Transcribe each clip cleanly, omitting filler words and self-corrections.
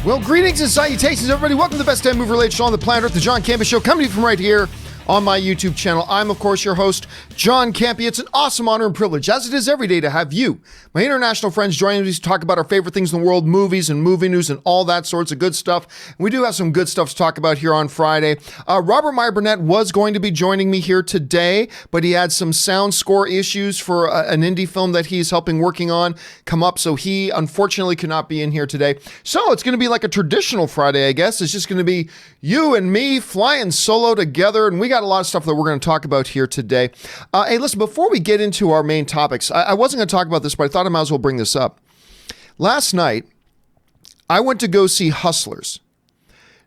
Well, greetings and salutations, everybody. Welcome to the best damn movie-related show on the planet Earth, the John Campea Show, coming to you from right here on my YouTube channel. I'm, of course, your host, John Campea. It's an awesome honor and privilege, as it is every day, to have you, my international friends, joining me to talk about our favorite things in the world, movies and movie news and all that sorts of good stuff. And we do have some good stuff to talk about here on Friday. Robert Meyer Burnett was going to be joining me here today, but he had some sound score issues for an indie film that he's helping working on come up, so he unfortunately could not be in here today. So it's going to be like a traditional Friday, I guess. It's just going to be you and me flying solo together, and we got a lot of stuff that we're going to talk about here today. Hey, listen, before we get into our main topics, I wasn't going to talk about this, but I thought I might as well bring this up. Last night, I went to go see Hustlers.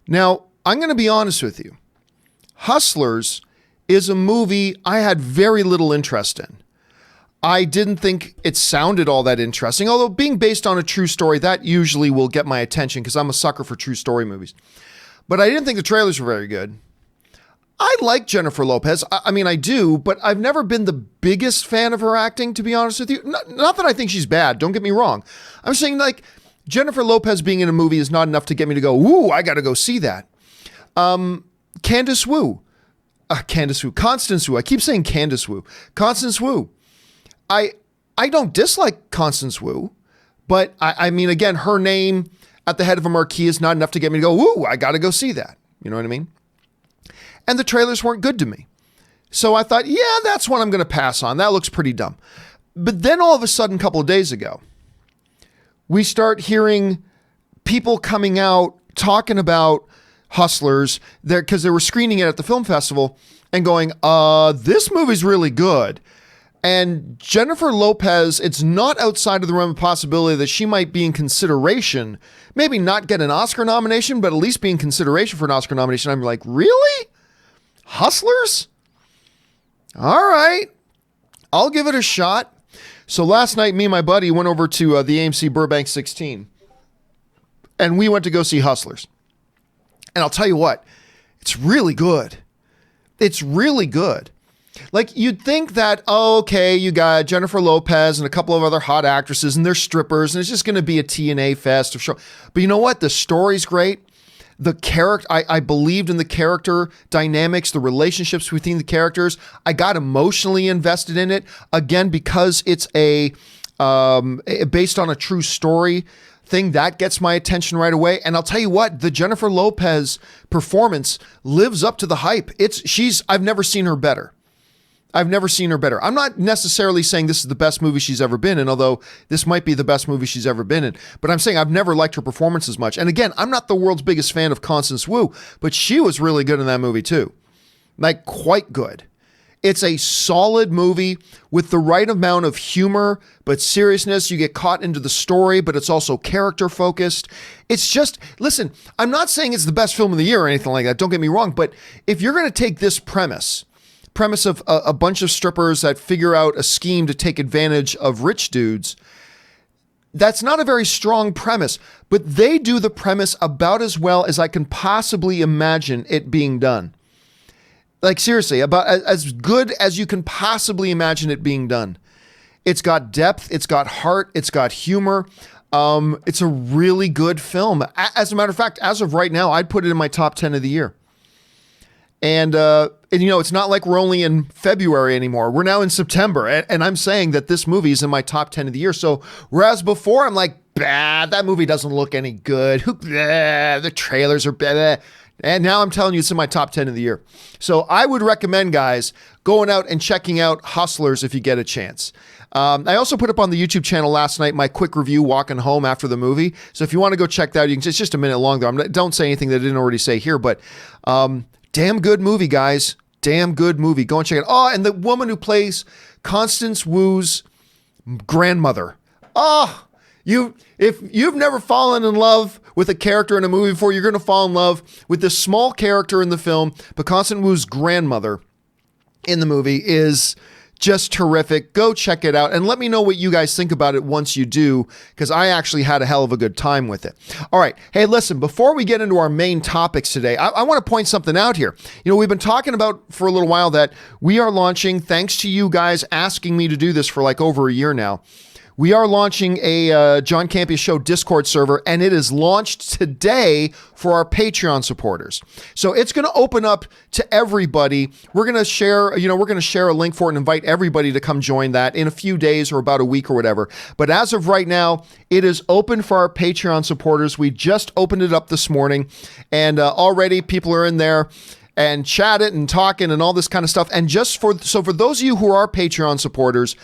Now, I'm going to be honest with you. Hustlers is a movie I had very little interest in. I didn't think it sounded all that interesting, although being based on a true story, that usually will get my attention because I'm a sucker for true story movies. But I didn't think the trailers were very good. I like Jennifer Lopez. I mean, I do, but I've never been the biggest fan of her acting, to be honest with you. Not that I think she's bad, don't get me wrong. I'm saying, like, Jennifer Lopez being in a movie is not enough to get me to go, ooh, I got to go see that. Constance Wu. I keep saying Candace Wu. Constance Wu. I don't dislike Constance Wu, but I mean, again, her name at the head of a marquee is not enough to get me to go, ooh, I got to go see that. You know what I mean? And the trailers weren't good to me. So I thought, yeah, that's one I'm going to pass on. That looks pretty dumb. But then all of a sudden, a couple of days ago, we start hearing people coming out talking about Hustlers there because they were screening it at the film festival and going, this movie's really good. And Jennifer Lopez, it's not outside of the realm of possibility that she might be in consideration, maybe not get an Oscar nomination, but at least be in consideration for an Oscar nomination. I'm like, really? Hustlers? All right, I'll give it a shot. So last night, me and my buddy went over to the AMC Burbank 16, and we went to go see Hustlers. And I'll tell you what, it's really good. It's really good. Like, you'd think that, oh, okay, you got Jennifer Lopez and a couple of other hot actresses, and they're strippers, and it's just going to be a TNA fest of show. But you know what? The story's great. The character, I believed in the character dynamics, the relationships between the characters. I got emotionally invested in it, again, because it's based on a true story thing. That gets my attention right away. And I'll tell you what, the Jennifer Lopez performance lives up to the hype. I've never seen her better. I'm not necessarily saying this is the best movie she's ever been in, although this might be the best movie she's ever been in. But I'm saying I've never liked her performance as much. And again, I'm not the world's biggest fan of Constance Wu, but she was really good in that movie too. Like, quite good. It's a solid movie with the right amount of humor, but seriousness. You get caught into the story, but it's also character focused. It's just, listen, I'm not saying it's the best film of the year or anything like that. Don't get me wrong. But if you're going to take this premise of a bunch of strippers that figure out a scheme to take advantage of rich dudes, that's not a very strong premise, but they do the premise about as well as I can possibly imagine it being done. Like, seriously, about as good as you can possibly imagine it being done. It's got depth, it's got heart, it's got humor. It's a really good film. As a matter of fact, as of right now, I'd put it in my top 10 of the year. And you know, it's not like we're only in February anymore. We're now in September. And I'm saying that this movie is in my top 10 of the year. So whereas before I'm like, bah, that movie doesn't look any good. The trailers are blah. And now I'm telling you it's in my top 10 of the year. So I would recommend, guys, going out and checking out Hustlers if you get a chance. I also put up on the YouTube channel last night my quick review walking home after the movie. So if you want to go check that out, it's just a minute long though. Don't say anything that I didn't already say here, but damn good movie, guys. Damn good movie. Go and check it out. Oh, and the woman who plays Constance Wu's grandmother. Oh, if you've never fallen in love with a character in a movie before, you're going to fall in love with this small character in the film. But Constance Wu's grandmother in the movie is just terrific. Go check it out and let me know what you guys think about it once you do, because I actually had a hell of a good time with it. All right. Hey, listen, before we get into our main topics today, I want to point something out here. You know, we've been talking about for a little while that we are launching, thanks to you guys asking me to do this for like over a year now, we are launching a John Campea Show Discord server, and it is launched today for our Patreon supporters. So it's going to open up to everybody. We're going to share, a link for it and invite everybody to come join that in a few days or about a week or whatever. But as of right now, it is open for our Patreon supporters. We just opened it up this morning, and already people are in there and chatting and talking and all this kind of stuff. And for those of you who are Patreon supporters,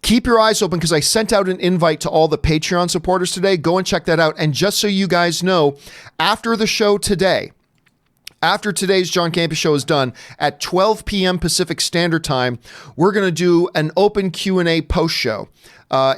keep your eyes open because I sent out an invite to all the Patreon supporters today. Go and check that out. And just so you guys know, after the show today, after today's John Campea Show is done at 12 p.m. Pacific Standard Time, we're going to do an open Q&A post show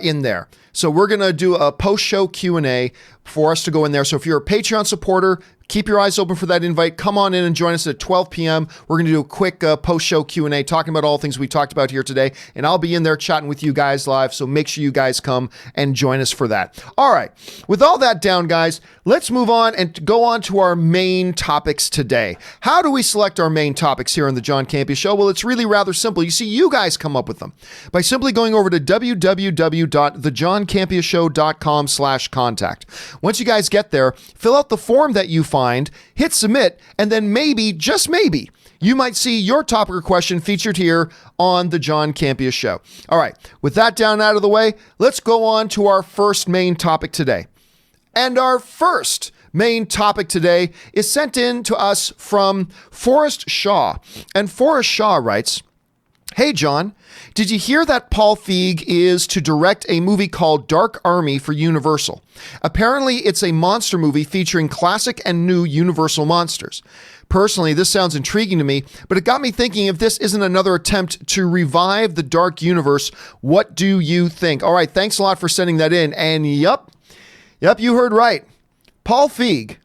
in there. So we're going to do a post-show Q&A for us to go in there. So if you're a Patreon supporter, keep your eyes open for that invite. Come on in and join us at 12 p.m. We're going to do a quick post-show Q&A talking about all things we talked about here today. And I'll be in there chatting with you guys live. So make sure you guys come and join us for that. All right. With all that down, guys, let's move on and go on to our main topics today. How do we select our main topics here on the John Campea Show? Well, it's really rather simple. You see, you guys come up with them by simply going over to www.thejohncampeashow.com/contact. Once you guys get there, fill out the form that you find, hit submit, and then maybe, just maybe, you might see your topic or question featured here on the John Campea Show. All right, with that down out of the way, let's go on to our first main topic today. And our first main topic today is sent in to us from Forrest Shaw. And Forrest Shaw writes, "Hey, John, did you hear that Paul Feig is to direct a movie called Dark Army for Universal? Apparently, it's a monster movie featuring classic and new Universal monsters. Personally, this sounds intriguing to me, but it got me thinking if this isn't another attempt to revive the Dark Universe. What do you think?" All right, thanks a lot for sending that in. And yep, you heard right. Paul Feig,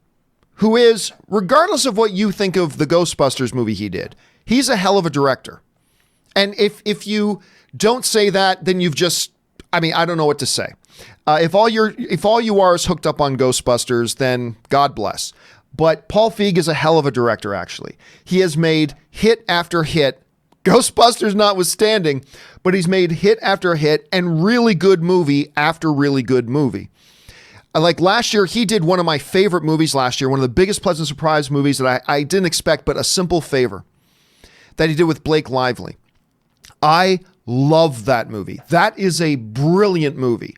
who is, regardless of what you think of the Ghostbusters movie he did, he's a hell of a director. And if you don't say that, then you've just, I don't know what to say. If all you are is hooked up on Ghostbusters, then God bless. But Paul Feig is a hell of a director, actually. He has made hit after hit, Ghostbusters notwithstanding, but he's made hit after hit and really good movie after really good movie. Like last year, he did one of my favorite movies last year, one of the biggest pleasant surprise movies that I didn't expect, but A Simple Favor, that he did with Blake Lively. I love that movie. That is a brilliant movie.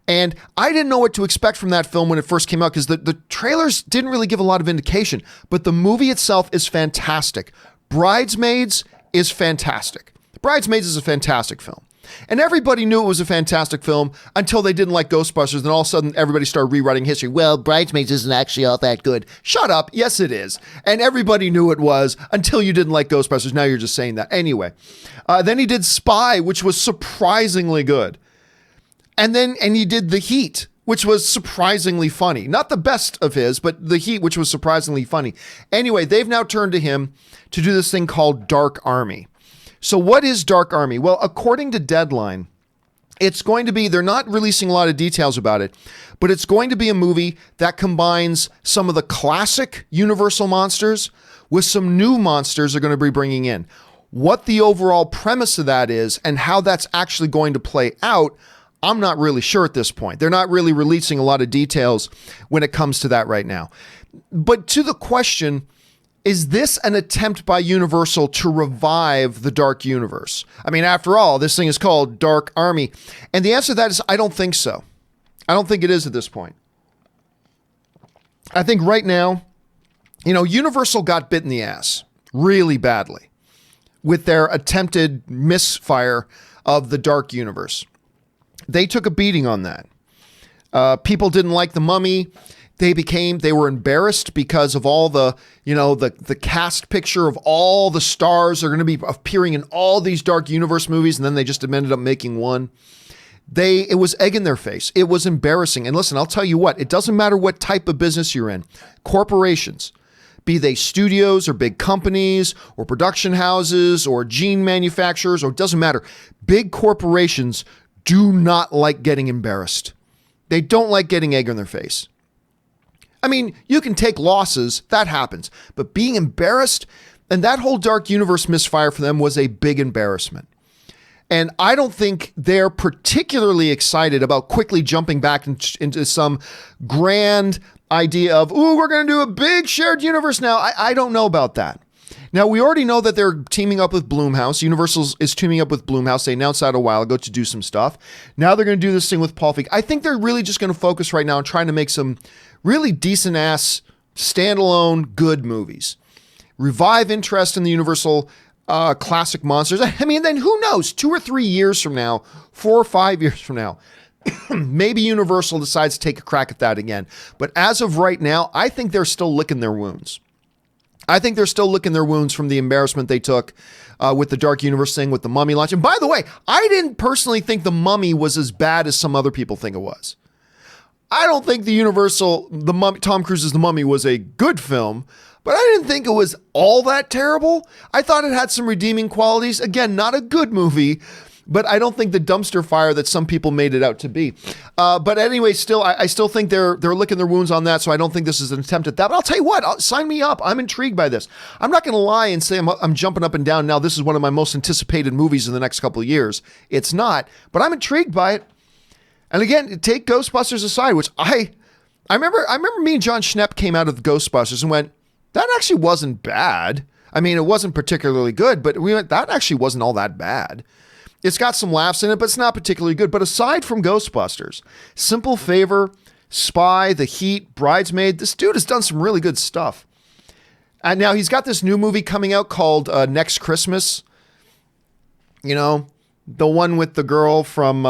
And I didn't know what to expect from that film when it first came out because the trailers didn't really give a lot of indication, but the movie itself is fantastic. Bridesmaids is fantastic. Bridesmaids is a fantastic film. And everybody knew it was a fantastic film until they didn't like Ghostbusters. Then all of a sudden, everybody started rewriting history. Well, Bridesmaids isn't actually all that good. Shut up. Yes, it is. And everybody knew it was until you didn't like Ghostbusters. Now you're just saying that. Anyway, then he did Spy, which was surprisingly good. And he did The Heat, which was surprisingly funny. Not the best of his, but The Heat, which was surprisingly funny. Anyway, they've now turned to him to do this thing called Dark Army. So what is Dark Army? Well, according to Deadline, it's going to be, they're not releasing a lot of details about it, but it's going to be a movie that combines some of the classic Universal monsters with some new monsters they're going to be bringing in. What the overall premise of that is and how that's actually going to play out, I'm not really sure at this point. They're not really releasing a lot of details when it comes to that right now. But to the question, is this an attempt by Universal to revive the Dark Universe? After all, this thing is called Dark Army. And the answer to that is, I don't think so. I don't think it is at this point. I think right now, Universal got bit in the ass really badly with their attempted misfire of the Dark Universe. They took a beating on that. People didn't like The Mummy. They were embarrassed because of all the cast picture of all the stars are going to be appearing in all these Dark Universe movies, and then they just ended up making one. It was egg in their face. It was embarrassing. And listen, I'll tell you what, it doesn't matter what type of business you're in. Corporations, be they studios or big companies or production houses or gene manufacturers, or it doesn't matter. Big corporations do not like getting embarrassed. They don't like getting egg in their face. You can take losses, that happens, but being embarrassed, and that whole Dark Universe misfire for them was a big embarrassment. And I don't think they're particularly excited about quickly jumping back into some grand idea of, ooh, we're going to do a big shared universe now. I don't know about that. Now, we already know that they're teaming up with Blumhouse. Universal is teaming up with Blumhouse. They announced that a while ago to do some stuff. Now they're going to do this thing with Paul Feig. I think they're really just going to focus right now on trying to make some really decent-ass, standalone, good movies. Revive interest in the Universal classic monsters. I mean, then who knows? 2 or 3 years from now, 4 or 5 years from now, maybe Universal decides to take a crack at that again. But as of right now, I think they're still licking their wounds. I think they're still licking their wounds from the embarrassment they took with the Dark Universe thing, with the Mummy launch. And by the way, I didn't personally think the Mummy was as bad as some other people think it was. I don't think Tom Cruise's The Mummy was a good film, but I didn't think it was all that terrible. I thought it had some redeeming qualities. Again, not a good movie, but I don't think the dumpster fire that some people made it out to be. But anyway, I still think they're licking their wounds on that, so I don't think this is an attempt at that. But I'll tell you what, sign me up. I'm intrigued by this. I'm not going to lie and say I'm jumping up and down now. This is one of my most anticipated movies in the next couple of years. It's not, but I'm intrigued by it. And again, take Ghostbusters aside, which I remember me and John Schnepp came out of Ghostbusters and went, that actually wasn't bad. I mean, it wasn't particularly good, but we went, that actually wasn't all that bad. It's got some laughs in it, but it's not particularly good. But aside from Ghostbusters, Simple Favor, Spy, The Heat, Bridesmaid, this dude has done some really good stuff. And now he's got this new movie coming out called Next Christmas. You know, the one with the girl from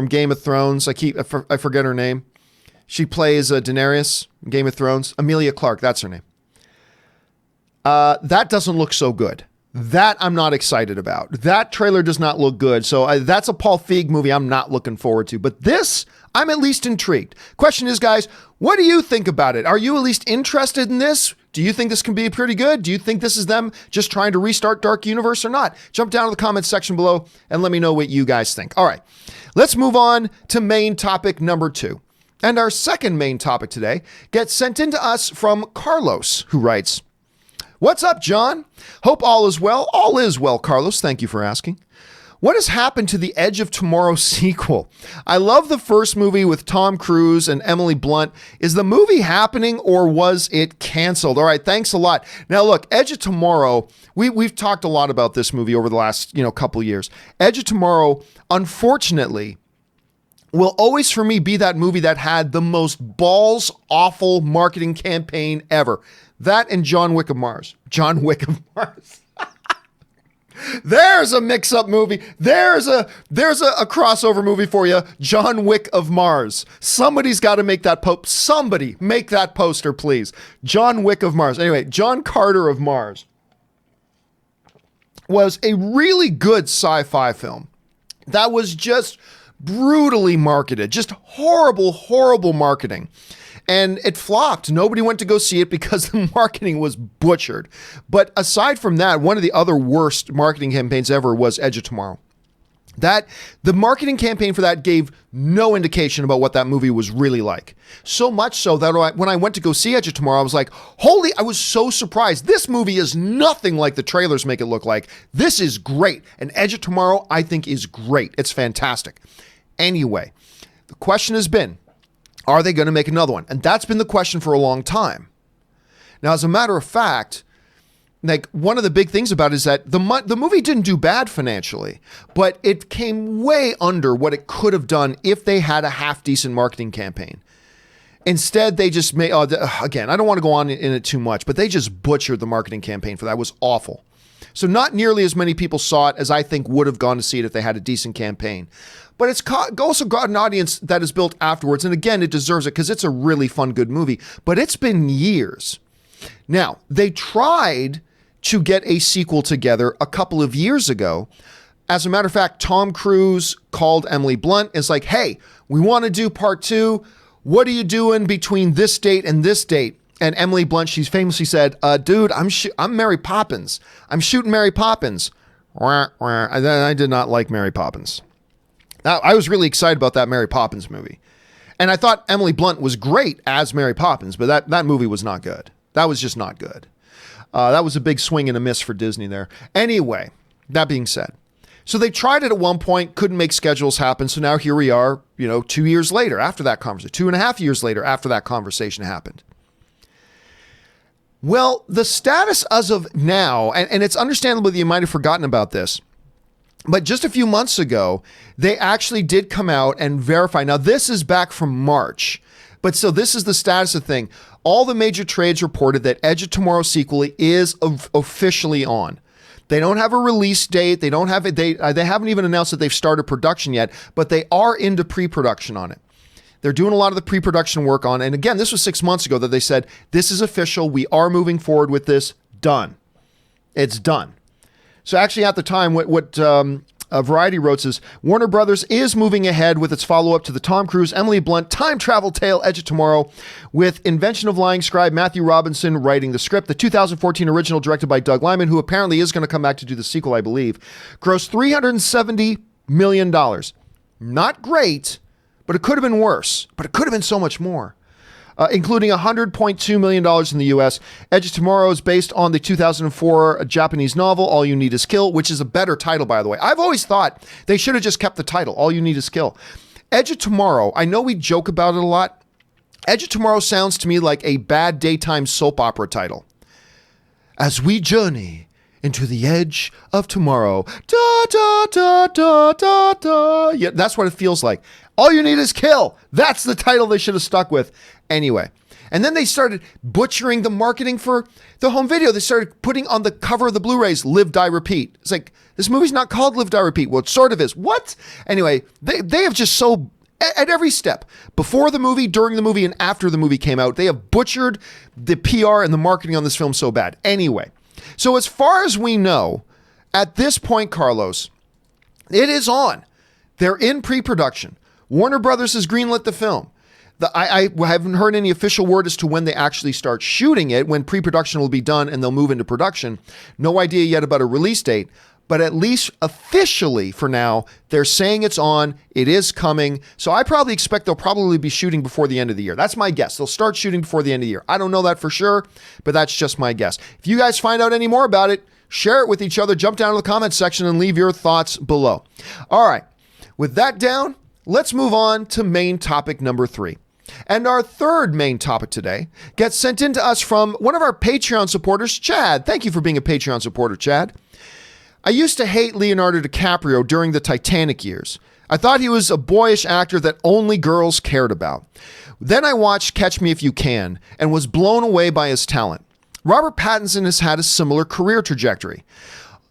Game of Thrones. I forget her name. She plays Daenerys in Game of Thrones. Emilia Clarke, that's her name. That doesn't look so good. That I'm not excited about. That trailer does not look good. So that's a Paul Feig movie I'm not looking forward to. But this, I'm at least intrigued. Question is, guys, what do you think about it? Are you at least interested in this? Do you think this can be pretty good? Do you think this is them just trying to restart Dark Universe or not? Jump down to the comments section below and let me know what you guys think. All right, let's move on to main topic number 2. And our second main topic today gets sent in to us from Carlos, who writes, "What's up, John? Hope all is well." All is well, Carlos. Thank you for asking. "What has happened to the Edge of Tomorrow sequel? I love the first movie with Tom Cruise and Emily Blunt. Is the movie happening or was it canceled?" All right, thanks a lot. Now, look, Edge of Tomorrow, we've talked a lot about this movie over the last couple years. Edge of Tomorrow, unfortunately, will always for me be that movie that had the most balls awful marketing campaign ever. That and John Wick of Mars. John Wick of Mars. There's a mix-up movie. There's a crossover movie for you. John Wick of Mars. Somebody's got to make that somebody make that poster, please. John Wick of Mars. Anyway, John Carter of Mars was a really good sci-fi film that was just brutally marketed. Just horrible, horrible marketing. And it flopped. Nobody went to go see it because the marketing was butchered. But aside from that, one of the other worst marketing campaigns ever was Edge of Tomorrow. The marketing campaign for that gave no indication about what that movie was really like. So much so that when I went to go see Edge of Tomorrow, I was like, I was so surprised. This movie is nothing like the trailers make it look like. This is great. And Edge of Tomorrow, I think, is great. It's fantastic. Anyway, the question has been, are they going to make another one? And that's been the question for a long time. Now, as a matter of fact, like one of the big things about it is that the movie didn't do bad financially, but it came way under what it could have done if they had a half-decent marketing campaign. Instead, they just made, again, I don't want to go on in it too much, but they just butchered the marketing campaign for that. It was awful. So not nearly as many people saw it as I think would have gone to see it if they had a decent campaign. But it's also got an audience that is built afterwards. And again, it deserves it because it's a really fun, good movie. But it's been years. Now, they tried to get a sequel together a couple of years ago. As a matter of fact, Tom Cruise called Emily Blunt. It's like, hey, we want to do part 2. What are you doing between this date and this date? And Emily Blunt, she's famously said, dude, I'm Mary Poppins. I'm shooting Mary Poppins. I did not like Mary Poppins. Now, I was really excited about that Mary Poppins movie. And I thought Emily Blunt was great as Mary Poppins, but that movie was not good. That was just not good. That was a big swing and a miss for Disney there. Anyway, that being said, So they tried it at one point, couldn't make schedules happen. So now here we are, 2 years later after that conversation, 2.5 years later after that conversation happened. Well, the status as of now, and it's understandable that you might have forgotten about this, but just a few months ago, they actually did come out and verify. Now, this is back from March, but so this is the status of the thing. All the major trades reported that Edge of Tomorrow sequel is officially on. They don't have a release date. They haven't even announced that they've started production yet, but they are into pre-production on it. They're doing a lot of the pre-production work on, and again, this was 6 months ago that they said, this is official. We are moving forward with this. Done. It's done. So actually at the time, what Variety wrote is, Warner Brothers is moving ahead with its follow-up to the Tom Cruise, Emily Blunt time travel tale Edge of Tomorrow, with Invention of Lying scribe Matthew Robinson writing the script. The 2014 original, directed by Doug Liman, who apparently is going to come back to do the sequel, I believe, grossed $370 million. Not great, but it could have been worse. But it could have been so much more. Including $100.2 million in the U.S. Edge of Tomorrow is based on the 2004 Japanese novel, All You Need Is Kill, which is a better title, by the way. I've always thought they should have just kept the title, All You Need Is Kill. Edge of Tomorrow, I know we joke about it a lot. Edge of Tomorrow sounds to me like a bad daytime soap opera title. As we journey into the edge of tomorrow. Da, da, da, da, da, da. Yeah, that's what it feels like. All You Need Is Kill. That's the title they should have stuck with. Anyway. And then they started butchering the marketing for the home video. They started putting on the cover of the Blu-rays, Live, Die, Repeat. It's like, this movie's not called Live, Die, Repeat. Well, it sort of is. What? Anyway, they have just so, at every step, before the movie, during the movie, and after the movie came out, they have butchered the PR and the marketing on this film so bad. Anyway. So as far as we know, at this point, Carlos, it is on. They're in pre-production. Warner Brothers has greenlit the film. I haven't heard any official word as to when they actually start shooting it, when pre-production will be done and they'll move into production. No idea yet about a release date, but at least officially for now, they're saying it's on, it is coming. So I probably expect they'll probably be shooting before the end of the year. That's my guess. They'll start shooting before the end of the year. I don't know that for sure, but that's just my guess. If you guys find out any more about it, share it with each other, jump down to the comments section and leave your thoughts below. All right, with that down, let's move on to main topic number 3. And our third main topic today gets sent in to us from one of our Patreon supporters, Chad. Thank you for being a Patreon supporter, Chad. I used to hate Leonardo DiCaprio during the Titanic years. I thought he was a boyish actor that only girls cared about. Then I watched Catch Me If You Can and was blown away by his talent. Robert Pattinson has had a similar career trajectory.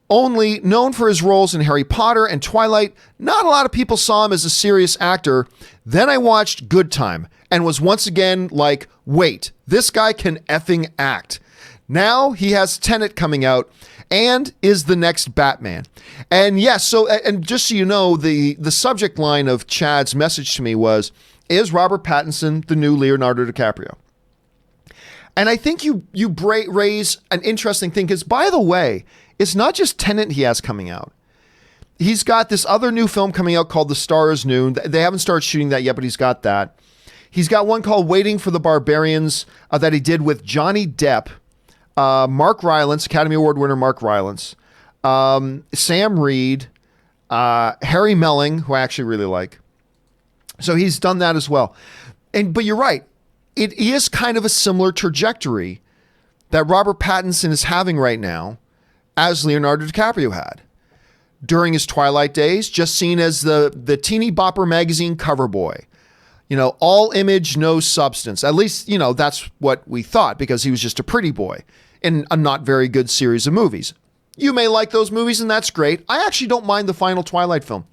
Only known for his roles in Harry Potter and Twilight, not a lot of people saw him as a serious actor. Then I watched Good Time and was once again like, wait, this guy can effing act. Now he has Tenet coming out and is the next Batman. And yes, so, and just so you know, the subject line of Chad's message to me was, is Robert Pattinson the new Leonardo DiCaprio? And I think you raise an interesting thing, because by the way, it's not just Tenet he has coming out. He's got this other new film coming out called The Star Is New. They haven't started shooting that yet, but he's got that. He's got one called Waiting for the Barbarians that he did with Johnny Depp, Mark Rylance, Academy Award winner Mark Rylance, Sam Reed, Harry Melling, who I actually really like. So he's done that as well. But you're right. It is kind of a similar trajectory that Robert Pattinson is having right now as Leonardo DiCaprio had. During his Twilight days, just seen as the teeny bopper magazine cover boy. You know, all image, no substance. At least, you know, that's what we thought, because he was just a pretty boy in a not very good series of movies. You may like those movies, and that's great. I actually don't mind the final Twilight film.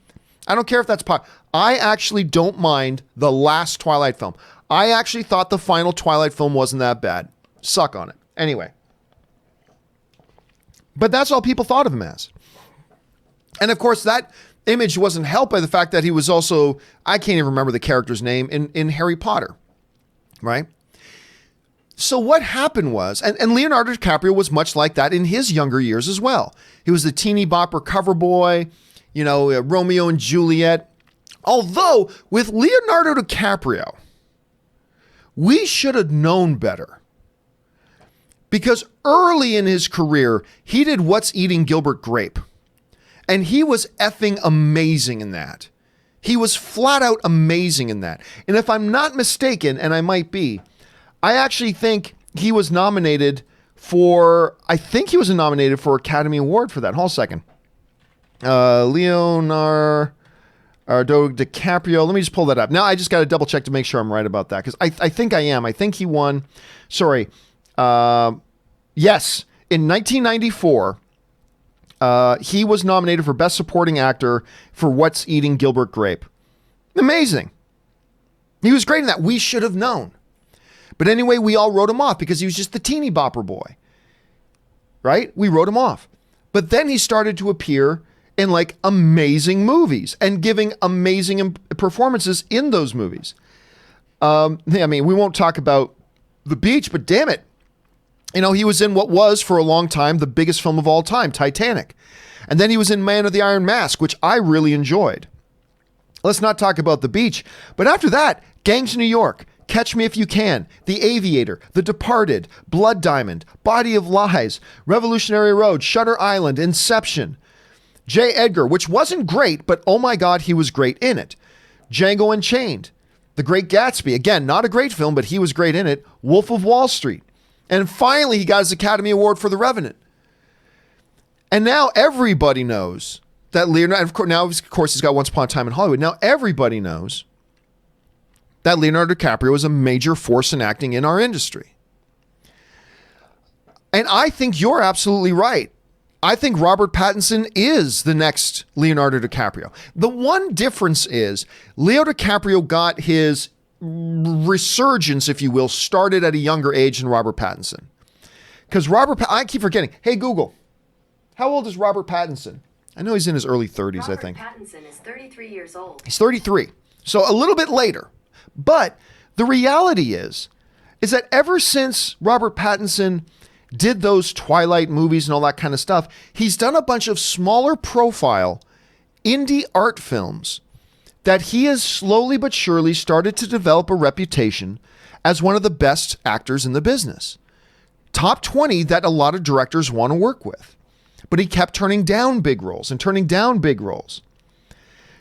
I don't care if that's I actually don't mind the last Twilight film. I actually thought the final Twilight film wasn't that bad. Suck on it. Anyway. But that's all people thought of him as. And of course, that image wasn't helped by the fact that he was also, I can't even remember the character's name, in Harry Potter, right? So what happened was, and Leonardo DiCaprio was much like that in his younger years as well. He was the teeny bopper cover boy, you know, Romeo and Juliet. Although with Leonardo DiCaprio, we should have known better. Because early in his career, he did What's Eating Gilbert Grape. And he was effing amazing in that. He was flat out amazing in that. And if I'm not mistaken, and I might be, I actually think he was nominated for Academy Award for that. Hold on a second. Leonardo DiCaprio. Let me just pull that up. Now I just got to double check to make sure I'm right about that, because I think I am. I think he won. Sorry. Yes. In 1994, he was nominated for Best Supporting Actor for What's Eating Gilbert Grape. Amazing. He was great in that. We should have known. But anyway, we all wrote him off because he was just the teeny bopper boy. Right? We wrote him off. But then he started to appear in like amazing movies and giving amazing performances in those movies. I mean, we won't talk about The Beach, but damn it. You know, he was in what was for a long time the biggest film of all time, Titanic. And then he was in Man of the Iron Mask, which I really enjoyed. Let's not talk about The Beach. But after that, Gangs of New York, Catch Me If You Can, The Aviator, The Departed, Blood Diamond, Body of Lies, Revolutionary Road, Shutter Island, Inception, J. Edgar, which wasn't great, but oh my God, he was great in it. Django Unchained, The Great Gatsby, again, not a great film, but he was great in it. Wolf of Wall Street. And finally, he got his Academy Award for The Revenant. And now everybody knows that Leonardo, of course, he's got Once Upon a Time in Hollywood. Now everybody knows that Leonardo DiCaprio is a major force in acting in our industry. And I think you're absolutely right. I think Robert Pattinson is the next Leonardo DiCaprio. The one difference is Leo DiCaprio got his resurgence, if you will, started at a younger age than Robert Pattinson. Because I keep forgetting. Hey, Google, how old is Robert Pattinson? I know he's in his early 30s, I think. Robert Pattinson is 33 years old. He's 33. So a little bit later. But the reality is that ever since Robert Pattinson did those Twilight movies and all that kind of stuff, he's done a bunch of smaller profile indie art films that he has slowly but surely started to develop a reputation as one of the best actors in the business. Top 20 that a lot of directors want to work with. But he kept turning down big roles.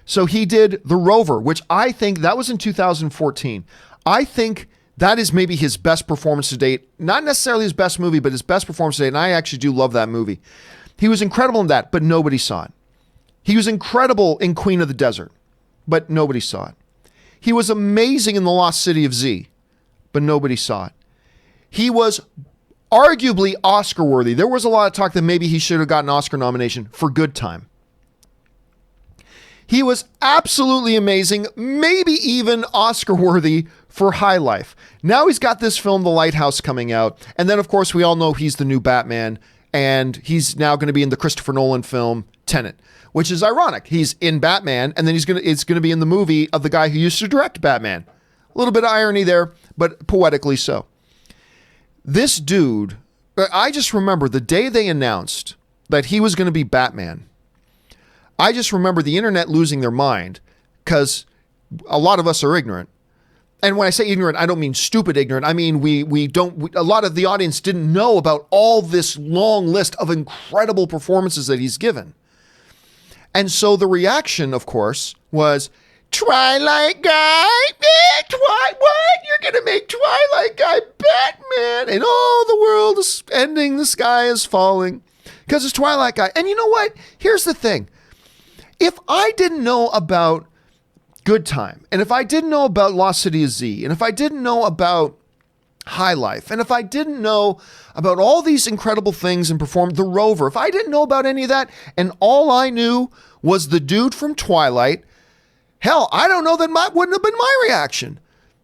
So he did The Rover, which I think that was in 2014. I think that is maybe his best performance to date. Not necessarily his best movie, but his best performance to date. And I actually do love that movie. He was incredible in that, but nobody saw it. He was incredible in Queen of the Desert, but nobody saw it. He was amazing in The Lost City of Z, but nobody saw it. He was arguably Oscar worthy. There was a lot of talk that maybe he should have gotten an Oscar nomination for Good Time. He was absolutely amazing, maybe even Oscar worthy for High Life. Now he's got this film, The Lighthouse, coming out. And then, of course, we all know he's the new Batman. And he's now going to be in the Christopher Nolan film, Tenet, which is ironic. He's in Batman, and then it's going to be in the movie of the guy who used to direct Batman. A little bit of irony there, but poetically so. This dude, I just remember the day they announced that he was going to be Batman. I just remember the internet losing their mind because a lot of us are ignorant. And when I say ignorant, I don't mean stupid ignorant. I mean, a lot of the audience didn't know about all this long list of incredible performances that he's given. And so the reaction, of course, was, Twilight guy? What? You're going to make Twilight guy Batman? And all the world is ending, the sky is falling because it's Twilight guy. And you know what? Here's the thing. If I didn't know about Good Time, and if I didn't know about Lost City of Z, and if I didn't know about High Life, and if I didn't know about all these incredible things and performed The Rover, if I didn't know about any of that, and all I knew was the dude from Twilight, hell, I don't know, wouldn't have been my reaction.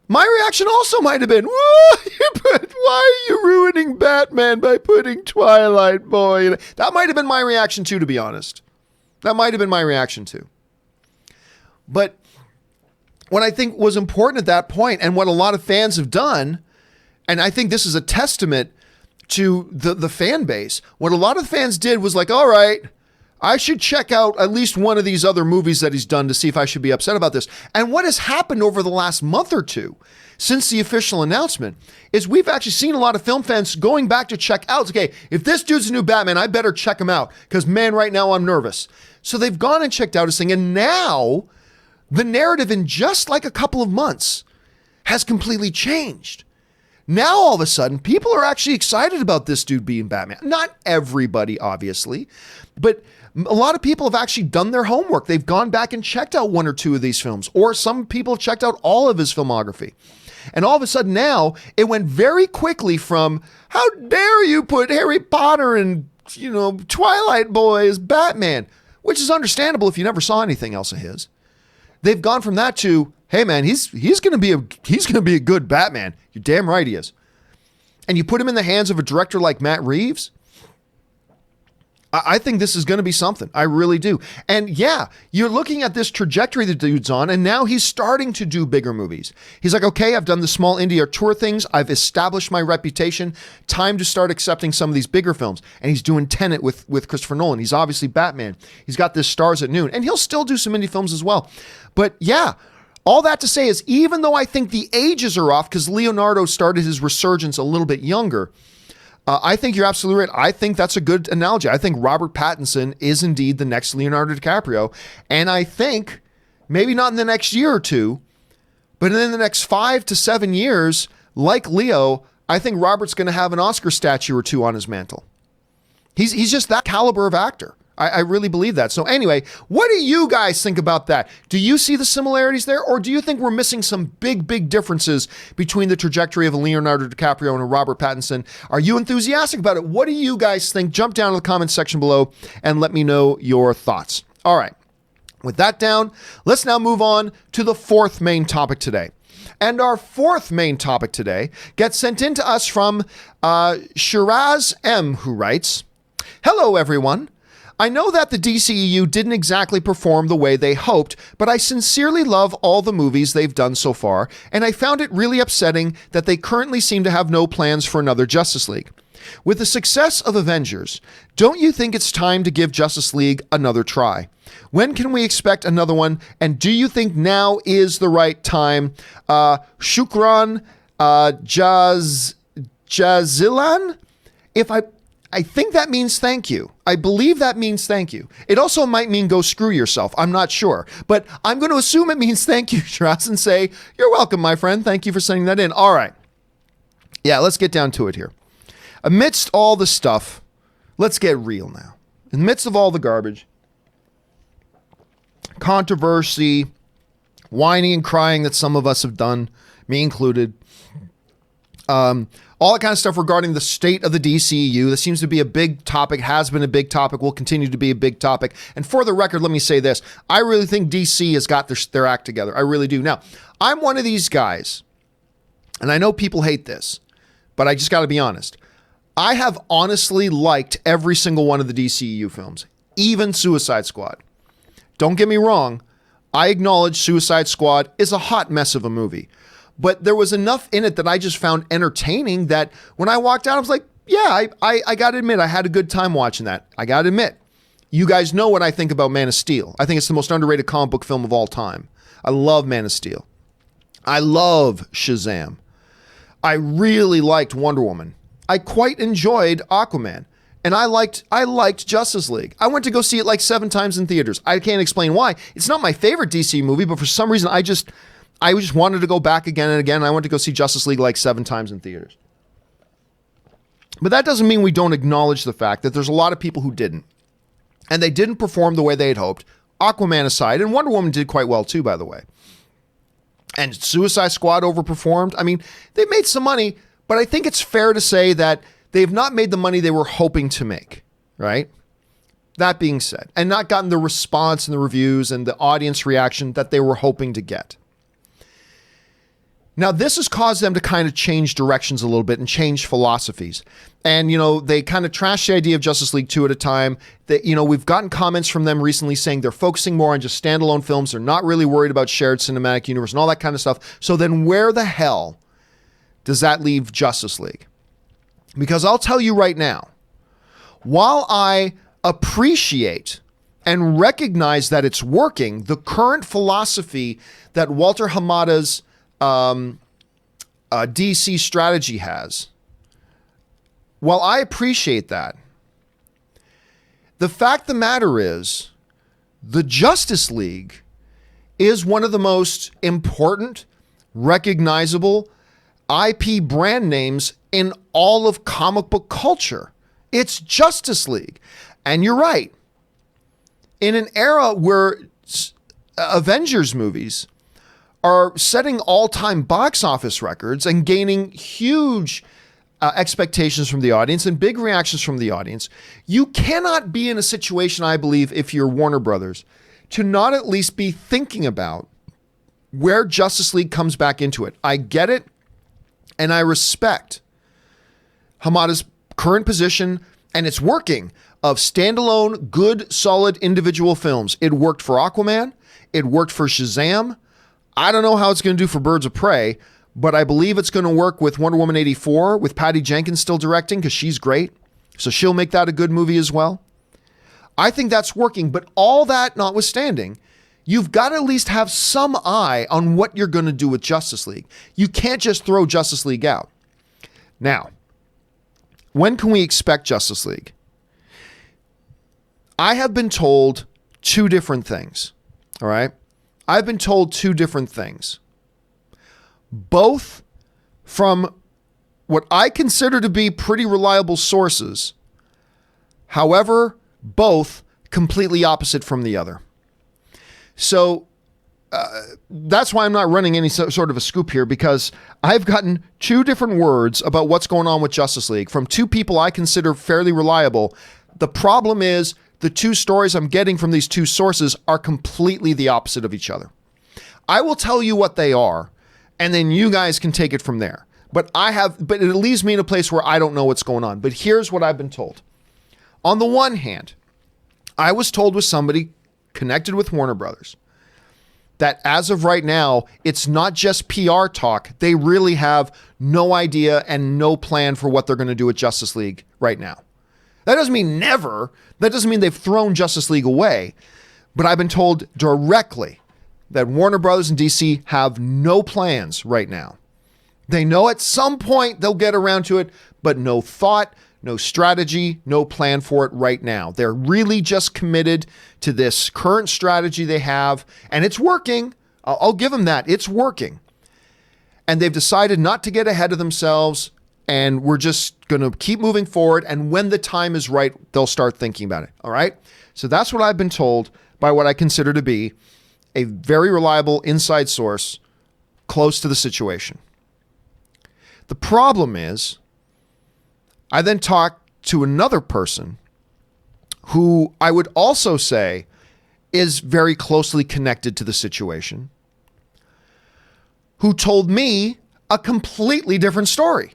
My reaction also might have been, but why are you ruining Batman by putting Twilight Boy? That might have been my reaction too, to be honest. That might have been my reaction too. But what I think was important at that point, and what a lot of fans have done, and I think this is a testament to the fan base, what a lot of fans did was like, all right, I should check out at least one of these other movies that he's done to see if I should be upset about this. And what has happened over the last month or two since the official announcement is we've actually seen a lot of film fans going back to check out. Okay, if this dude's a new Batman, I better check him out because, man, right now I'm nervous. So they've gone and checked out his thing. And now the narrative in just like a couple of months has completely changed. Now, all of a sudden, people are actually excited about this dude being Batman. Not everybody, obviously, but a lot of people have actually done their homework. They've gone back and checked out one or two of these films, or some people have checked out all of his filmography. And all of a sudden now, it went very quickly from, how dare you put Harry Potter and, Twilight Boy as Batman, which is understandable if you never saw anything else of his. They've gone from that to, hey man, he's going to be a good Batman. You're damn right he is. And you put him in the hands of a director like Matt Reeves, I think this is going to be something. I really do. And yeah, you're looking at this trajectory the dude's on, and now he's starting to do bigger movies. He's like, okay, I've done the small indie tour things. I've established my reputation. Time to start accepting some of these bigger films. And he's doing Tenet with Christopher Nolan. He's obviously Batman. He's got this Stars at Noon, and he'll still do some indie films as well. But yeah, all that to say is, even though I think the ages are off because Leonardo started his resurgence a little bit younger, I think you're absolutely right. I think that's a good analogy. I think Robert Pattinson is indeed the next Leonardo DiCaprio. And I think maybe not in the next year or two, but in the next 5 to 7 years, like Leo, I think Robert's going to have an Oscar statue or two on his mantle. He's just that caliber of actor. I really believe that. So anyway, what do you guys think about that? Do you see the similarities there? Or do you think we're missing some big differences between the trajectory of a Leonardo DiCaprio and a Robert Pattinson? Are you enthusiastic about it? What do you guys think? Jump down to the comments section below and let me know your thoughts. All right. With that down, let's now move on to the fourth main topic today. And our fourth main topic today gets sent in to us from Shiraz M, who writes, "Hello, everyone. I know that the DCEU didn't exactly perform the way they hoped, but I sincerely love all the movies they've done so far, and I found it really upsetting that they currently seem to have no plans for another Justice League. With the success of Avengers, don't you think it's time to give Justice League another try? When can we expect another one, and do you think now is the right time? Shukran Jazilan? I think that means thank you. I believe that means thank you. It also might mean go screw yourself. I'm not sure. But I'm going to assume it means thank you, Shiraz, and say, you're welcome, my friend. Thank you for sending that in. All right. Yeah, let's get down to it here. Amidst all the stuff, let's get real now. In the midst of all the garbage, controversy, whining and crying that some of us have done, me included, all that kind of stuff regarding the state of the DCEU. This seems to be a big topic, has been a big topic, will continue to be a big topic. And for the record, let me say this. I really think DC has got their act together. I really do. Now, I'm one of these guys, and I know people hate this, but I just got to be honest. I have honestly liked every single one of the DCEU films, even Suicide Squad. Don't get me wrong. I acknowledge Suicide Squad is a hot mess of a movie. But there was enough in it that I just found entertaining that when I walked out, I was like, yeah, I got to admit, I had a good time watching that. I got to admit, you guys know what I think about Man of Steel. I think it's the most underrated comic book film of all time. I love Man of Steel. I love Shazam. I really liked Wonder Woman. I quite enjoyed Aquaman. And I liked Justice League. I went to go see it like 7 times in theaters. I can't explain why. It's not my favorite DC movie, but for some reason, I just wanted to go back again and again. I went to go see Justice League like 7 times in theaters. But that doesn't mean we don't acknowledge the fact that there's a lot of people who didn't. And they didn't perform the way they had hoped. Aquaman aside, and Wonder Woman did quite well too, by the way. And Suicide Squad overperformed. I mean, they made some money, but I think it's fair to say that they've not made the money they were hoping to make, right? That being said, and not gotten the response and the reviews and the audience reaction that they were hoping to get. Now, this has caused them to kind of change directions a little bit and change philosophies. And, they kind of trashed the idea of Justice League 2 at a time. That, we've gotten comments from them recently saying they're focusing more on just standalone films. They're not really worried about shared cinematic universe and all that kind of stuff. So then where the hell does that leave Justice League? Because I'll tell you right now, while I appreciate and recognize that it's working, the current philosophy that Walter Hamada's DC strategy has, while I appreciate that, the fact of the matter is the Justice League is one of the most important, recognizable IP brand names in all of comic book culture. It's Justice League. And you're right. In an era where Avengers movies are setting all-time box office records and gaining huge expectations from the audience and big reactions from the audience, you cannot be in a situation, I believe, if you're Warner Brothers, to not at least be thinking about where Justice League comes back into it. I get it, and I respect Hamada's current position, and it's working, of standalone, good, solid individual films. It worked for Aquaman. It worked for Shazam. I don't know how it's going to do for Birds of Prey, but I believe it's going to work with Wonder Woman 84, with Patty Jenkins still directing, because she's great. So she'll make that a good movie as well. I think that's working, but all that notwithstanding, you've got to at least have some eye on what you're going to do with Justice League. You can't just throw Justice League out. Now, when can we expect Justice League? I have been told two different things, all right? I've been told two different things, both from what I consider to be pretty reliable sources. However, both completely opposite from the other. So that's why I'm not running any sort of a scoop here, because I've gotten two different words about what's going on with Justice League from two people I consider fairly reliable. The problem is the two stories I'm getting from these two sources are completely the opposite of each other. I will tell you what they are, and then you guys can take it from there. But it leaves me in a place where I don't know what's going on. But here's what I've been told. On the one hand, I was told with somebody connected with Warner Brothers that as of right now, it's not just PR talk. They really have no idea and no plan for what they're going to do with Justice League right now. That doesn't mean never. That doesn't mean they've thrown Justice League away. But I've been told directly that Warner Brothers and DC have no plans right now. They know at some point they'll get around to it, but no thought, no strategy, no plan for it right now. They're really just committed to this current strategy they have, and it's working. I'll give them that. It's working. And they've decided not to get ahead of themselves, and we're just going to keep moving forward, and when the time is right, they'll start thinking about it. All right? So that's what I've been told by what I consider to be a very reliable inside source close to the situation. The problem is, I then talked to another person who I would also say is very closely connected to the situation, who told me a completely different story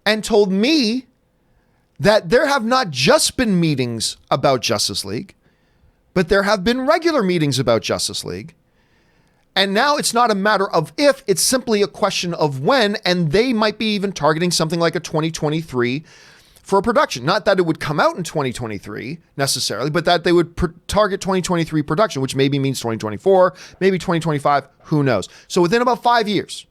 and told me that there have not just been meetings about Justice League, but there have been regular meetings about Justice League. And now it's not a matter of if, it's simply a question of when, and they might be even targeting something like a 2023 for a production. Not that it would come out in 2023 necessarily, but that they would target 2023 production, which maybe means 2024, maybe 2025, who knows. So within about 5 years,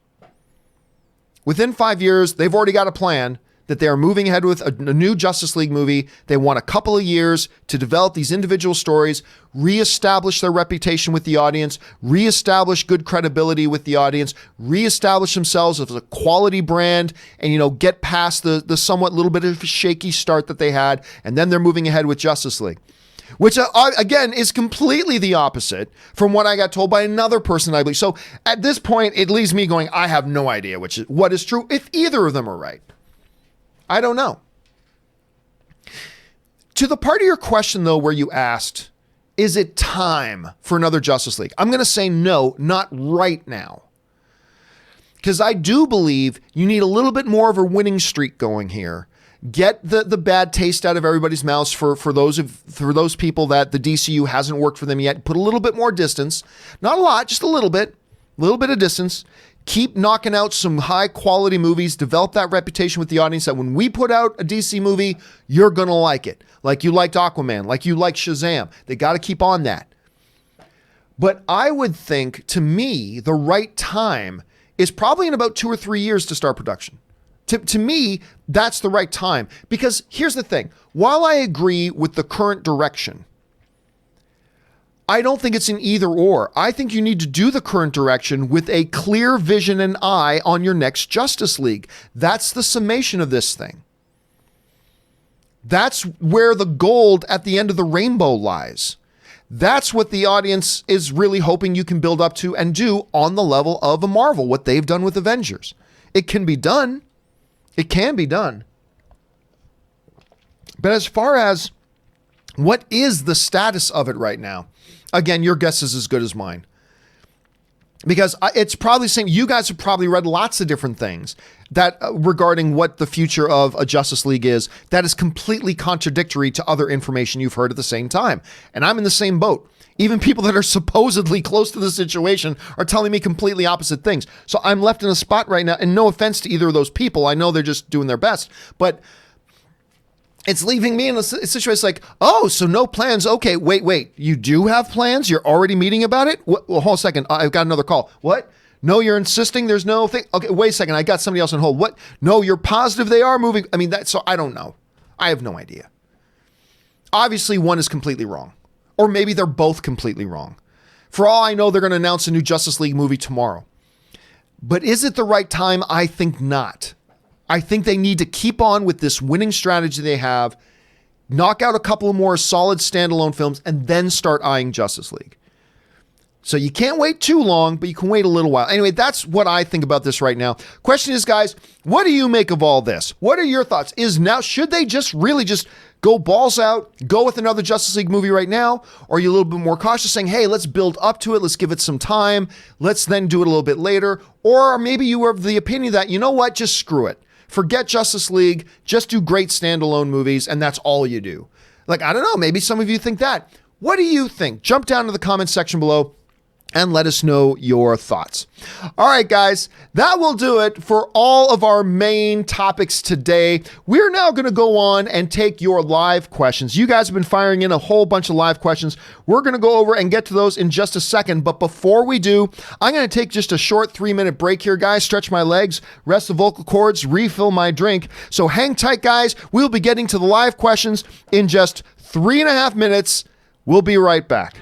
they've already got a plan that they are moving ahead with a new Justice League movie. They want a couple of years to develop these individual stories, reestablish their reputation with the audience, reestablish good credibility with the audience, reestablish themselves as a quality brand, and, get past the somewhat little bit of a shaky start that they had. And then they're moving ahead with Justice League, which again is completely the opposite from what I got told by another person, I believe. So at this point, it leaves me going, I have no idea what is true, if either of them are right. I don't know. To the part of your question, though, where you asked, is it time for another Justice League? I'm going to say no, not right now. Because I do believe you need a little bit more of a winning streak going here. Get the bad taste out of everybody's mouths for those people that the DCU hasn't worked for them yet. Put a little bit more distance. Not a lot, just a little bit of distance. Keep knocking out some high quality movies, develop that reputation with the audience that when we put out a DC movie, you're going to like it. Like you liked Aquaman, like you liked Shazam. They got to keep on that. But I would think, to me, the right time is probably in about 2 or 3 years to start production. To me, that's the right time. Because here's the thing. While I agree with the current direction, I don't think it's an either or. I think you need to do the current direction with a clear vision and eye on your next Justice League. That's the summation of this thing. That's where the gold at the end of the rainbow lies. That's what the audience is really hoping you can build up to and do on the level of a Marvel, what they've done with Avengers. It can be done. It can be done. But as far as what is the status of it right now, again, your guess is as good as mine. Because it's probably saying you guys have probably read lots of different things that regarding what the future of a Justice League is that is completely contradictory to other information you've heard at the same time. And I'm in the same boat. Even people that are supposedly close to the situation are telling me completely opposite things. So I'm left in a spot right now, and no offense to either of those people. I know they're just doing their best, but it's leaving me in a situation like, oh, so no plans. Okay, wait. You do have plans? You're already meeting about it? Well, hold on a second. I've got another call. What? No, you're insisting there's no thing? Okay, wait a second. I got somebody else on hold. What? No, you're positive they are moving? I mean, so I don't know. I have no idea. Obviously, one is completely wrong. Or maybe they're both completely wrong. For all I know, they're going to announce a new Justice League movie tomorrow. But is it the right time? I think not. I think they need to keep on with this winning strategy they have, knock out a couple of more solid standalone films, and then start eyeing Justice League. So you can't wait too long, but you can wait a little while. Anyway, that's what I think about this right now. Question is, guys, what do you make of all this? What are your thoughts? Should they just really just go balls out, go with another Justice League movie right now? Or are you a little bit more cautious saying, hey, let's build up to it. Let's give it some time. Let's then do it a little bit later. Or maybe you are of the opinion that, you know what, just screw it. Forget Justice League, just do great standalone movies, and that's all you do. Like, I don't know, maybe some of you think that. What do you think? Jump down to the comment section below and let us know your thoughts. All right, guys, that will do it for all of our main topics today. We're now going to go on and take your live questions. You guys have been firing in a whole bunch of live questions. We're going to go over and get to those in just a second. But before we do, I'm going to take just a short 3-minute break here, guys. Stretch my legs, rest the vocal cords, refill my drink. So hang tight, guys. We'll be getting to the live questions in just 3.5 minutes. We'll be right back.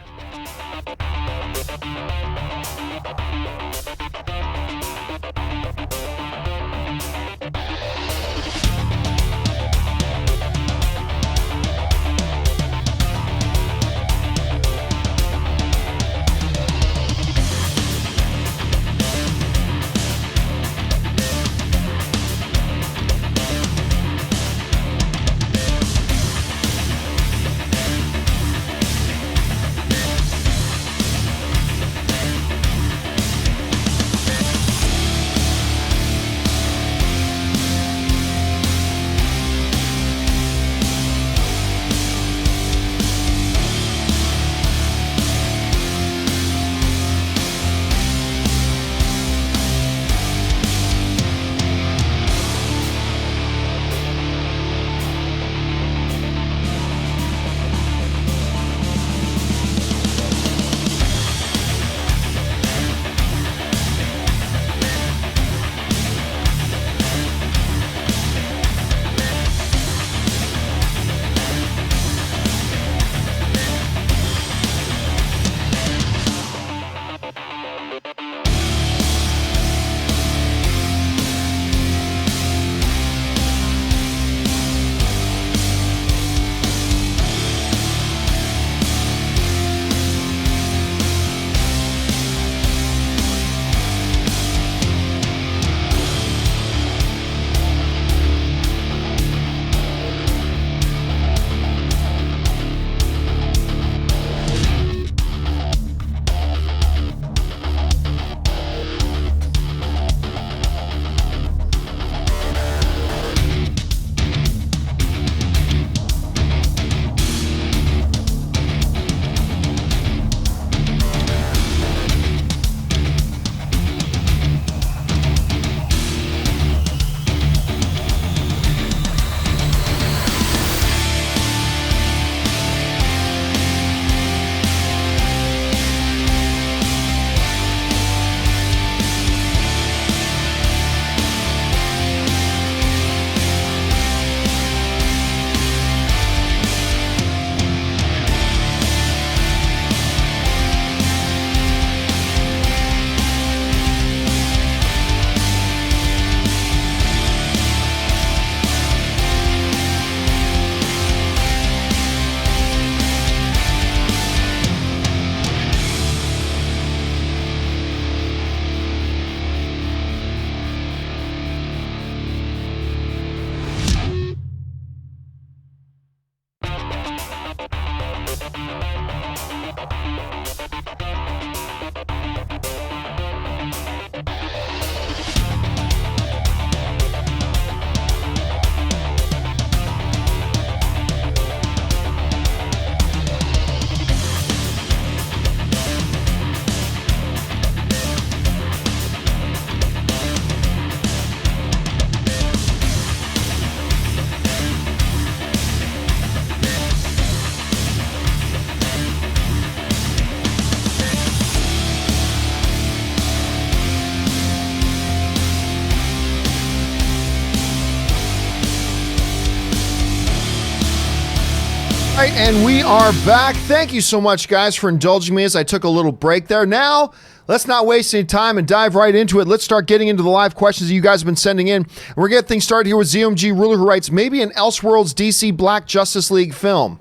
All right, and we are back. Thank you so much, guys, for indulging me as I took a little break there. Now, let's not waste any time and dive right into it. Let's start getting into the live questions that you guys have been sending in. We're going to get things started here with ZMG Ruler, who writes, maybe an Elseworlds DC Black Justice League film.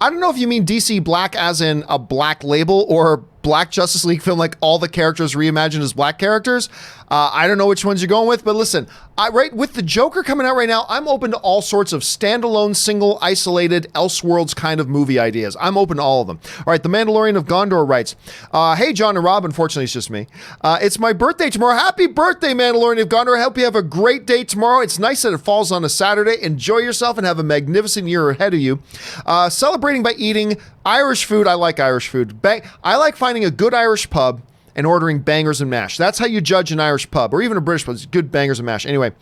I don't know if you mean DC Black as in a black label or Black Justice League film, like all the characters reimagined as black characters. I don't know which ones you're going with, but listen, right with the Joker coming out right now, I'm open to all sorts of standalone, single, isolated, Elseworlds kind of movie ideas. I'm open to all of them. All right, the Mandalorian of Gondor writes, hey, John and Rob, unfortunately, it's just me. It's my birthday tomorrow. Happy birthday, Mandalorian of Gondor. I hope you have a great day tomorrow. It's nice that it falls on a Saturday. Enjoy yourself and have a magnificent year ahead of you. Celebrating by eating Irish food. I like Irish food. I like finding a good Irish pub and ordering bangers and mash. That's how you judge an Irish pub, or even a British pub. It's good bangers and mash. Anyway,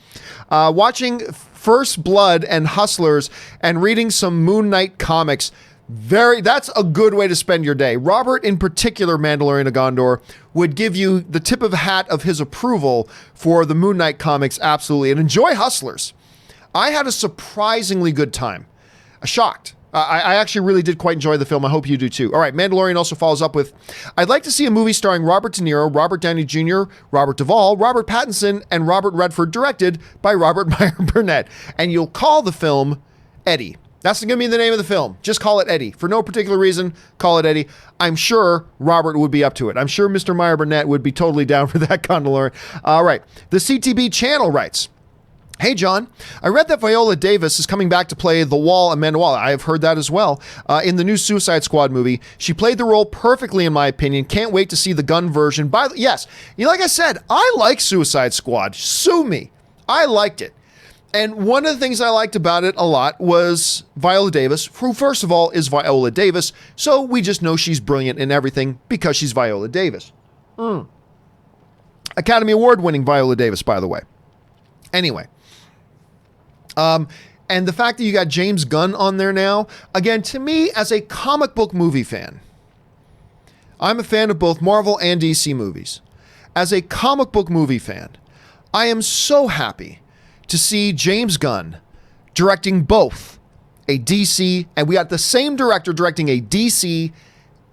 watching First Blood and Hustlers and reading some Moon Knight comics. That's a good way to spend your day. Robert, in particular, Mandalorian of Gondor, would give you the tip of the hat of his approval for the Moon Knight comics, absolutely. And enjoy Hustlers. I had a surprisingly good time. Shocked. I actually really did quite enjoy the film. I hope you do too. All right, Mandalorian also follows up with, I'd like to see a movie starring Robert De Niro, Robert Downey Jr., Robert Duvall, Robert Pattinson, and Robert Redford, directed by Robert Meyer Burnett. And you'll call the film Eddie. That's going to be the name of the film. Just call it Eddie. For no particular reason, call it Eddie. I'm sure Robert would be up to it. I'm sure Mr. Meyer Burnett would be totally down for that, Condolor. All right, the CTB channel writes, hey, John, I read that Viola Davis is coming back to play The Wall Amanda Waller. I have heard that as well. In the new Suicide Squad movie. She played the role perfectly, in my opinion. Can't wait to see the gun version. Yes, like I said, I like Suicide Squad. Sue me. I liked it. And one of the things I liked about it a lot was Viola Davis, who, first of all, is Viola Davis. So we just know she's brilliant in everything because she's Viola Davis. Academy Award-winning Viola Davis, by the way. Anyway. And the fact that you got James Gunn on there now, again, to me, as a comic book movie fan, I'm a fan of both Marvel and DC movies. As a comic book movie fan, I am so happy to see James Gunn directing both a DC, and we got the same director directing a DC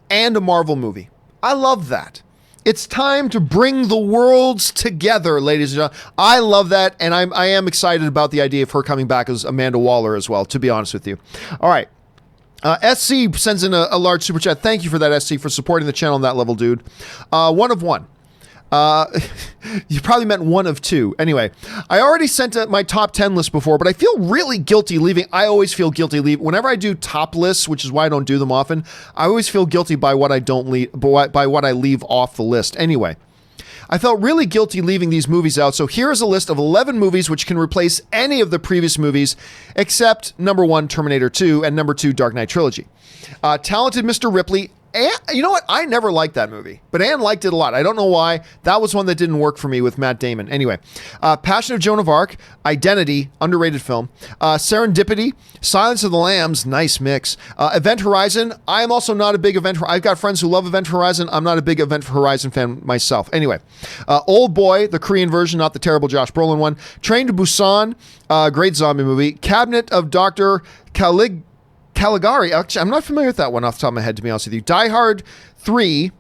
and a Marvel movie. I love that. It's time to bring the worlds together, ladies and gentlemen. I love that, and I am excited about the idea of her coming back as Amanda Waller as well, to be honest with you. All right. SC sends in a large super chat. Thank you for that, SC, for supporting the channel on that level, dude. One of one. You probably meant one of two. Anyway, I already sent my top 10 list before, but I feel really guilty leaving. I always feel guilty leaving. Whenever I do top lists, which is why I don't do them often, I always feel guilty by what I don't leave, by what I leave off the list. Anyway, I felt really guilty leaving these movies out. So here is a list of 11 movies which can replace any of the previous movies except number 1, Terminator 2, and number 2, Dark Knight Trilogy. Talented Mr. Ripley. You know what? I never liked that movie, but Anne liked it a lot. I don't know why. That was one that didn't work for me with Matt Damon. Anyway, Passion of Joan of Arc, Identity, underrated film, Serendipity, Silence of the Lambs, nice mix, Event Horizon. I am also not a big I've got friends who love Event Horizon. I'm not a big Event Horizon fan myself. Anyway, Old Boy, the Korean version, not the terrible Josh Brolin one, Train to Busan, great zombie movie, Cabinet of Dr. Caligari. Actually, I'm not familiar with that one off the top of my head, to be honest with you. Die Hard 3.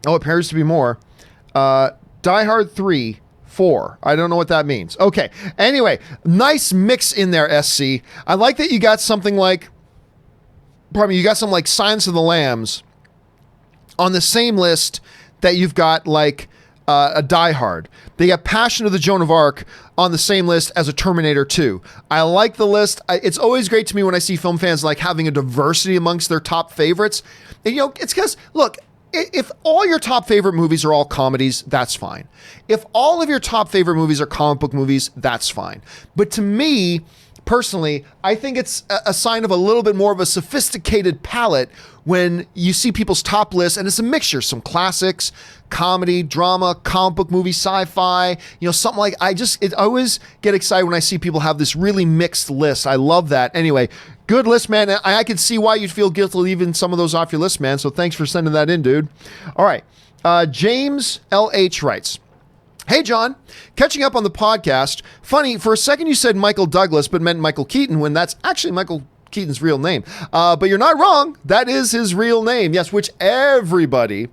Oh, it appears to be more. Die Hard 3, 4. I don't know what that means. Okay. Anyway, nice mix in there, SC. I like that you got something like, you got some like Silence of the Lambs on the same list that you've got like a Die Hard. They got Passion of the Joan of Arc on the same list as a Terminator 2. I like the list. It's always great to me when I see film fans like having a diversity amongst their top favorites. And, it's because, look, if all your top favorite movies are all comedies, that's fine. If all of your top favorite movies are comic book movies, that's fine. But to me, personally, I think it's a sign of a little bit more of a sophisticated palette when you see people's top lists, and it's a mixture, some classics, comedy, drama, comic book movie, sci-fi, something like, I always get excited when I see people have this really mixed list. I love that. Anyway, good list, man. I can see why you'd feel guilty leaving some of those off your list, man. So thanks for sending that in, dude. All right. James LH writes, "Hey, John, catching up on the podcast. Funny, for a second you said Michael Douglas, but meant Michael Keaton when that's actually Michael Keaton's real name. But you're not wrong. That is his real name. Yes, which everybody,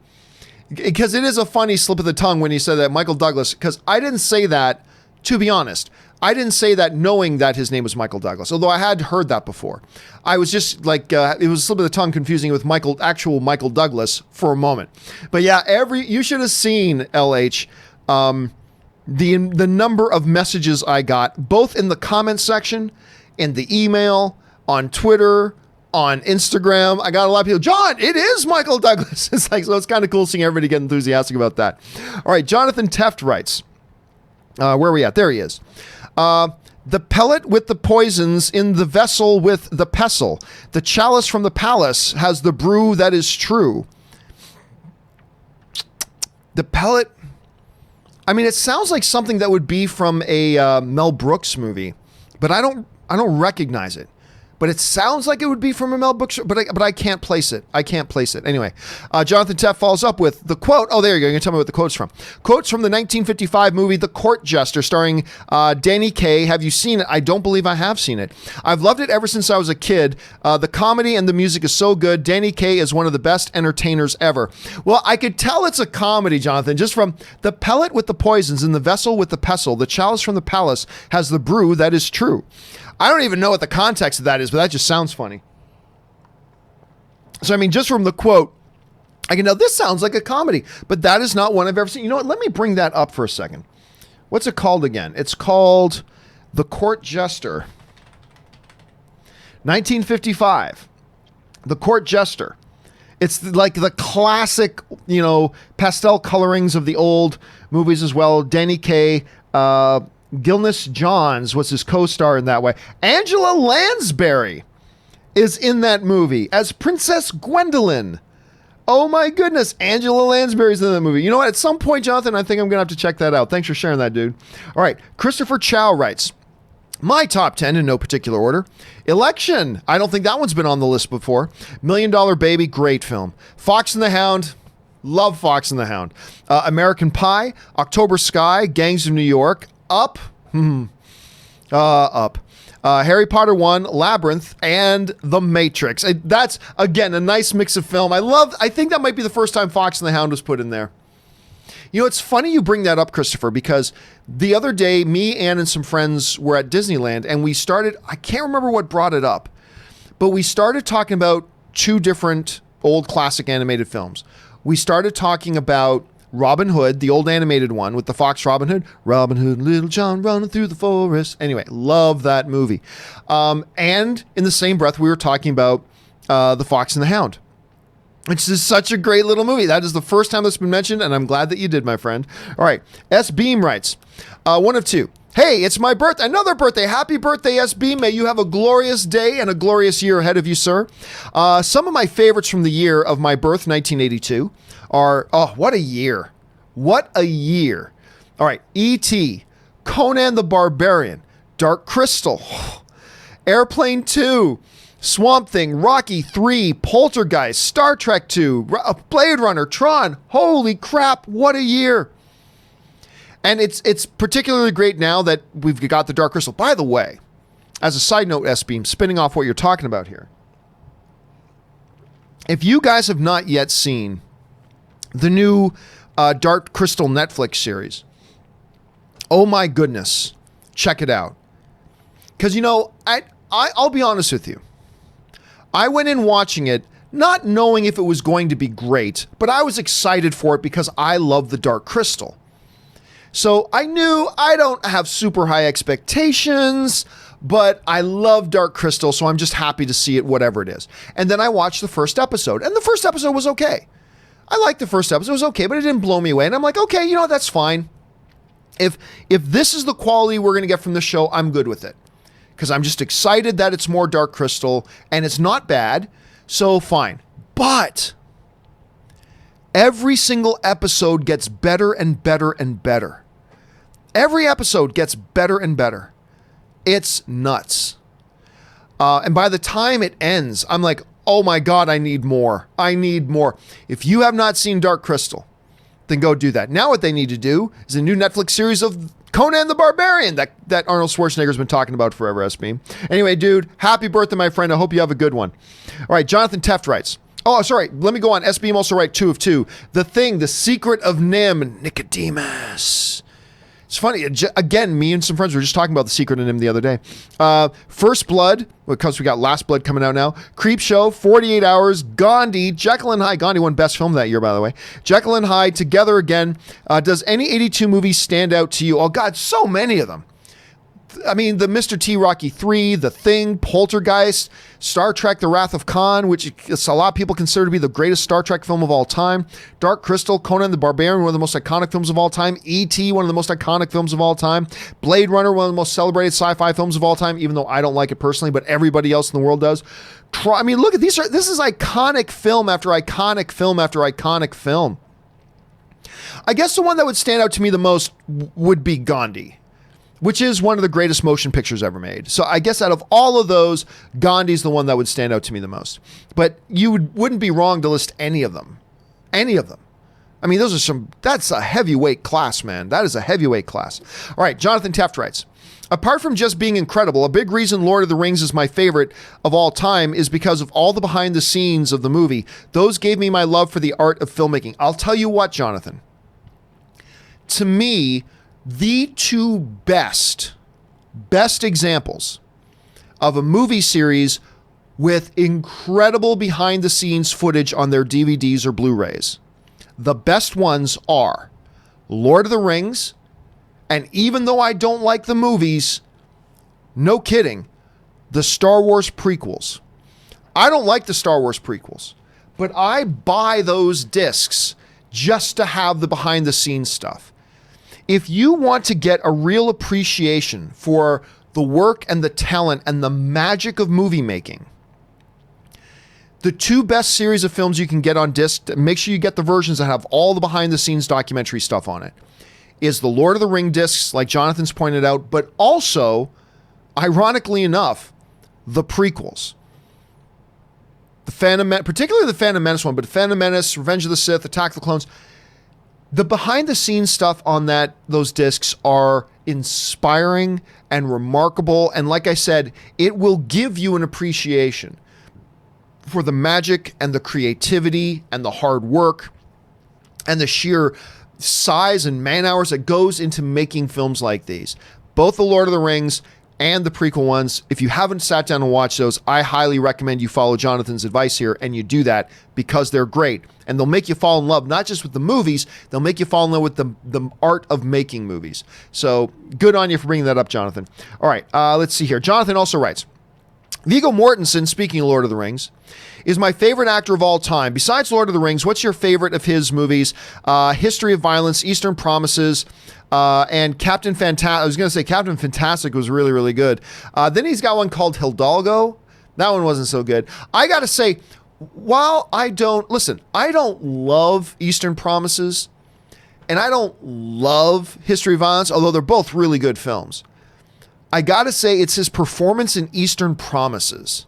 because it is a funny slip of the tongue when you said that Michael Douglas, because I didn't say that, to be honest. I didn't say that knowing that his name was Michael Douglas, although I had heard that before. I was just like, it was a slip of the tongue confusing it with actual Michael Douglas for a moment. But yeah, you should have seen LH, the number of messages I got, both in the comment section, in the email, on Twitter, on Instagram. I got a lot of people, John, it is Michael Douglas. It's like, so it's kind of cool seeing everybody get enthusiastic about that. All right, Jonathan Teft writes, where are we at? There he is. The pellet with the poisons in the vessel with the pestle. The chalice from the palace has the brew that is true. The pellet, I mean, it sounds like something that would be from a Mel Brooks movie, but I don't recognize it. But it sounds like it would be from a Mel Brooks, but I can't place it. I can't place it. Anyway, Jonathan Teff follows up with the quote. Oh, there you go. You're going to tell me what the quote's from. Quotes from the 1955 movie The Court Jester, starring Danny Kaye. Have you seen it? I don't believe I have seen it. I've loved it ever since I was a kid. The comedy and the music is so good. Danny Kaye is one of the best entertainers ever. Well, I could tell it's a comedy, Jonathan, just from the pellet with the poisons in the vessel with the pestle. The chalice from the palace has the brew that is true. I don't even know what the context of that is, but that just sounds funny. So, I mean, just from the quote, I can know this sounds like a comedy, but that is not one I've ever seen. You know what? Let me bring that up for a second. What's it called again? It's called The Court Jester. 1955. The Court Jester. It's like the classic, pastel colorings of the old movies as well. Danny Kaye, Gilnis Johns was his co-star in that way. Angela Lansbury is in that movie as Princess Gwendolyn. Oh my goodness, Angela Lansbury's in that movie. You know what? At some point, Jonathan, I think I'm going to have to check that out. Thanks for sharing that, dude. All right, Christopher Chow writes, my top 10 in no particular order. Election. I don't think that one's been on the list before. $1 Million Baby, great film. Fox and the Hound. Love Fox and the Hound. American Pie, October Sky, Gangs of New York, Up, Up. Harry Potter 1, Labyrinth, and The Matrix. That's, again, a nice mix of film. I think that might be the first time Fox and the Hound was put in there. It's funny you bring that up, Christopher, because the other day, me, Ann, and some friends were at Disneyland, and we started, I can't remember what brought it up, but we started talking about two different old classic animated films. We started talking about Robin Hood, the old animated one with the fox Robin Hood. Robin Hood, Little John running through the forest. Anyway, love that movie. And in the same breath, we were talking about The Fox and the Hound, which is such a great little movie. That is the first time that's been mentioned, and I'm glad that you did, my friend. All right, S. Beam writes, one of two. Hey, it's my birthday. Another birthday. Happy birthday, SB. May you have a glorious day and a glorious year ahead of you, sir. Some of my favorites from the year of my birth, 1982, are, oh, what a year. What a year. All right, E.T., Conan the Barbarian, Dark Crystal, Airplane 2, Swamp Thing, Rocky 3, Poltergeist, Star Trek 2, Blade Runner, Tron. Holy crap, what a year. And it's particularly great now that we've got the Dark Crystal. By the way, as a side note, S-Beam, spinning off what you're talking about here, if you guys have not yet seen the new Dark Crystal Netflix series, oh my goodness, check it out. Because, I'll be honest with you. I went in watching it not knowing if it was going to be great, but I was excited for it because I love the Dark Crystal. So I knew I don't have super high expectations, but I love Dark Crystal, so I'm just happy to see it, whatever it is. And then I watched the first episode, and the first episode was okay. I liked the first episode. It was okay, but it didn't blow me away. And I'm like, okay, that's fine. If this is the quality we're going to get from the show, I'm good with it. Because I'm just excited that it's more Dark Crystal, and it's not bad, so fine. But every single episode gets better and better and better. Every episode gets better and better. It's nuts. And by the time it ends, I'm like, oh my God, I need more. I need more. If you have not seen Dark Crystal, then go do that. Now what they need to do is a new Netflix series of Conan the Barbarian that Arnold Schwarzenegger's been talking about forever, SB. Anyway, dude, happy birthday, my friend. I hope you have a good one. All right, Jonathan Teft writes, oh, sorry, let me go on. SB also write 2 of 2. The Thing, The Secret of Nim, Nicodemus. It's funny, again, me and some friends were just talking about The Secret of Nim the other day. First Blood, because we got Last Blood coming out now. Creep Show, 48 Hours, Gandhi, Jekyll and Hyde. Gandhi won Best Film that year, by the way. Jekyll and Hyde, Together Again. Does any 82 movies stand out to you? Oh, God, so many of them. I mean, the Mr. T. Rocky 3, The Thing, Poltergeist, Star Trek, The Wrath of Khan, which a lot of people consider to be the greatest Star Trek film of all time. Dark Crystal, Conan the Barbarian, one of the most iconic films of all time. E.T., one of the most iconic films of all time. Blade Runner, one of the most celebrated sci-fi films of all time, even though I don't like it personally, but everybody else in the world does. I mean, look at these. This is iconic film after iconic film after iconic film. I guess the one that would stand out to me the most would be Gandhi, which is one of the greatest motion pictures ever made. So I guess out of all of those, Gandhi's the one that would stand out to me the most. But you wouldn't be wrong to list any of them. Any of them. I mean, that's a heavyweight class, man. That is a heavyweight class. All right, Jonathan Teft writes, apart from just being incredible, a big reason Lord of the Rings is my favorite of all time is because of all the behind the scenes of the movie. Those gave me my love for the art of filmmaking. I'll tell you what, Jonathan. To me, the two best examples of a movie series with incredible behind the scenes footage on their DVDs or Blu-rays. The best ones are Lord of the Rings, and even though I don't like the movies, no kidding, the Star Wars prequels. I don't like the Star Wars prequels, but I buy those discs just to have the behind the scenes stuff. If you want to get a real appreciation for the work and the talent and the magic of movie making, the two best series of films you can get on disc, make sure you get the versions that have all the behind the scenes documentary stuff on it, is the Lord of the Ring discs, like Jonathan's pointed out, but also, ironically enough, the prequels. Particularly the Phantom Menace one, but Phantom Menace, Revenge of the Sith, Attack of the Clones. The behind the scenes stuff on those discs are inspiring and remarkable. And like I said, it will give you an appreciation for the magic and the creativity and the hard work and the sheer size and man hours that goes into making films like these. Both the Lord of the Rings and the prequel ones. If you haven't sat down and watched those, I highly recommend you follow Jonathan's advice here and you do that because they're great. And they'll make you fall in love, not just with the movies, they'll make you fall in love with the art of making movies. So good on you for bringing that up, Jonathan. All right, let's see here. Jonathan also writes, Viggo Mortensen, speaking of Lord of the Rings, is my favorite actor of all time. Besides Lord of the Rings, what's your favorite of his movies? History of Violence, Eastern Promises, and Captain Fantastic. I was going to say Captain Fantastic was really, really good. Then he's got one called Hidalgo. That one wasn't so good. I got to say, while I don't love Eastern Promises, and I don't love History of Violence, although they're both really good films. I got to say it's his performance in Eastern Promises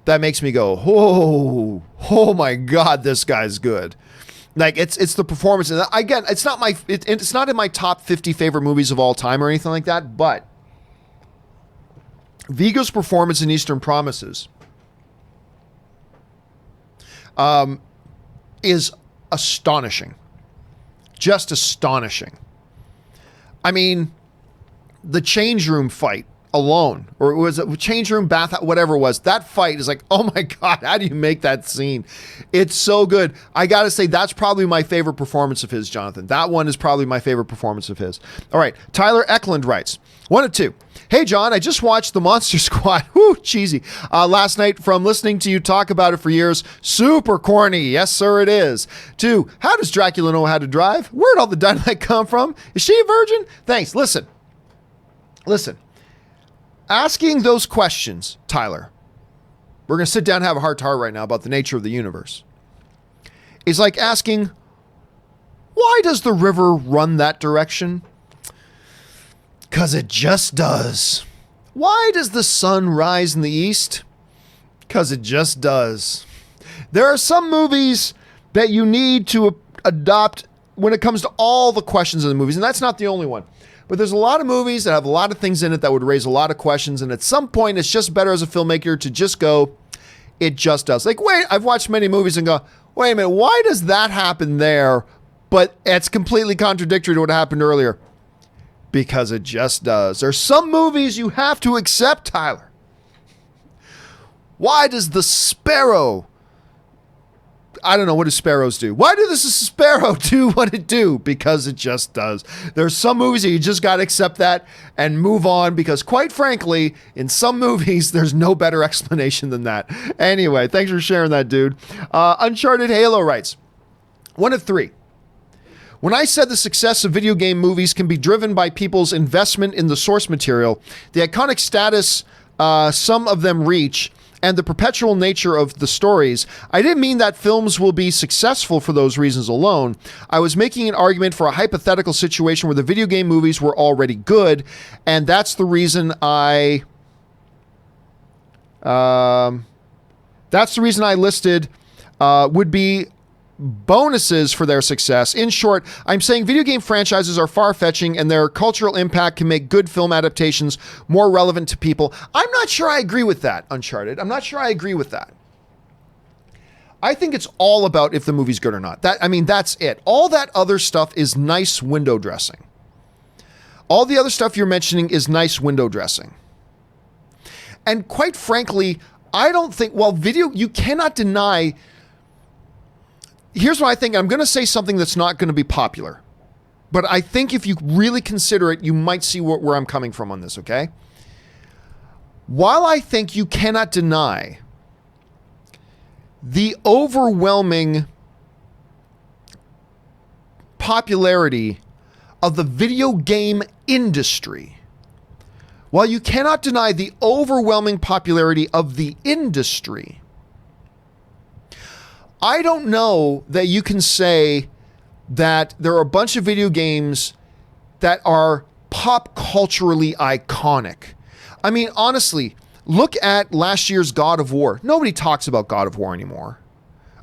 that makes me go, oh my God, this guy's good. Like it's the performance. And again, it's not in my top 50 favorite movies of all time or anything like that, but Viggo's performance in Eastern Promises is astonishing. Just astonishing. I mean, the change room fight alone, or was it change room, bath, whatever it was. That fight is like, oh my God, how do you make that scene? It's so good. I got to say, that's probably my favorite performance of his, Jonathan. That one is probably my favorite performance of his. All right. Tyler Eklund writes, 1 of 2. Hey, John, I just watched The Monster Squad. Whoo, cheesy. Last night from listening to you talk about it for years. Super corny. Yes, sir, it is. 2, how does Dracula know how to drive? Where'd all the dynamite come from? Is she a virgin? Thanks. Listen. Asking those questions, Tyler, we're going to sit down and have a heart to heart right now about the nature of the universe, is like asking, why does the river run that direction? Because it just does. Why does the sun rise in the east? Because it just does. There are some movies that you need to adopt when it comes to all the questions in the movies, and that's not the only one. But there's a lot of movies that have a lot of things in it that would raise a lot of questions. And at some point, it's just better as a filmmaker to just go, it just does. Like, wait, I've watched many movies and go, wait a minute, why does that happen there? But it's completely contradictory to what happened earlier. Because it just does. There's some movies you have to accept, Tyler. Why does the sparrow... I don't know, what do sparrows do? Why does the sparrow do what it do? Because it just does. There's some movies that you just got to accept that and move on, because quite frankly, in some movies, there's no better explanation than that. Anyway, thanks for sharing that, dude. Uncharted Halo writes, 1 of 3. When I said the success of video game movies can be driven by people's investment in the source material, the iconic status some of them reach, and the perpetual nature of the stories, I didn't mean that films will be successful for those reasons alone. I was making an argument for a hypothetical situation where the video game movies were already good, and that's the reason I listed would be bonuses for their success. In short, I'm saying video game franchises are far-fetching and their cultural impact can make good film adaptations more relevant to people. I'm not sure I agree with that, Uncharted. I'm not sure I agree with that. I think it's all about if the movie's good or not. That's it. All that other stuff is nice window dressing. All the other stuff you're mentioning is nice window dressing. And quite frankly, I don't think, you cannot deny. Here's what I think. I'm going to say something that's not going to be popular, but I think if you really consider it, you might see where I'm coming from on this, okay? While I think you cannot deny the overwhelming popularity of the video game industry, while you cannot deny the overwhelming popularity of the industry, I don't know that you can say that there are a bunch of video games that are pop culturally iconic. I mean, honestly, look at last year's God of War. Nobody talks about God of War anymore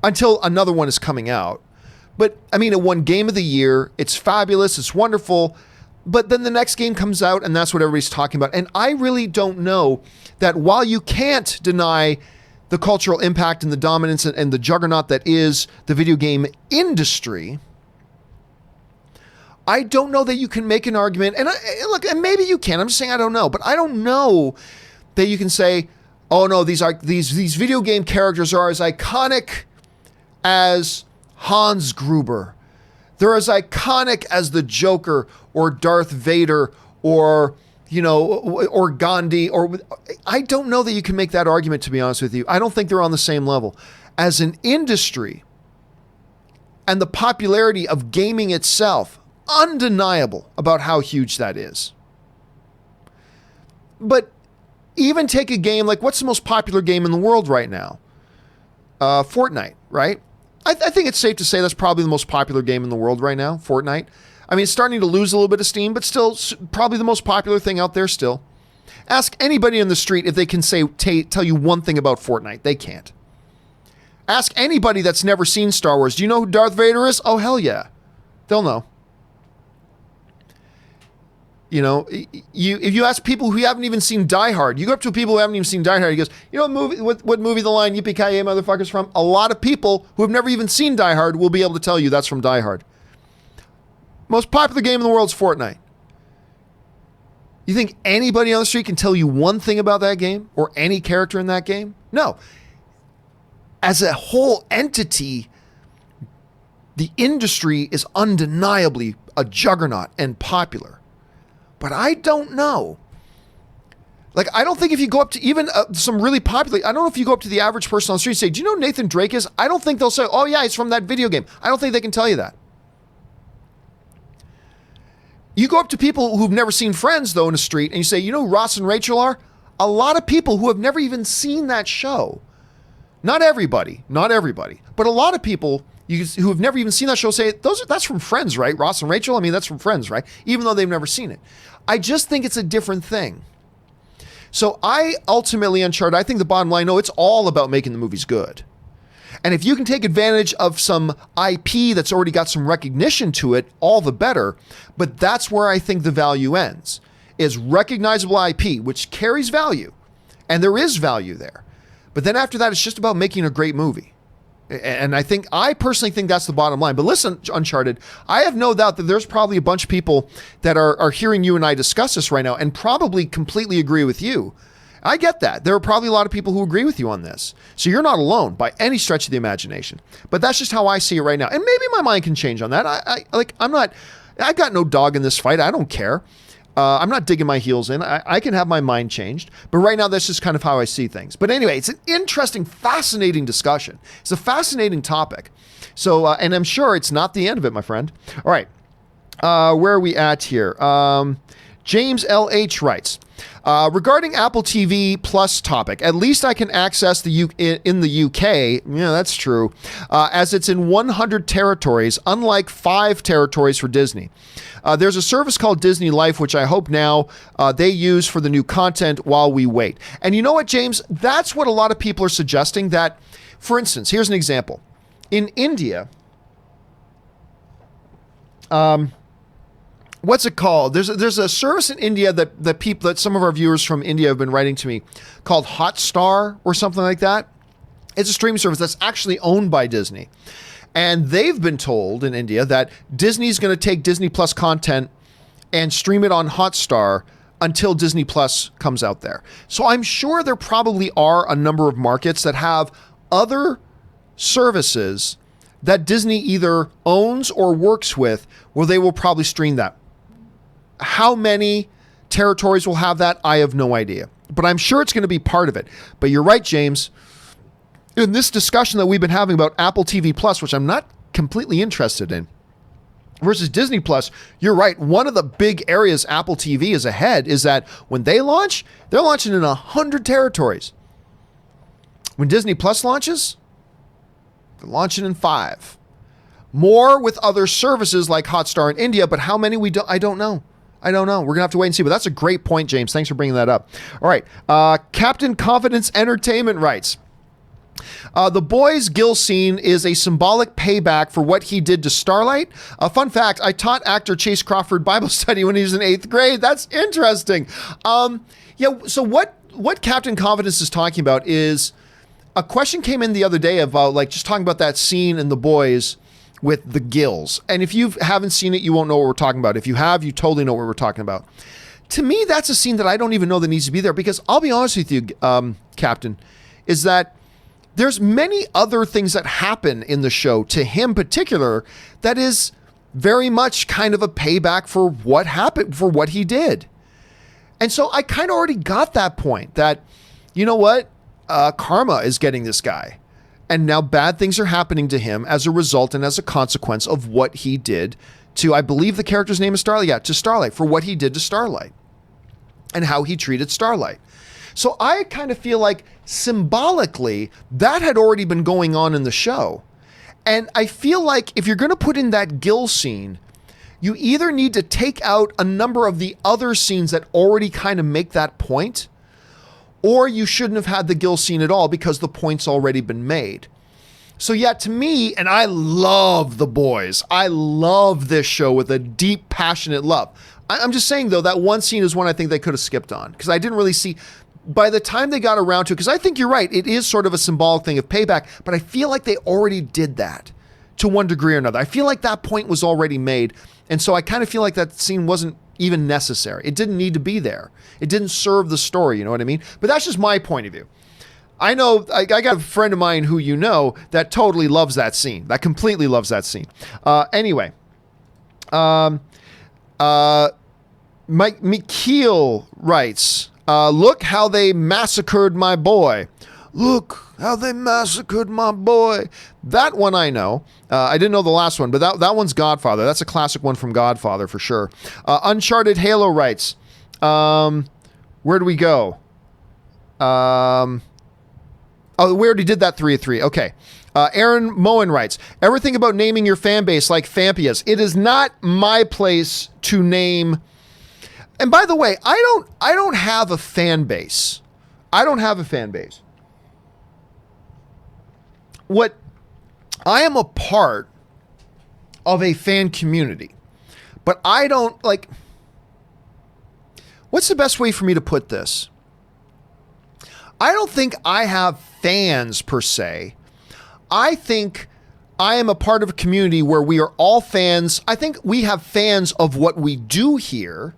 until another one is coming out. But I mean, it won Game of the Year. It's fabulous. It's wonderful. But then the next game comes out and that's what everybody's talking about. And I really don't know that while you can't deny the cultural impact and the dominance and the juggernaut that is the video game industry, I don't know that you can make an argument. And and maybe you can. I'm just saying I don't know. But I don't know that you can say, oh no, these video game characters are as iconic as Hans Gruber. They're as iconic as the Joker or Darth Vader or or Gandhi, or I don't know that you can make that argument, to be honest with you. I don't think they're on the same level. As an industry and the popularity of gaming itself, undeniable about how huge that is. But even take a game like, what's the most popular game in the world right now? Fortnite, right? I think it's safe to say that's probably the most popular game in the world right now, Fortnite. I mean, it's starting to lose a little bit of steam, but still probably the most popular thing out there still. Ask anybody in the street if they can tell you one thing about Fortnite. They can't. Ask anybody that's never seen Star Wars. Do you know who Darth Vader is? Oh, hell yeah. They'll know. If you ask people who haven't even seen Die Hard, you go up to people who haven't even seen Die Hard, he goes, what movie the line Yippee-ki-yay motherfuckers from? A lot of people who have never even seen Die Hard will be able to tell you that's from Die Hard. Most popular game in the world is Fortnite. You think anybody on the street can tell you one thing about that game or any character in that game? No. As a whole entity, the industry is undeniably a juggernaut and popular. But I don't know. Like, I don't think if you go up to even some really popular, I don't know if you go up to the average person on the street and say, do you know who Nathan Drake is? I don't think they'll say, oh yeah, he's from that video game. I don't think they can tell you that. You go up to people who've never seen Friends, though, in the street, and you say, you know who Ross and Rachel are? A lot of people who have never even seen that show. Not everybody, but a lot of people who have never even seen that show say, that's from Friends, right? Ross and Rachel, I mean, that's from Friends, right? Even though they've never seen it. I just think it's a different thing. So I ultimately, Uncharted, I think the bottom line, no, it's all about making the movies good. And if you can take advantage of some IP that's already got some recognition to it, all the better. But that's where I think the value ends, is recognizable IP, which carries value. And there is value there. But then after that, it's just about making a great movie. And I personally think that's the bottom line. But listen, Uncharted, I have no doubt that there's probably a bunch of people that are hearing you and I discuss this right now and probably completely agree with you. I get that. There are probably a lot of people who agree with you on this. So you're not alone by any stretch of the imagination. But that's just how I see it right now. And maybe my mind can change on that. I got no dog in this fight. I don't care. I'm not digging my heels in. I can have my mind changed. But right now, that's just kind of how I see things. But anyway, it's an interesting, fascinating discussion. It's a fascinating topic. So, and I'm sure it's not the end of it, my friend. All right. Where are we at here? James LH writes, regarding Apple TV Plus topic, at least I can access in the UK. Yeah, that's true. As it's in 100 territories, unlike 5 territories for Disney. There's a service called Disney Life, which I hope now they use for the new content while we wait. And you know what, James? That's what a lot of people are suggesting. That, for instance, here's an example. In India, what's it called? There's a service in India that some of our viewers from India have been writing to me called Hotstar or something like that. It's a streaming service that's actually owned by Disney. And they've been told in India that Disney's going to take Disney Plus content and stream it on Hotstar until Disney Plus comes out there. So I'm sure there probably are a number of markets that have other services that Disney either owns or works with where they will probably stream that. How many territories will have that? I have no idea. But I'm sure it's going to be part of it. But you're right, James. In this discussion that we've been having about Apple TV Plus, which I'm not completely interested in, versus Disney Plus, you're right. One of the big areas Apple TV is ahead is that when they launch, they're launching in 100 territories. When Disney Plus launches, they're launching in 5. More with other services like Hotstar in India, but how many I don't know. We're going to have to wait and see. But that's a great point, James. Thanks for bringing that up. All right. Captain Confidence Entertainment writes, the boys' Gill scene is a symbolic payback for what he did to Starlight. A fun fact, I taught actor Chase Crawford Bible study when he was in 8th grade. That's interesting. So what Captain Confidence is talking about is a question came in the other day about just talking about that scene in The Boys with the gills. And if you haven't seen it, you won't know what we're talking about. If you have, you totally know what we're talking about. To me, that's a scene that I don't even know that needs to be there, because I'll be honest with you, Captain, is that there's many other things that happen in the show to him particular that is very much kind of a payback for what happened, for what he did. And so I kind of already got that point that, you know what? Karma is getting this guy. And now bad things are happening to him as a result and as a consequence of what he did to, I believe the character's name is Starlight. Yeah, to Starlight, for what he did to Starlight and how he treated Starlight. So I kind of feel like symbolically that had already been going on in the show. And I feel like if you're going to put in that Gill scene, you either need to take out a number of the other scenes that already kind of make that point, or you shouldn't have had the Gill scene at all because the point's already been made. So yeah, to me, and I love The Boys. I love this show with a deep, passionate love. I'm just saying, though, that one scene is one I think they could have skipped on because I didn't really see... By the time they got around to it, because I think you're right, it is sort of a symbolic thing of payback, but I feel like they already did that to one degree or another. I feel like that point was already made, and so I kind of feel like that scene wasn't even necessary. It didn't need to be there. It didn't serve the story, you know what I mean? But that's just my point of view. I know, I got a friend of mine who you know that totally loves that scene, that completely loves that scene. Anyway, Mike McKeel writes, look how they massacred my boy. Look how they massacred my boy. That one I know. I didn't know the last one, but that one's Godfather. That's a classic one from Godfather for sure. Uncharted Halo writes, where do we go? Oh, we already did that 3 of 3. Okay. Aaron Moen writes, everything about naming your fan base like Fampia's. It is not my place to name. And by the way, I don't have a fan base. I don't have a fan base. What I am a part of a fan community, but I don't like, what's the best way for me to put this? I don't think I have fans per se. I think I am a part of a community where we are all fans. I think we have fans of what we do here,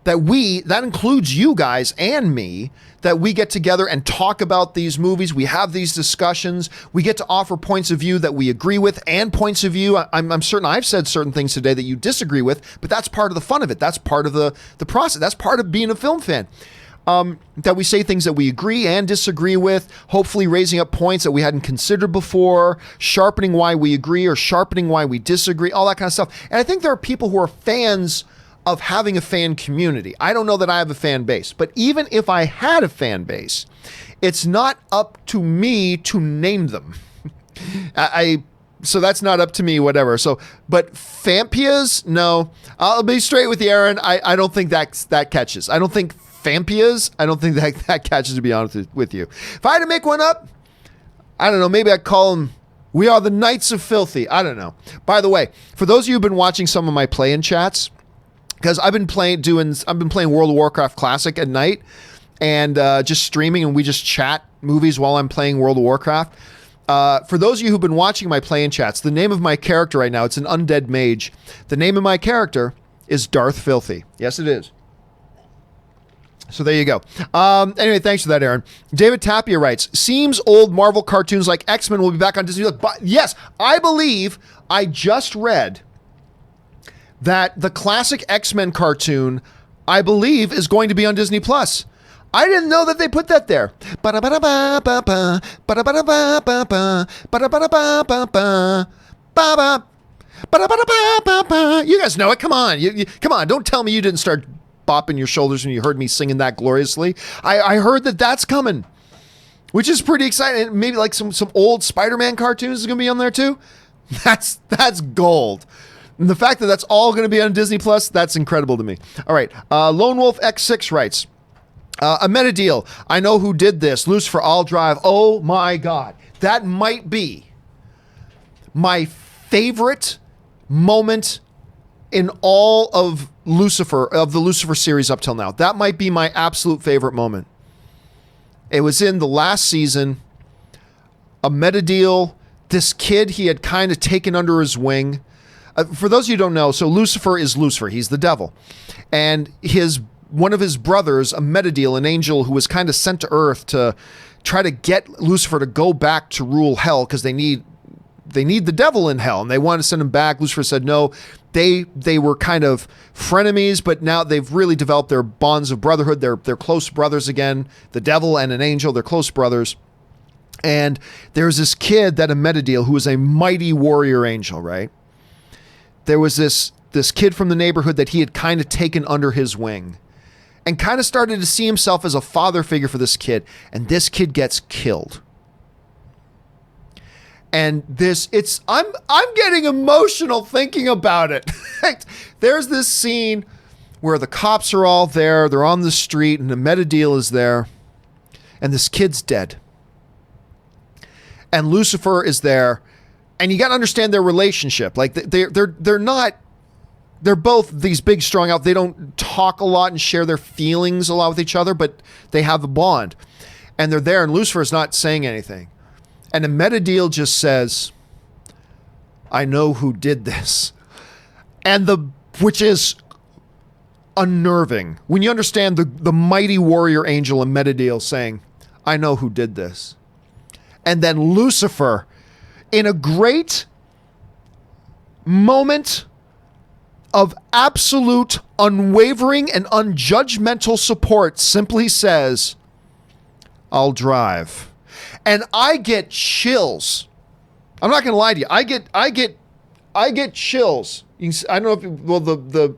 that includes you guys and me, that we get together and talk about these movies. We have these discussions. We get to offer points of view that we agree with and points of view. I'm certain I've said certain things today that you disagree with, but that's part of the fun of it. That's part of the process. That's part of being a film fan. That we say things that we agree and disagree with, hopefully raising up points that we hadn't considered before, sharpening why we agree or sharpening why we disagree, all that kind of stuff. And I think there are people who are fans of having a fan community. I don't know that I have a fan base, but even if I had a fan base, it's not up to me to name them. So that's not up to me, whatever. So, but Fampia's, no. I'll be straight with you, Aaron. I don't think that catches. I don't think Fampia's, I don't think that catches, to be honest with you. If I had to make one up, I don't know, maybe I'd call them, we are the Knights of Filthy. I don't know. By the way, for those of you who've been watching some of my play-in chats, because I've been playing World of Warcraft Classic at night and just streaming, and we just chat movies while I'm playing World of Warcraft. For those of you who've been watching my play-in chats, the name of my character right now, it's an undead mage. The name of my character is Darth Filthy. Yes, it is. So there you go. Anyway, thanks for that, Aaron. David Tapia writes, seems old Marvel cartoons like X-Men will be back on Disney+. But yes, I believe I just read that the classic X-Men cartoon, I believe, is going to be on Disney+. I didn't know that they put that there. You guys know it. Come on. Come on. Don't tell me you didn't start bopping your shoulders when you heard me singing that gloriously. I heard that that's coming, which is pretty exciting. Maybe like some old Spider-Man cartoons is going to be on there too. That's gold. And the fact that that's all going to be on Disney Plus, that's incredible to me. All right. Lone Wolf X6 writes, a meta deal. I know who did this. Lucifer, I'll drive. Oh my God. That might be my favorite moment in all of Lucifer, of the Lucifer series up till now. That might be my absolute favorite moment. It was in the last season, a meta deal. This kid he had kind of taken under his wing. For those of you who don't know, so Lucifer is Lucifer. He's the devil. And one of his brothers, a Metadeel, an angel who was kind of sent to Earth to try to get Lucifer to go back to rule hell because they need the devil in hell and they want to send him back. Lucifer said no. They were kind of frenemies, but now they've really developed their bonds of brotherhood. They're close brothers again. The devil and an angel, they're close brothers. And there's this kid that a Metadeel who was a mighty warrior angel, right? There was this kid from the neighborhood that he had kind of taken under his wing and kind of started to see himself as a father figure for this kid. And this kid gets killed. And I'm getting emotional thinking about it. There's this scene where the cops are all there. They're on the street and the Metadeel is there. And this kid's dead. And Lucifer is there. And you got to understand their relationship. Like they're both these big, strong out. They don't talk a lot and share their feelings a lot with each other, but they have a bond. And they're there and Lucifer is not saying anything. And the Metadeel just says, I know who did this. And which is unnerving when you understand the mighty warrior angel in Metadale saying, I know who did this. And then Lucifer, in a great moment of absolute unwavering and unjudgmental support, simply says, I'll drive. And I get chills. I'm not going to lie to you. I get chills. I don't know if, well, the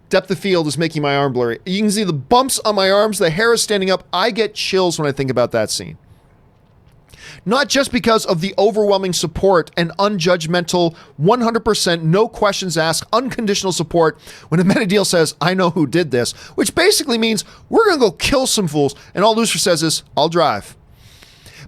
depth of field is making my arm blurry. You can see the bumps on my arms. The hair is standing up. I get chills when I think about that scene. Not just because of the overwhelming support and unjudgmental, 100%, no questions asked, unconditional support when a Metadale says, I know who did this, which basically means we're going to go kill some fools. And all Lucifer says is, I'll drive.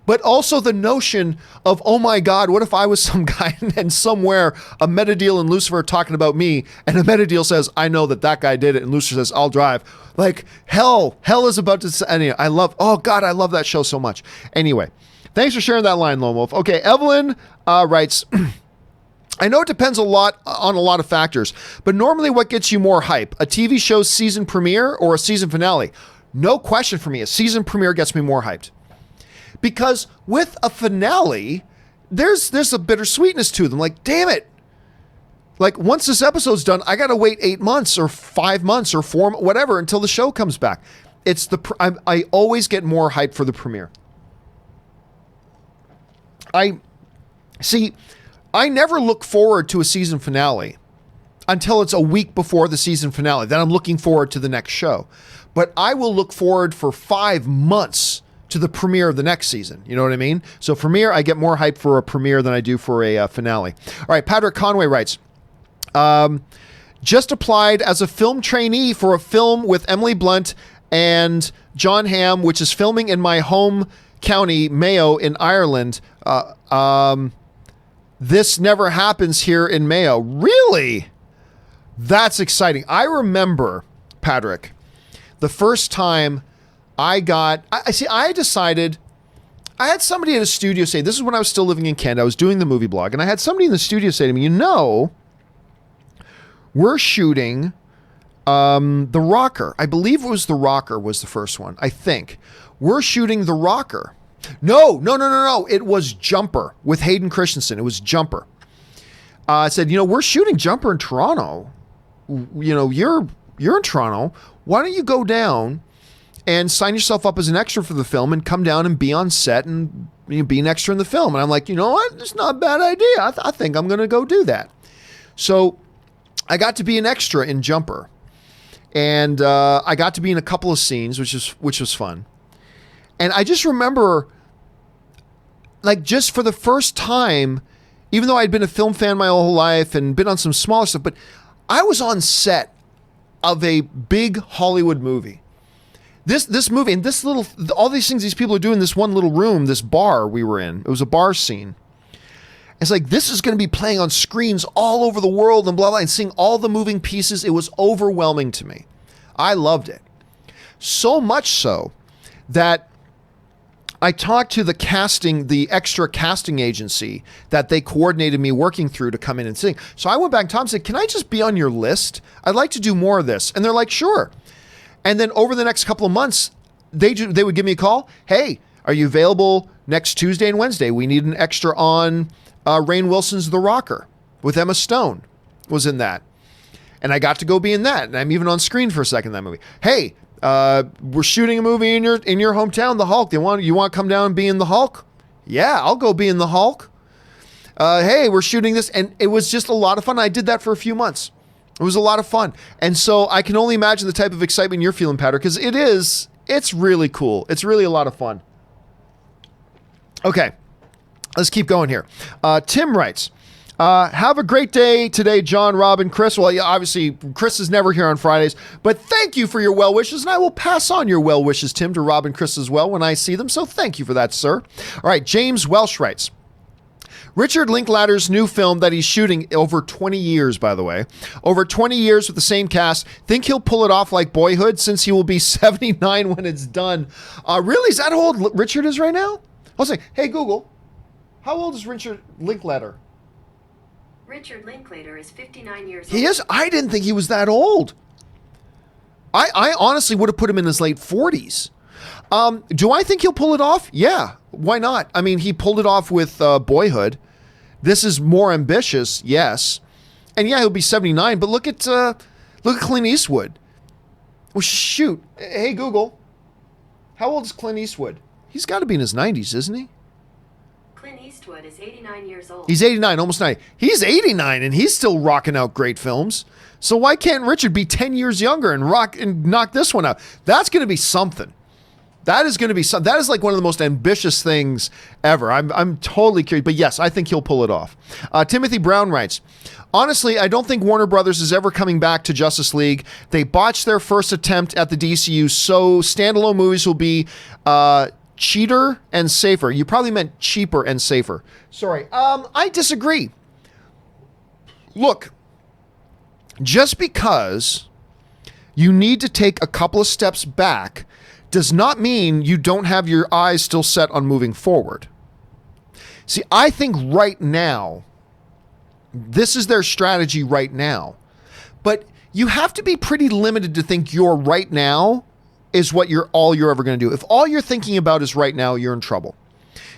But also the notion of, oh my God, what if I was some guy and somewhere a Metadale and Lucifer are talking about me, and a Metadale says, I know that guy did it, and Lucifer says, I'll drive. Like, hell is about to, anyway, I love that show so much. Anyway, thanks for sharing that line, Lone Wolf. Okay, Evelyn writes, I know it depends on a lot of factors, but normally what gets you more hype? A TV show's season premiere or a season finale? No question for me, a season premiere gets me more hyped. Because with a finale, there's a bittersweetness to them. Like, damn it. Like, once this episode's done, I got to wait 8 months or 5 months or 4, whatever, until the show comes back. I always get more hype for the premiere. I never look forward to a season finale until it's a week before the season finale. Then I'm looking forward to the next show. But I will look forward for 5 months to the premiere of the next season. You know what I mean? So premiere, I get more hype for a premiere than I do for a finale. All right, Patrick Conway writes, just applied as a film trainee for a film with Emily Blunt and John Hamm, which is filming in my home county, Mayo, in Ireland. This never happens here in Mayo. Really? That's exciting. I remember, Patrick, the first time I decided, I had somebody at a studio say, this is when I was still living in Canada, I was doing the movie blog, and I had somebody in the studio say to me, we're shooting The Rocker. I believe it was The Rocker was the first one, I think. We're shooting The Rocker. No. It was Jumper with Hayden Christensen. It was Jumper. I said, we're shooting Jumper in Toronto. You're in Toronto. Why don't you go down and sign yourself up as an extra for the film and come down and be on set and be an extra in the film. And I'm like, you know what? It's not a bad idea. I think I'm going to go do that. So I got to be an extra in Jumper. And I got to be in a couple of scenes, which was fun. And I just remember, like, just for the first time, even though I'd been a film fan my whole life and been on some smaller stuff, but I was on set of a big Hollywood movie. This movie and all these things these people are doing in this one little room, this bar we were in. It was a bar scene. It's like, this is going to be playing on screens all over the world and blah, blah, and seeing all the moving pieces. It was overwhelming to me. I loved it. So much so that I talked to the extra casting agency that they coordinated me working through to come in and sing. So I went back to Tom and said, can I just be on your list? I'd like to do more of this. And they're like, sure. And then over the next couple of months, they would give me a call. Hey, are you available next Tuesday and Wednesday? We need an extra on Rainn Wilson's The Rocker with Emma Stone was in that. And I got to go be in that. And I'm even on screen for a second in that movie. Hey, we're shooting a movie in your hometown, The Hulk. You want to come down and be in The Hulk? Yeah, I'll go be in The Hulk. Hey, we're shooting this. And it was just a lot of fun. I did that for a few months. It was a lot of fun. And so I can only imagine the type of excitement you're feeling, Patrick, because it's really cool. It's really a lot of fun. Okay, let's keep going here. Tim writes, have a great day today, John, Rob, and Chris. Well, yeah, obviously, Chris is never here on Fridays, but thank you for your well wishes, and I will pass on your well wishes, Tim, to Rob and Chris as well when I see them, so thank you for that, sir. All right, James Welsh writes, Richard Linklater's new film that he's shooting over 20 years, by the way, over 20 years with the same cast. Think he'll pull it off like Boyhood since he will be 79 when it's done. Really? Is that how old Richard is right now? I'll say, hey, Google, how old is Richard Linklater? Richard Linklater is 59 years old. He is? I didn't think he was that old. I honestly would have put him in his late 40s. Do I think he'll pull it off? Yeah, why not? I mean, he pulled it off with Boyhood. This is more ambitious, yes. And yeah, he'll be 79, but look at Clint Eastwood. Well, shoot. Hey, Google. How old is Clint Eastwood? He's got to be in his 90s, isn't he? Clint Eastwood is 89 years old. He's 89, almost 90. He's 89 and he's still rocking out great films. So why can't Richard be 10 years younger and knock this one out? That's going to be something. That is going to be something. That is like one of the most ambitious things ever. I'm totally curious. But yes, I think he'll pull it off. Timothy Brown writes, honestly, I don't think Warner Brothers is ever coming back to Justice League. They botched their first attempt at the DCU, so standalone movies will be cheater and safer. You probably meant cheaper and safer. Sorry. I disagree. Look, just because you need to take a couple of steps back does not mean you don't have your eyes still set on moving forward. See, I think right now, this is their strategy right now. But you have to be pretty limited to think your right now is what all you're ever going to do. If all you're thinking about is right now, you're in trouble.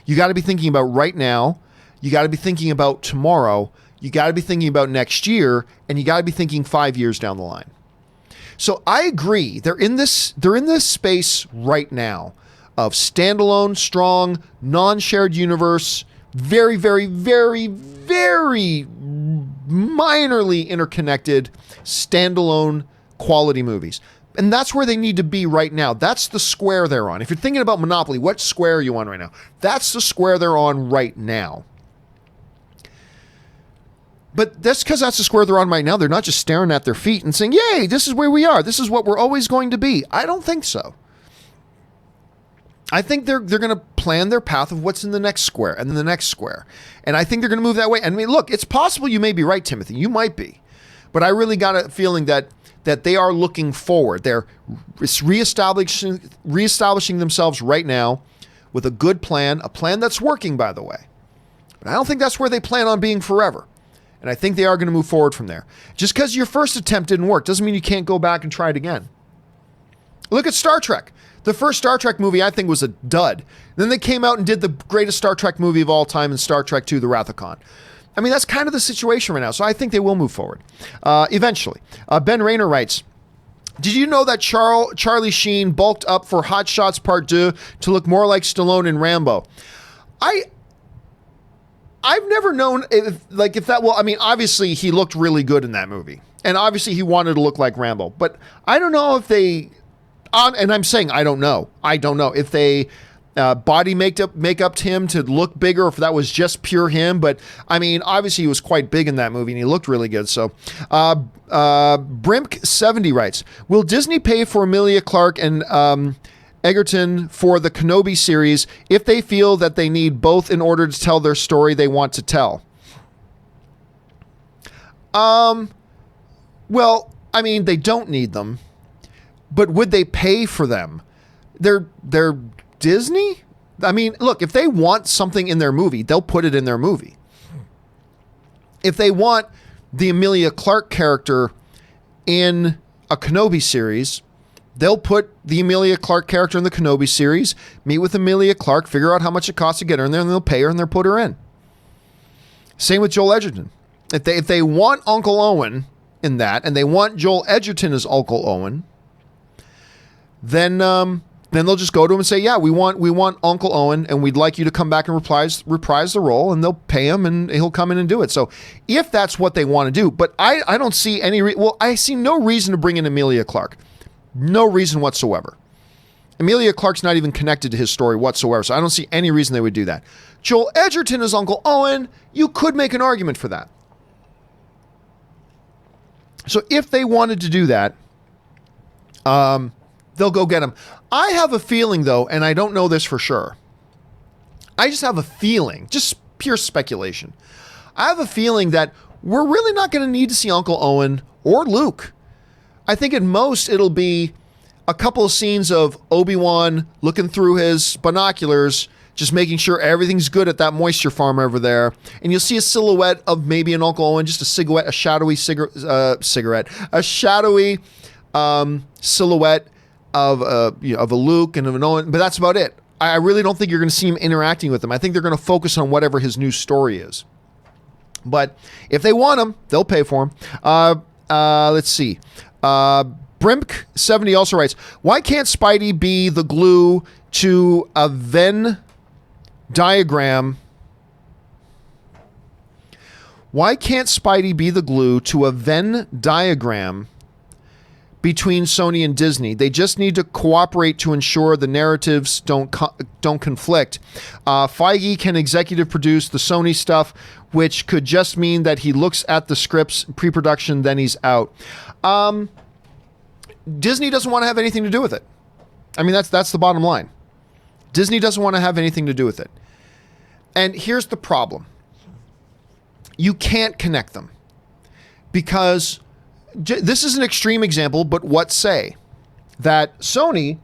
You got to be thinking about right now. You got to be thinking about tomorrow. You got to be thinking about next year, and you got to be thinking 5 years down the line. So I agree. They're in this space right now of standalone, strong, non-shared universe, very, very, very, very minorly interconnected, standalone quality movies. And that's where they need to be right now. That's the square they're on. If you're thinking about Monopoly, what square are you on right now? That's the square they're on right now. But that's because that's the square they're on right now. They're not just staring at their feet and saying, yay, this is where we are. This is what we're always going to be. I don't think so. I think they're going to plan their path of what's in the next square and then the next square. And I think they're going to move that way. And I mean, look, it's possible you may be right, Timothy. You might be. But I really got a feeling that they are looking forward. They're reestablishing themselves right now with a good plan, a plan that's working, by the way. But I don't think that's where they plan on being forever. And I think they are going to move forward from there. Just because your first attempt didn't work doesn't mean you can't go back and try it again. Look at Star Trek. The first Star Trek movie, I think, was a dud. Then they came out and did the greatest Star Trek movie of all time in Star Trek II, The Wrath of Khan. I mean, that's kind of the situation right now. So I think they will move forward eventually. Ben Rayner writes, did you know that Charlie Sheen bulked up for Hot Shots Part 2 to look more like Stallone in Rambo? I've never known if that, well, I mean, obviously he looked really good in that movie. And obviously he wanted to look like Rambo. But I don't know if they, and I'm saying I don't know. I don't know if they body make up him to look bigger, or if that was just pure him. But I mean, obviously he was quite big in that movie and he looked really good. So Brimk70 writes, will Disney pay for Emilia Clarke and Egerton for the Kenobi series if they feel that they need both in order to tell their story they want to tell? Well, I mean, they don't need them, but would they pay for them? They're Disney? I mean, look, if they want something in their movie, they'll put it in their movie. If they want the Emilia Clarke character in a Kenobi series, they'll put the Emilia Clarke character in the Kenobi series, meet with Emilia Clarke, figure out how much it costs to get her in there, and they'll pay her and they'll put her in. Same with Joel Edgerton. If they want Uncle Owen in that, and they want Joel Edgerton as Uncle Owen, then they'll just go to him and say, yeah, we want Uncle Owen, and we'd like you to come back and reprise the role, and they'll pay him, and he'll come in and do it. So if that's what they want to do, but I don't see I see no reason to bring in Emilia Clarke. No reason whatsoever. Emilia Clarke's not even connected to his story whatsoever, so I don't see any reason they would do that. Joel Edgerton as Uncle Owen, you could make an argument for that. So if they wanted to do that, they'll go get him. I have a feeling, though, and I don't know this for sure. I just have a feeling, just pure speculation. I have a feeling that we're really not going to need to see Uncle Owen or Luke. I think at most it'll be a couple of scenes of Obi-Wan looking through his binoculars, just making sure everything's good at that moisture farm over there. And you'll see a silhouette of maybe an Uncle Owen, just a shadowy silhouette of of a Luke and of an Owen, but that's about it. I really don't think you're going to see him interacting with them. I think they're going to focus on whatever his new story is. But if they want him, they'll pay for him. Let's see. Brimp70 also writes, why can't Spidey be the glue to a Venn diagram? Why can't Spidey be the glue to a Venn diagram between Sony and Disney? They just need to cooperate to ensure the narratives don't conflict. Feige can executive produce the Sony stuff, which could just mean that he looks at the scripts pre-production, then he's out. Disney doesn't want to have anything to do with it. I mean, that's the bottom line. Disney doesn't want to have anything to do with it. And here's the problem. You can't connect them because this is an extreme example, but what say that Sony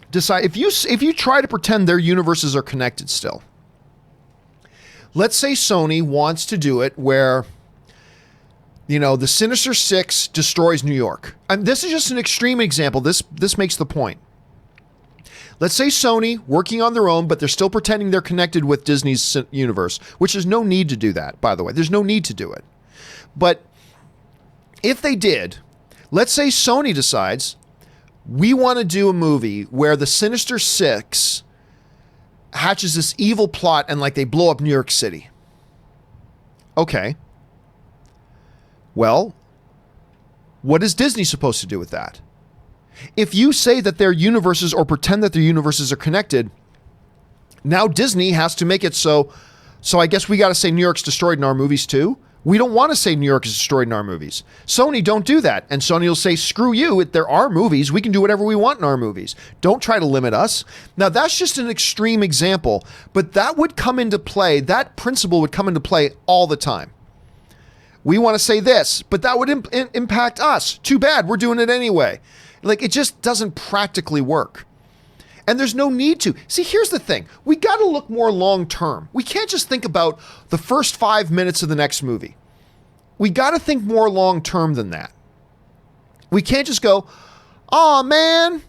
decide if you try to pretend their universes are connected still. Let's say Sony wants to do it where the Sinister Six destroys New York. And this is just an extreme example. This makes the point. Let's say Sony working on their own, but they're still pretending they're connected with Disney's universe, which there's no need to do that, by the way. There's no need to do it. But if they did, let's say Sony decides we want to do a movie where the Sinister Six hatches this evil plot and they blow up New York City. Okay. Well, what is Disney supposed to do with that? If you say that their universes or pretend that their universes are connected, now Disney has to make it so I guess we got to say New York's destroyed in our movies too. We don't want to say New York is destroyed in our movies. Sony, don't do that. And Sony will say, screw you. There are movies. We can do whatever we want in our movies. Don't try to limit us. Now, that's just an extreme example, but that would come into play. That principle would come into play all the time. We want to say this, but that would impact us. Too bad. We're doing it anyway. It just doesn't practically work. And there's no need to. See, here's the thing. We got to look more long term. We can't just think about the first 5 minutes of the next movie. We got to think more long term than that. We can't just go, "Aw, man,"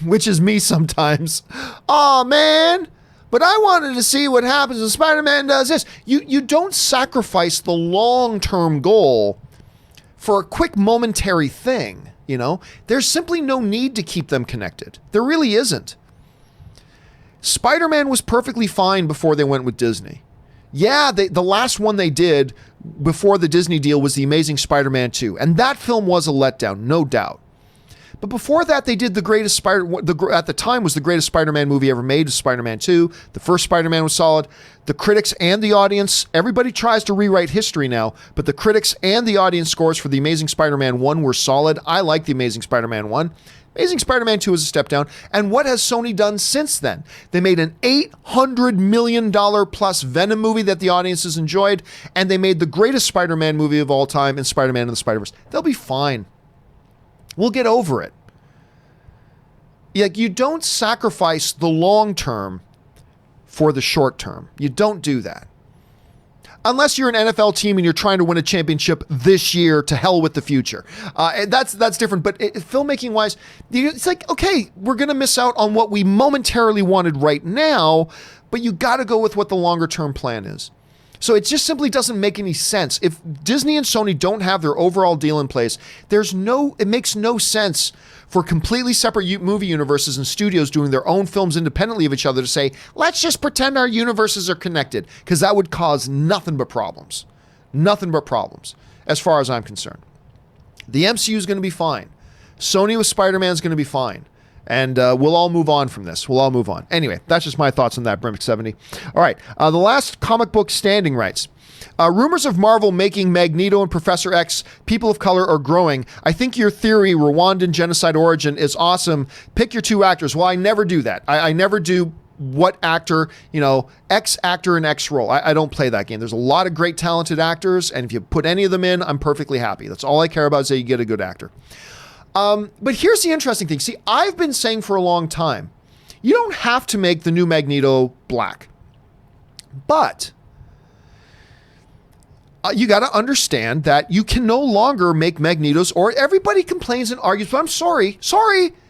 which is me sometimes. "Aw, man, but I wanted to see what happens when Spider-Man does this." You don't sacrifice the long-term goal for a quick momentary thing. There's simply no need to keep them connected. There really isn't. Spider-Man was perfectly fine before they went with Disney. Yeah, the last one they did before the Disney deal was The Amazing Spider-Man 2, and that film was a letdown, no doubt. But before that, they did at the time was the greatest Spider-Man movie ever made, was Spider-Man 2. The first Spider-Man was solid. The critics and the audience, everybody tries to rewrite history now, but the critics and the audience scores for The Amazing Spider-Man 1 were solid. I like The Amazing Spider-Man 1. Amazing Spider-Man 2 is a step down. And what has Sony done since then? They made an $800 million plus Venom movie that the audiences enjoyed, and they made the greatest Spider-Man movie of all time in Spider-Man and the Spider-Verse. They'll be fine. We'll get over it. You don't sacrifice the long term for the short term. You don't do that. Unless you're an NFL team and you're trying to win a championship this year, to hell with the future. That's different. But filmmaking wise, it's okay, we're going to miss out on what we momentarily wanted right now, but you got to go with what the longer term plan is. So it just simply doesn't make any sense. If Disney and Sony don't have their overall deal in place, it makes no sense for completely separate movie universes and studios doing their own films independently of each other to say, let's just pretend our universes are connected, because that would cause nothing but problems. Nothing but problems, as far as I'm concerned. The MCU is going to be fine. Sony with Spider-Man is going to be fine. And we'll all move on from this. We'll all move on. Anyway, that's just my thoughts on that, Brimp70. All right, the last comic book standing writes, rumors of Marvel making Magneto and Professor X people of color are growing. I think your theory, Rwandan genocide origin, is awesome. Pick your two actors. Well, I never do that. I never do what actor, X actor in X role. I don't play that game. There's a lot of great talented actors, and if you put any of them in, I'm perfectly happy. That's all I care about, is that you get a good actor. But here's the interesting thing. See, I've been saying for a long time, you don't have to make the new Magneto black. But you got to understand that you can no longer make Magnetos, or everybody complains and argues, but I'm sorry.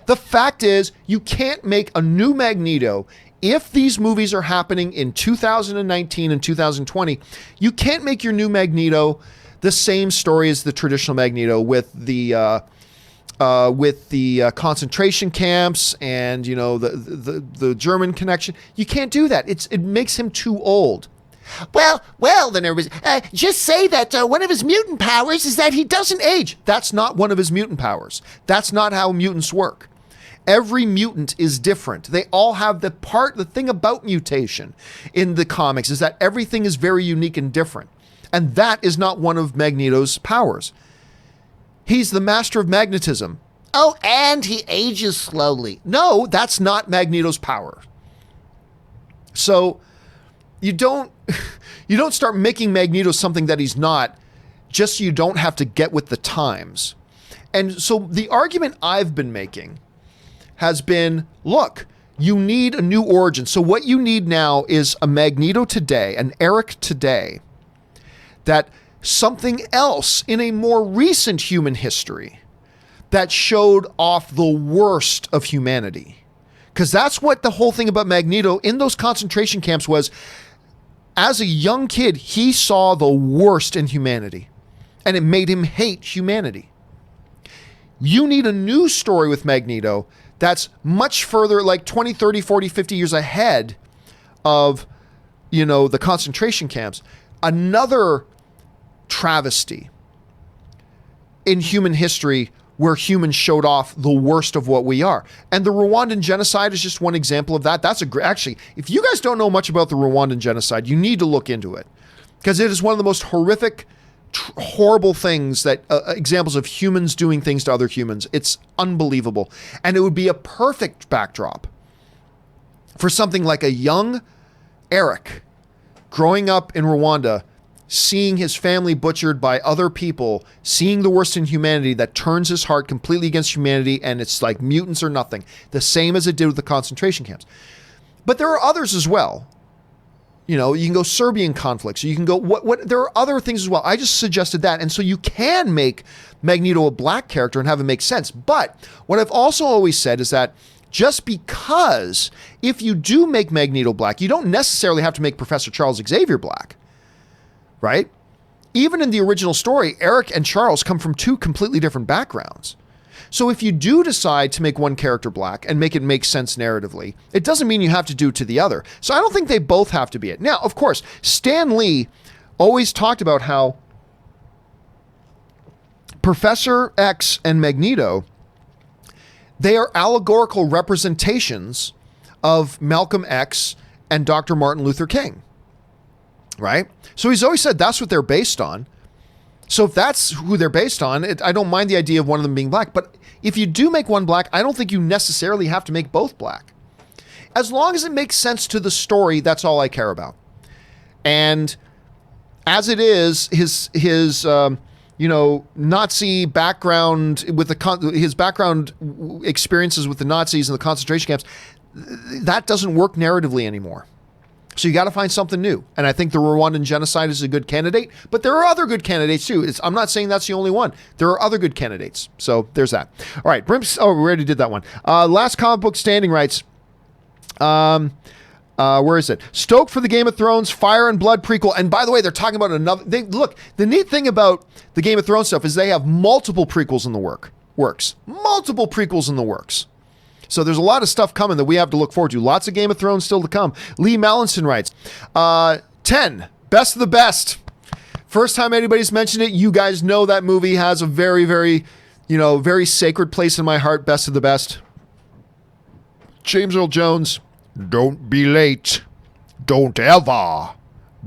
The fact is, you can't make a new Magneto. If these movies are happening in 2019 and 2020, you can't make your new Magneto the same story as the traditional Magneto with the concentration camps and, you know, the German connection. You can't do that. It makes him too old. Well, then everybody's, just say that one of his mutant powers is that he doesn't age. That's not one of his mutant powers. That's not how mutants work. Every mutant is different. They all have the thing about mutation in the comics is that everything is very unique and different. And that is not one of Magneto's powers. He's the master of magnetism. Oh, and he ages slowly. No, that's not Magneto's power. So you don't start making Magneto something that he's not just so you don't have to get with the times. And so the argument I've been making has been, look, you need a new origin. So what you need now is a Magneto today, an Eric today, that something else in a more recent human history that showed off the worst of humanity. Because that's what the whole thing about Magneto in those concentration camps was. As a young kid, he saw the worst in humanity, and it made him hate humanity. You need a new story with Magneto that's much further, like 20, 30, 40, 50 years ahead of, you know, the concentration camps. Another travesty in human history where humans showed off the worst of what we are. And the Rwandan genocide is just one example of that. That's actually, if you guys don't know much about the Rwandan genocide, you need to look into it, because it is one of the most horrific, horrible things that examples of humans doing things to other humans. It's unbelievable. And it would be a perfect backdrop for something like a young Eric growing up in Rwanda, seeing his family butchered by other people, seeing the worst in humanity that turns his heart completely against humanity, and it's like mutants or nothing, the same as it did with the concentration camps. But there are others as well. You know, you can go Serbian conflicts, you can go, there are other things as well. I just suggested that. And so you can make Magneto a black character and have it make sense. But what I've also always said is that just because if you do make Magneto black, you don't necessarily have to make Professor Charles Xavier black. Right? Even in the original story, Eric and Charles come from two completely different backgrounds. So if you do decide to make one character black and make it make sense narratively, it doesn't mean you have to do it to the other. So I don't think they both have to be it. Now, of course, Stan Lee always talked about how Professor X and Magneto, they are allegorical representations of Malcolm X and Dr. Martin Luther King. Right? So he's always said that's what they're based on. So if that's who they're based on, I don't mind the idea of one of them being black. But if you do make one black, I don't think you necessarily have to make both black. As long as it makes sense to the story, that's all I care about. And as it is, his Nazi background with his background experiences with the Nazis and the concentration camps, that doesn't work narratively anymore. So you got to find something new. And I think the Rwandan genocide is a good candidate, but there are other good candidates too. I'm not saying that's the only one. There are other good candidates. So there's that. All right. We already did that one. Last comic book standing writes, where is it? Stoked for the Game of Thrones Fire and Blood prequel. And by the way, they're talking about another. Look, the neat thing about the Game of Thrones stuff is they have multiple prequels in the works. Multiple prequels in the works. So there's a lot of stuff coming that we have to look forward to. Lots of Game of Thrones still to come. Lee Mallinson writes, 10, best of the best. First time anybody's mentioned it, you guys know that movie has a very, very, very sacred place in my heart. Best of the best. James Earl Jones, don't be late. Don't ever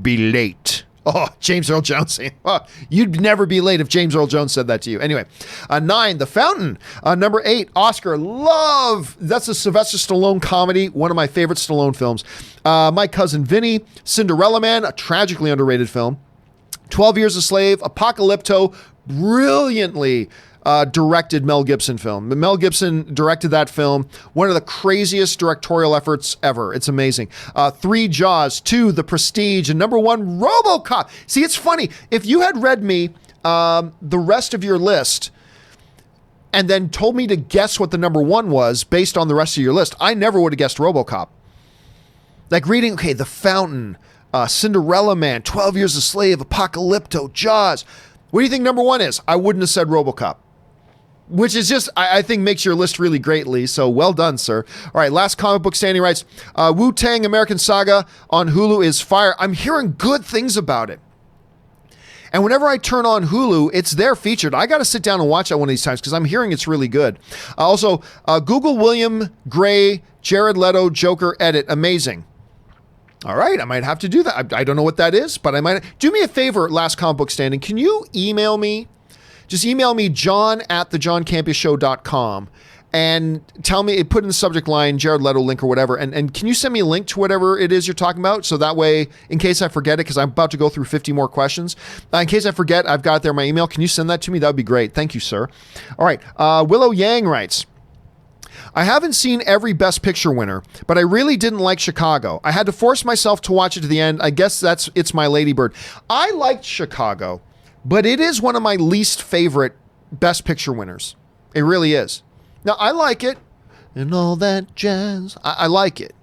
be late. Oh, James Earl Jones. Oh, you'd never be late if James Earl Jones said that to you. Anyway, 9, The Fountain. Number 8, Oscar. Love. That's a Sylvester Stallone comedy. One of my favorite Stallone films. My Cousin Vinny. Cinderella Man, a tragically underrated film. 12 Years a Slave. Apocalypto. Brilliantly directed Mel Gibson film. Mel Gibson directed that film. One of the craziest directorial efforts ever. It's amazing. 3, Jaws. 2, The Prestige. And number 1, RoboCop. See, it's funny. If you had read me the rest of your list and then told me to guess what the number 1 was based on the rest of your list, I never would have guessed RoboCop. Like reading, okay, The Fountain, Cinderella Man, 12 Years a Slave, Apocalypto, Jaws. What do you think number 1 is? I wouldn't have said RoboCop. Which is just, I think, makes your list really great, Lee. So well done, sir. All right, last comic book standing writes, Wu-Tang American Saga on Hulu is fire. I'm hearing good things about it. And whenever I turn on Hulu, it's there featured. I got to sit down and watch that one of these times because I'm hearing it's really good. Also, Google William Gray, Jared Leto, Joker edit. Amazing. All right, I might have to do that. I don't know what that is, but I might. Do me a favor, last comic book standing. Can you email me? Just email me, john@thejohncampeashow.com, and tell me, put in the subject line, Jared Leto link or whatever, and can you send me a link to whatever it is you're talking about? So that way, in case I forget it, because I'm about to go through 50 more questions, in case I forget, I've got it there in my email. Can you send that to me? That would be great. Thank you, sir. All right, Willow Yang writes, I haven't seen every Best Picture winner, but I really didn't like Chicago. I had to force myself to watch it to the end. I guess it's my Lady Bird. I liked Chicago, but it is one of my least favorite Best Picture winners. It really is. Now, I like it and all that jazz. I like it,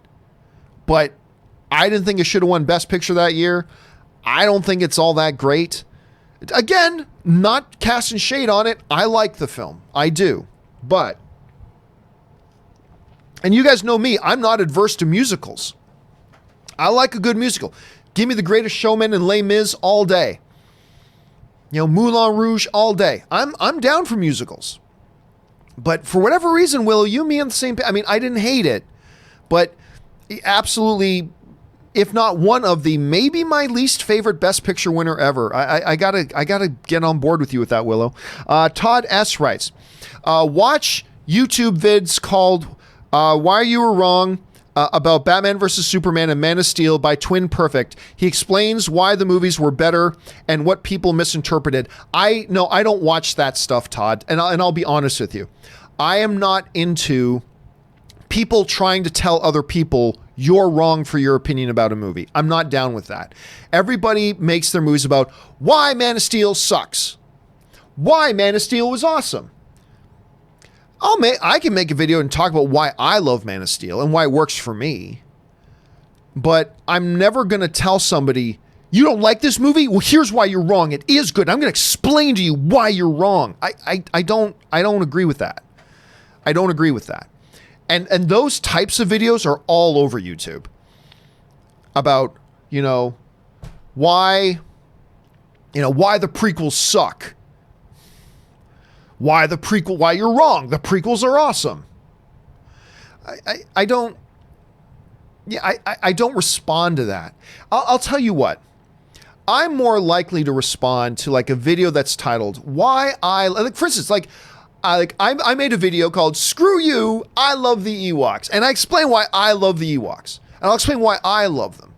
but I didn't think it should have won Best Picture that year. I don't think it's all that great. Again, not casting shade on it. I like the film. I do, but... And you guys know me, I'm not adverse to musicals. I like a good musical. Give me The Greatest Showman and Les Mis all day. You know, Moulin Rouge all day. I'm down for musicals. But for whatever reason, Will, you and me on the same page. I mean, I didn't hate it, but absolutely, if not one of the, maybe my least favorite Best Picture winner ever. I gotta get on board with you with that, Willow. Todd S. writes, watch YouTube vids called Why You Were Wrong about Batman vs. Superman and Man of Steel by Twin Perfect. He explains why the movies were better and what people misinterpreted. I don't watch that stuff, Todd, and I'll be honest with you. I am not into people trying to tell other people you're wrong for your opinion about a movie. I'm not down with that. Everybody makes their movies about why Man of Steel sucks, why Man of Steel was awesome. I can make a video and talk about why I love Man of Steel and why it works for me. But I'm never going to tell somebody, you don't like this movie? Well, here's why you're wrong. It is good. I'm going to explain to you why you're wrong. I don't agree with that. I don't agree with that. And those types of videos are all over YouTube about, why the prequels suck. Why you're wrong. The prequels are awesome. I don't respond to that. I'll tell you what. I'm more likely to respond to like a video that's titled for instance, I made a video called Screw You, I Love the Ewoks. And I explain why I love the Ewoks. And I'll explain why I love them.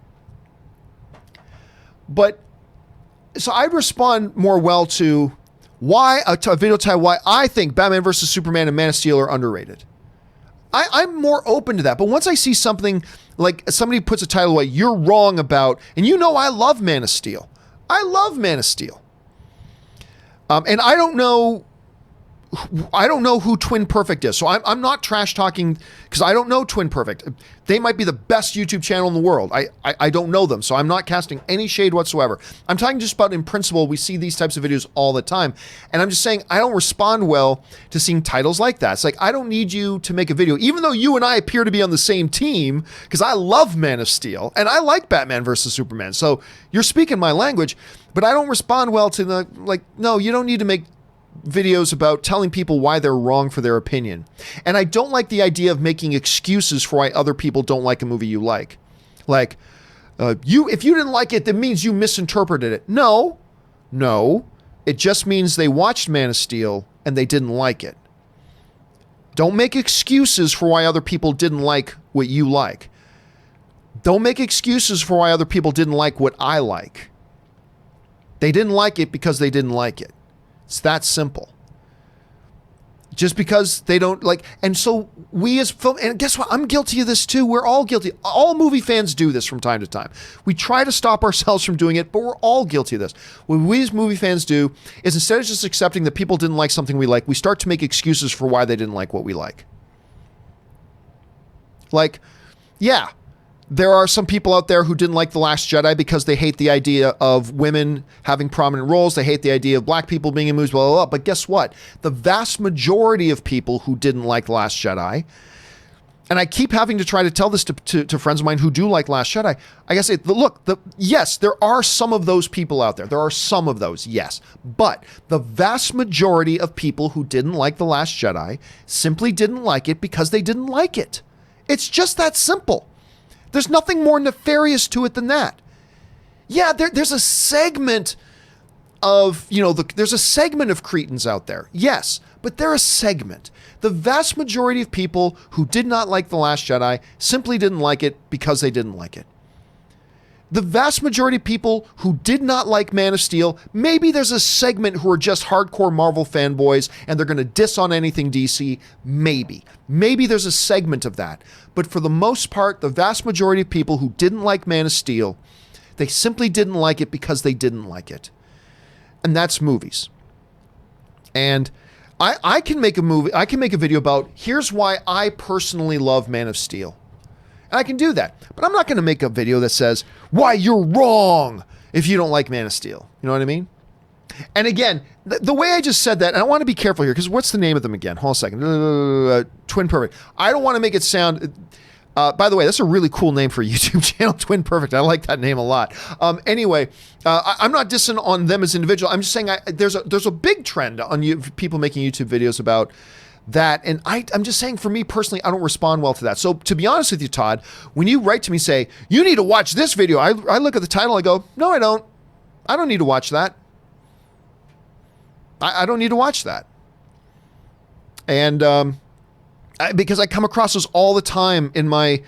But so I'd respond more well to a video title, why I think Batman vs. Superman and Man of Steel are underrated. I'm more open to that. But once I see something like somebody puts a title like you're wrong about, and I love Man of Steel. I love Man of Steel. And I don't know who Twin Perfect is. So I'm not trash talking because I don't know Twin Perfect. They might be the best YouTube channel in the world. I don't know them. So I'm not casting any shade whatsoever. I'm talking just about in principle, we see these types of videos all the time. And I'm just saying, I don't respond well to seeing titles like that. It's like, I don't need you to make a video, even though you and I appear to be on the same team, because I love Man of Steel and I like Batman versus Superman. So you're speaking my language, but I don't respond well to no, you don't need to make videos about telling people why they're wrong for their opinion. And I don't like the idea of making excuses for why other people don't like a movie you like. Like, if you didn't like it, that means you misinterpreted it. No. It just means they watched Man of Steel and they didn't like it. Don't make excuses for why other people didn't like what you like. Don't make excuses for why other people didn't like what I like. They didn't like it because they didn't like it. It's that simple. just because they don't like. And so we as film, and guess what? I'm guilty of this too. We're all guilty. All movie fans do this from time to time. We try to stop ourselves from doing it, but we're all guilty of this. What we as movie fans do is, instead of just accepting that people didn't like something we like, we start to make excuses for why they didn't like what we like. Like, yeah, there are some people out there who didn't like The Last Jedi because they hate the idea of women having prominent roles. They hate the idea of black people being in movies, blah, blah, blah. But guess what? The vast majority of people who didn't like The Last Jedi, and I keep having to try to tell this to friends of mine who do like Last Jedi, I guess, yes, there are some of those people out there. There are some of those, yes. But the vast majority of people who didn't like The Last Jedi simply didn't like it because they didn't like it. It's just that simple. There's nothing more nefarious to it than that. Yeah, there's a segment of, there's a segment of cretins out there. Yes, but they're a segment. The vast majority of people who did not like The Last Jedi simply didn't like it because they didn't like it. The vast majority of people who did not like Man of Steel, maybe there's a segment who are just hardcore Marvel fanboys and they're going to diss on anything DC. Maybe. Maybe there's a segment of that. But for the most part, the vast majority of people who didn't like Man of Steel, they simply didn't like it because they didn't like it. And that's movies. And I can make a video about here's why I personally love Man of Steel. And I can do that. But I'm not going to make a video that says why you're wrong if you don't like Man of Steel. You know what I mean? And again, the way I just said that, and I want to be careful here, because what's the name of them again? Hold on a second. Twin Perfect. I don't want to make it sound... by the way, that's a really cool name for a YouTube channel, Twin Perfect. I like that name a lot. Anyway, I'm not dissing on them as individuals. I'm just saying there's a big trend on people making YouTube videos about that. And I'm just saying, for me personally, I don't respond well to that. So to be honest with you, Todd, when you write to me, say, you need to watch this video, I look at the title, I go, no, I don't. I don't need to watch that. I don't need to watch that. And because I come across those all the time in my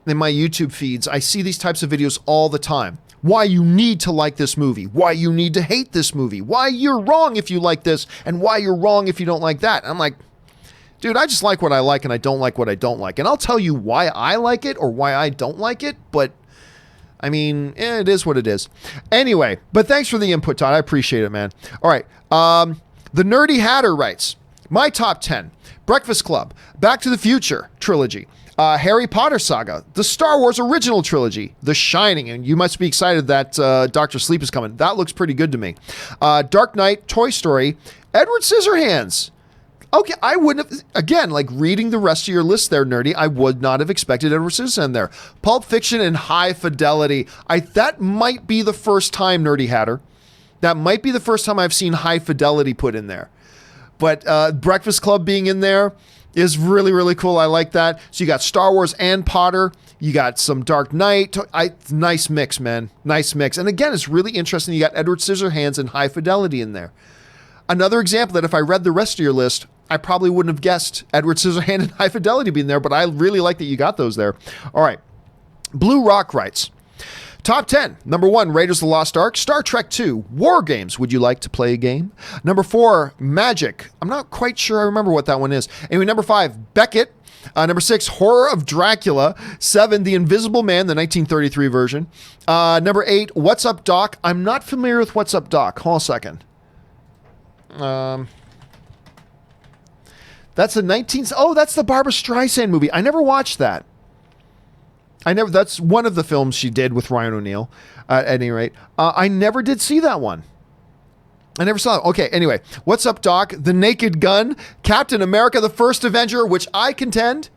YouTube feeds. I see these types of videos all the time. Why you need to like this movie. Why you need to hate this movie. Why you're wrong if you like this, and why you're wrong if you don't like that. I'm like, dude, I just like what I like and I don't like what I don't like. And I'll tell you why I like it or why I don't like it, but I mean, it is what it is. Anyway, but thanks for the input, Todd. I appreciate it, man. All right. The Nerdy Hatter writes, my top 10, Breakfast Club, Back to the Future trilogy, Harry Potter saga, the Star Wars original trilogy, The Shining, and you must be excited that Dr. Sleep is coming. That looks pretty good to me. Dark Knight, Toy Story, Edward Scissorhands. Okay, I wouldn't have, again, like reading the rest of your list there, Nerdy, I would not have expected Edward Scissorhands there. Pulp Fiction and High Fidelity. That might be the first time, Nerdy Hatter. That might be the first time I've seen High Fidelity put in there. But Breakfast Club being in there is really, really cool. I like that. So you got Star Wars and Potter. You got some Dark Knight. Nice mix, man. Nice mix. And again, it's really interesting. You got Edward Scissorhands and High Fidelity in there. Another example that if I read the rest of your list, I probably wouldn't have guessed Edward Scissorhands and High Fidelity being there, but I really like that you got those there. All right. Blue Rock writes, top 10. Number 1, Raiders of the Lost Ark. Star Trek 2, War Games. Would you like to play a game? Number 4, Magic. I'm not quite sure I remember what that one is. Anyway, number 5, Beckett. Number 6, Horror of Dracula. 7, The Invisible Man, the 1933 version. Number 8, What's Up, Doc? I'm not familiar with What's Up, Doc. Hold on a second. That's that's the Barbra Streisand movie. I never watched that. That's one of the films she did with Ryan O'Neal, at any rate. I never did see that one. I never saw it. Okay, anyway. What's Up, Doc? The Naked Gun, Captain America, the First Avenger, which I contend,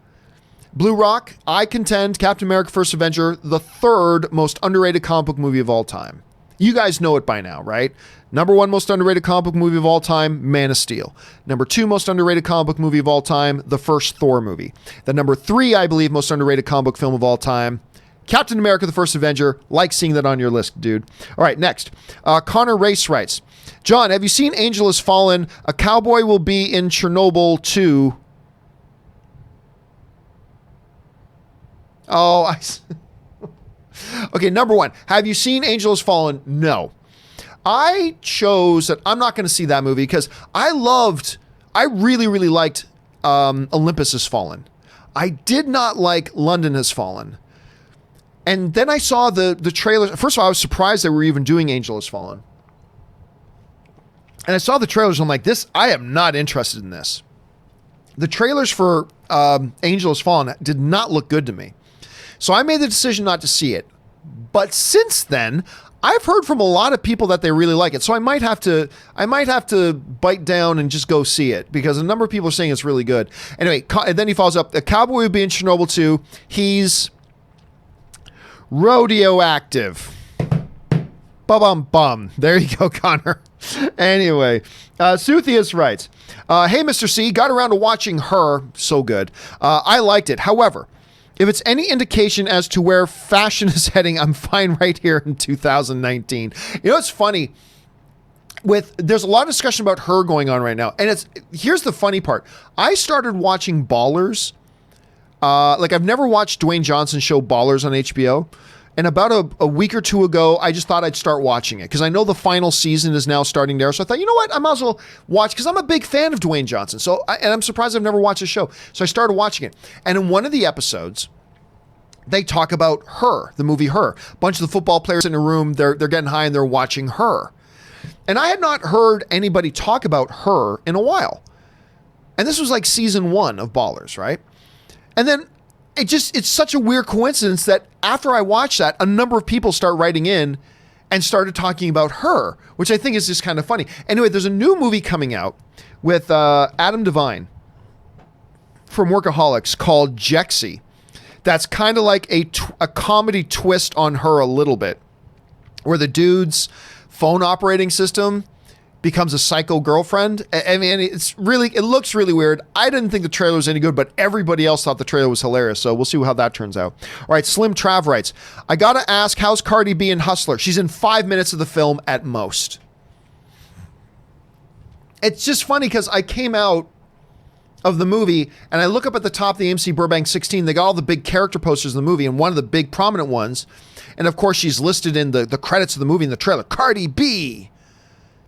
Blue Rock, I contend Captain America, First Avenger, the third most underrated comic book movie of all time. You guys know it by now, right? Number 1 most underrated comic book movie of all time, Man of Steel. Number 2 most underrated comic book movie of all time, the first Thor movie. The number 3, I believe, most underrated comic book film of all time, Captain America, the First Avenger. Like seeing that on your list, dude. All right, next. Connor Race writes, John, have you seen Angel Has Fallen? A cowboy will be in Chernobyl too. Okay, number 1, have you seen Angel Has Fallen? No. I chose that I'm not going to see that movie because I loved I really, really liked Olympus Has Fallen. I did not like London Has Fallen. And then I saw the trailers. First of all, I was surprised they were even doing Angel Has Fallen. And I saw the trailers, and I'm like, I am not interested in this. The trailers for Angel Has Fallen did not look good to me. So I made the decision not to see it. But since then, I've heard from a lot of people that they really like it. So I might have to bite down and just go see it, because a number of people are saying it's really good. Anyway, and then he follows up, the cowboy would be in Chernobyl too. He's rodeo active. Bum. There you go, Connor. Anyway, Suthius writes, hey, Mr. C, got around to watching Her. So good. I liked it. However, if it's any indication as to where fashion is heading, I'm fine right here in 2019. You know, it's funny. There's a lot of discussion about Her going on right now. And here's the funny part. I started watching Ballers. I've never watched Dwayne Johnson's show Ballers on HBO. And about a week or two ago, I just thought I'd start watching it because I know the final season is now starting there. So I thought, you know what? I might as well watch, because I'm a big fan of Dwayne Johnson. And I'm surprised I've never watched the show. So I started watching it. And in one of the episodes, they talk about Her, the movie Her. A bunch of the football players in a room, they're getting high and they're watching Her. And I had not heard anybody talk about Her in a while. And this was like season 1 of Ballers, right? And then it's such a weird coincidence that after I watched that, a number of people start writing in and started talking about Her, which I think is just kind of funny. Anyway, there's a new movie coming out with Adam Devine from Workaholics called Jexy. That's kind of like a comedy twist on Her a little bit, where the dude's phone operating system becomes a psycho girlfriend. I mean, it looks really weird. I didn't think the trailer was any good, but everybody else thought the trailer was hilarious. So we'll see how that turns out. All right, Slim Trav writes, I gotta ask, how's Cardi B in Hustler? She's in 5 minutes of the film at most. It's just funny because I came out of the movie and I look up at the top of the AMC Burbank 16. They got all the big character posters in the movie, and one of the big prominent ones, and of course she's listed in the credits of the movie in the trailer, Cardi B.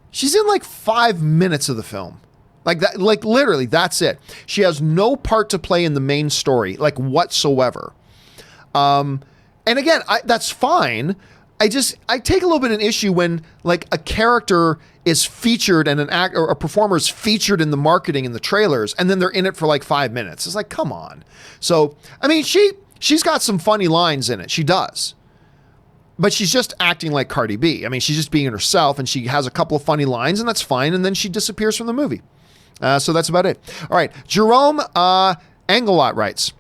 She's in like 5 minutes of the film. Like that, like literally, that's it. She has no part to play in the main story, like whatsoever. And again, that's fine. I take a little bit of an issue when like a character is featured and a performer is featured in the marketing and the trailers, and then they're in it for like 5 minutes. It's like, come on. So, I mean, she's got some funny lines in it. She does. But she's just acting like Cardi B. I mean, she's just being herself, and she has a couple of funny lines, and that's fine. And then she disappears from the movie. So that's about it. All right. Jerome Angelot writes,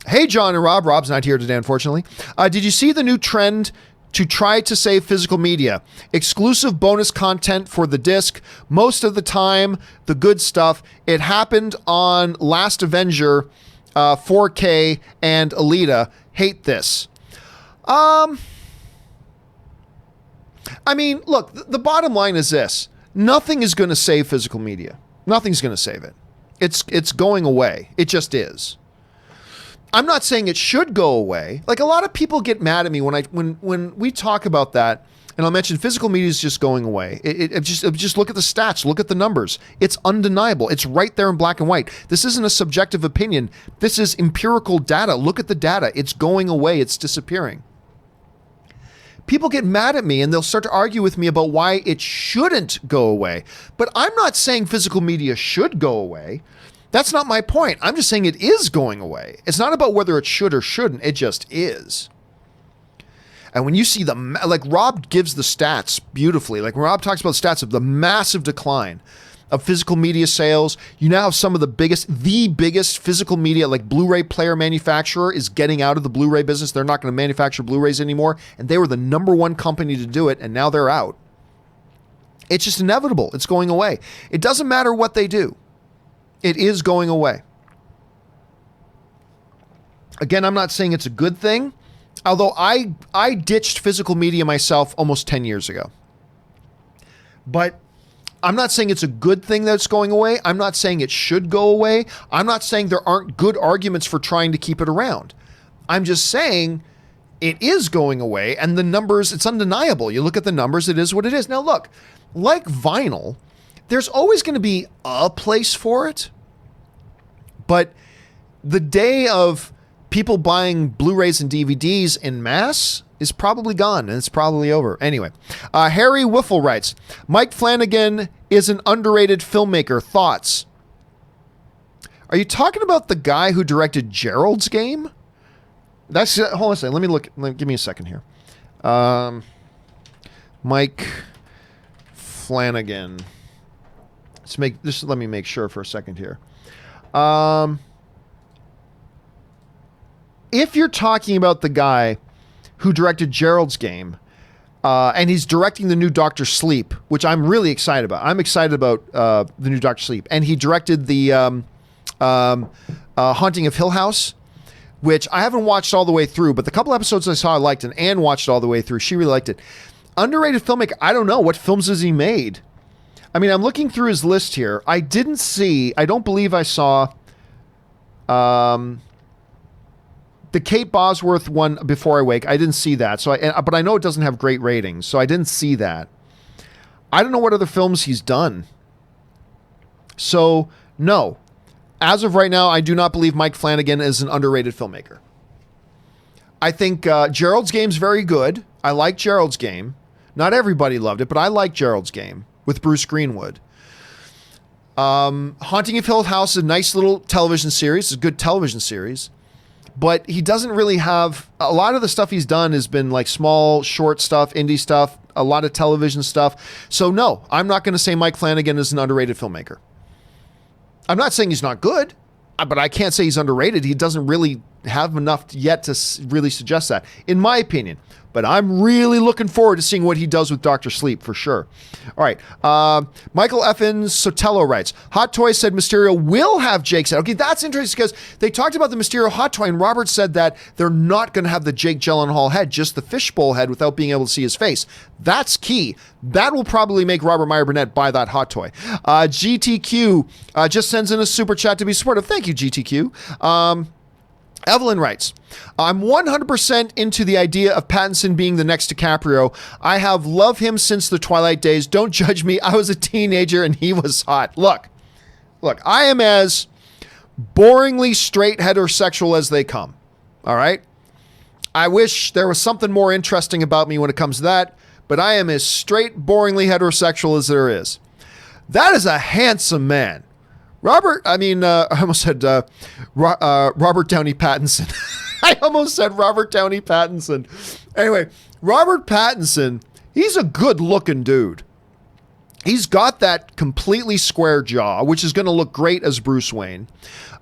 hey, John and Rob. Rob's not here today, unfortunately. Did you see the new trend to try to save physical media? Exclusive bonus content for the disc. Most of the time, the good stuff. It happened on Last Avenger, 4K, and Alita. Hate this. I mean, look, the bottom line is this. Nothing is going to save physical media. Nothing's going to save it. It's going away. It just is. I'm not saying it should go away. Like, a lot of people get mad at me when we talk about that, and I'll mention physical media is just going away. Just look at the stats, look at the numbers. It's undeniable. It's right there in black and white. This isn't a subjective opinion. This is empirical data. Look at the data. It's going away. It's disappearing. People get mad at me and they'll start to argue with me about why it shouldn't go away. But I'm not saying physical media should go away. That's not my point. I'm just saying it is going away. It's not about whether it should or shouldn't. It just is. And when you see like Rob gives the stats beautifully, like when Rob talks about stats of the massive decline of physical media sales, you now have some of the biggest physical media, like Blu-ray player manufacturer is getting out of the Blu-ray business. They're not going to manufacture Blu-rays anymore. And they were the number one company to do it. And now they're out. It's just inevitable. It's going away. It doesn't matter what they do. It is going away. Again, I'm not saying it's a good thing. Although I ditched physical media myself almost 10 years ago. But I'm not saying it's a good thing that's going away. I'm not saying it should go away. I'm not saying there aren't good arguments for trying to keep it around. I'm just saying it is going away, and the numbers, it's undeniable. You look at the numbers, it is what it is. Now look, like vinyl, there's always going to be a place for it. But the day of people buying Blu-rays and DVDs in mass is probably gone, and it's probably over. Anyway, Harry Wiffle writes, Mike Flanagan is an underrated filmmaker. Thoughts? Are you talking about the guy who directed Gerald's Game? That's hold on a second. Let me look. Give me a second here. Mike Flanagan. Let me make sure for a second here. If you're talking about the guy who directed Gerald's Game, and he's directing the new Doctor Sleep, which I'm really excited about. I'm excited about the new Doctor Sleep, and he directed the Haunting of Hill House, which I haven't watched all the way through, but the couple episodes I saw I liked, and Anne watched all the way through. She really liked it. Underrated filmmaker. I don't know. What films has he made? I mean, I'm looking through his list here. I don't believe I saw the Kate Bosworth one, Before I Wake. I didn't see that. But I know it doesn't have great ratings, so I didn't see that. I don't know what other films he's done. So, no. As of right now, I do not believe Mike Flanagan is an underrated filmmaker. I think Gerald's Game's very good. I like Gerald's Game. Not everybody loved it, but I like Gerald's Game with Bruce Greenwood. Haunting of Hill House is a nice little television series. It's a good television series. But he doesn't really have... A lot of the stuff he's done has been like small, short stuff, indie stuff, a lot of television stuff. So no, I'm not going to say Mike Flanagan is an underrated filmmaker. I'm not saying he's not good, but I can't say he's underrated. He doesn't really have enough yet to really suggest that, in my opinion. But I'm really looking forward to seeing what he does with Dr. Sleep, for sure. All right. Michael Effins Sotelo writes, Hot Toy said Mysterio will have Jake's head. Okay, that's interesting because they talked about the Mysterio Hot Toy, and Robert said that they're not going to have the Jake Gyllenhaal head, just the fishbowl head without being able to see his face. That's key. That will probably make Robert Meyer Burnett buy that Hot Toy. GTQ just sends in a super chat to be supportive. Thank you, GTQ. Evelyn writes, I'm 100% into the idea of Pattinson being the next DiCaprio. I have loved him since the Twilight days. Don't judge me. I was a teenager and he was hot. Look, I am as boringly straight heterosexual as they come. All right. I wish there was something more interesting about me when it comes to that, but I am as straight, boringly heterosexual as there is. That is a handsome man. I almost said Robert Downey Pattinson. I almost said Robert Downey Pattinson. Anyway, Robert Pattinson, he's a good-looking dude. He's got that completely square jaw, which is going to look great as Bruce Wayne.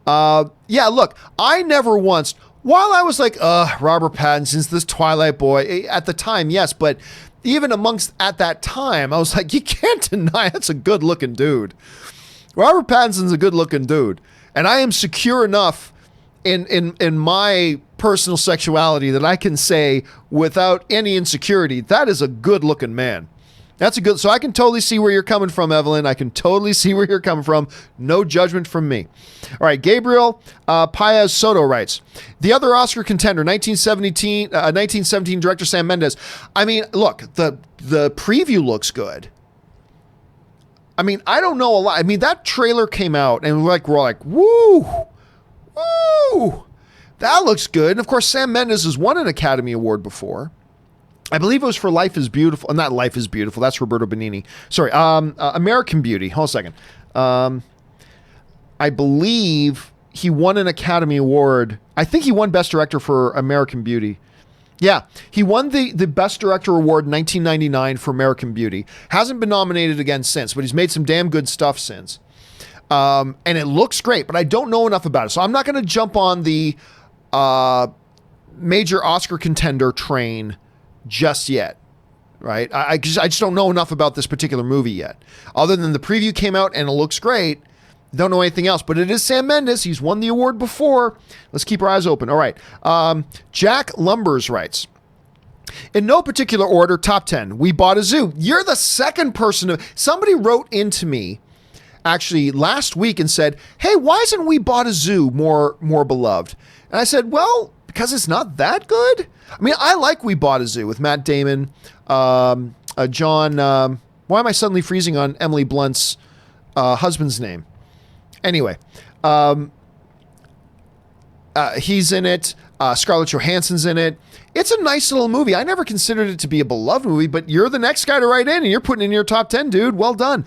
Yeah, look, I never once, while I was like, Robert Pattinson's this Twilight boy, at the time, yes, but even at that time, I was like, you can't deny that's a good-looking dude. Robert Pattinson's a good-looking dude, and I am secure enough in my personal sexuality that I can say without any insecurity, that is a good-looking man. So I can totally see where you're coming from, Evelyn. I can totally see where you're coming from. No judgment from me. All right, Gabriel Paez Soto writes, the other Oscar contender, 1917 director Sam Mendes. I mean, look, the preview looks good. I mean, I don't know a lot. I mean, that trailer came out and we're like, woo, that looks good. And of course, Sam Mendes has won an Academy Award before. I believe it was for Life is Beautiful. Not Life is Beautiful. That's Roberto Benigni. Sorry. American Beauty. Hold on a second. I believe he won an Academy Award. I think he won Best Director for American Beauty. Yeah, he won the Best Director Award in 1999 for American Beauty. Hasn't been nominated again since, but he's made some damn good stuff since. And it looks great, but I don't know enough about it. So I'm not going to jump on the major Oscar contender train just yet, right? I just don't know enough about this particular movie yet. Other than the preview came out and it looks great. Don't know anything else, but it is Sam Mendes. He's won the award before. Let's keep our eyes open. All right. Jack Lumbers writes, in no particular order, top 10, We Bought a Zoo. You're the second person somebody wrote into me actually last week and said, hey, why isn't We Bought a Zoo more beloved? And I said, well, because it's not that good. I mean, I like We Bought a Zoo with Matt Damon, John, why am I suddenly freezing on Emily Blunt's husband's name. Anyway, he's in it. Scarlett Johansson's in it. It's a nice little movie. I never considered it to be a beloved movie, but you're the next guy to write in, and you're putting in your top 10, dude. Well done.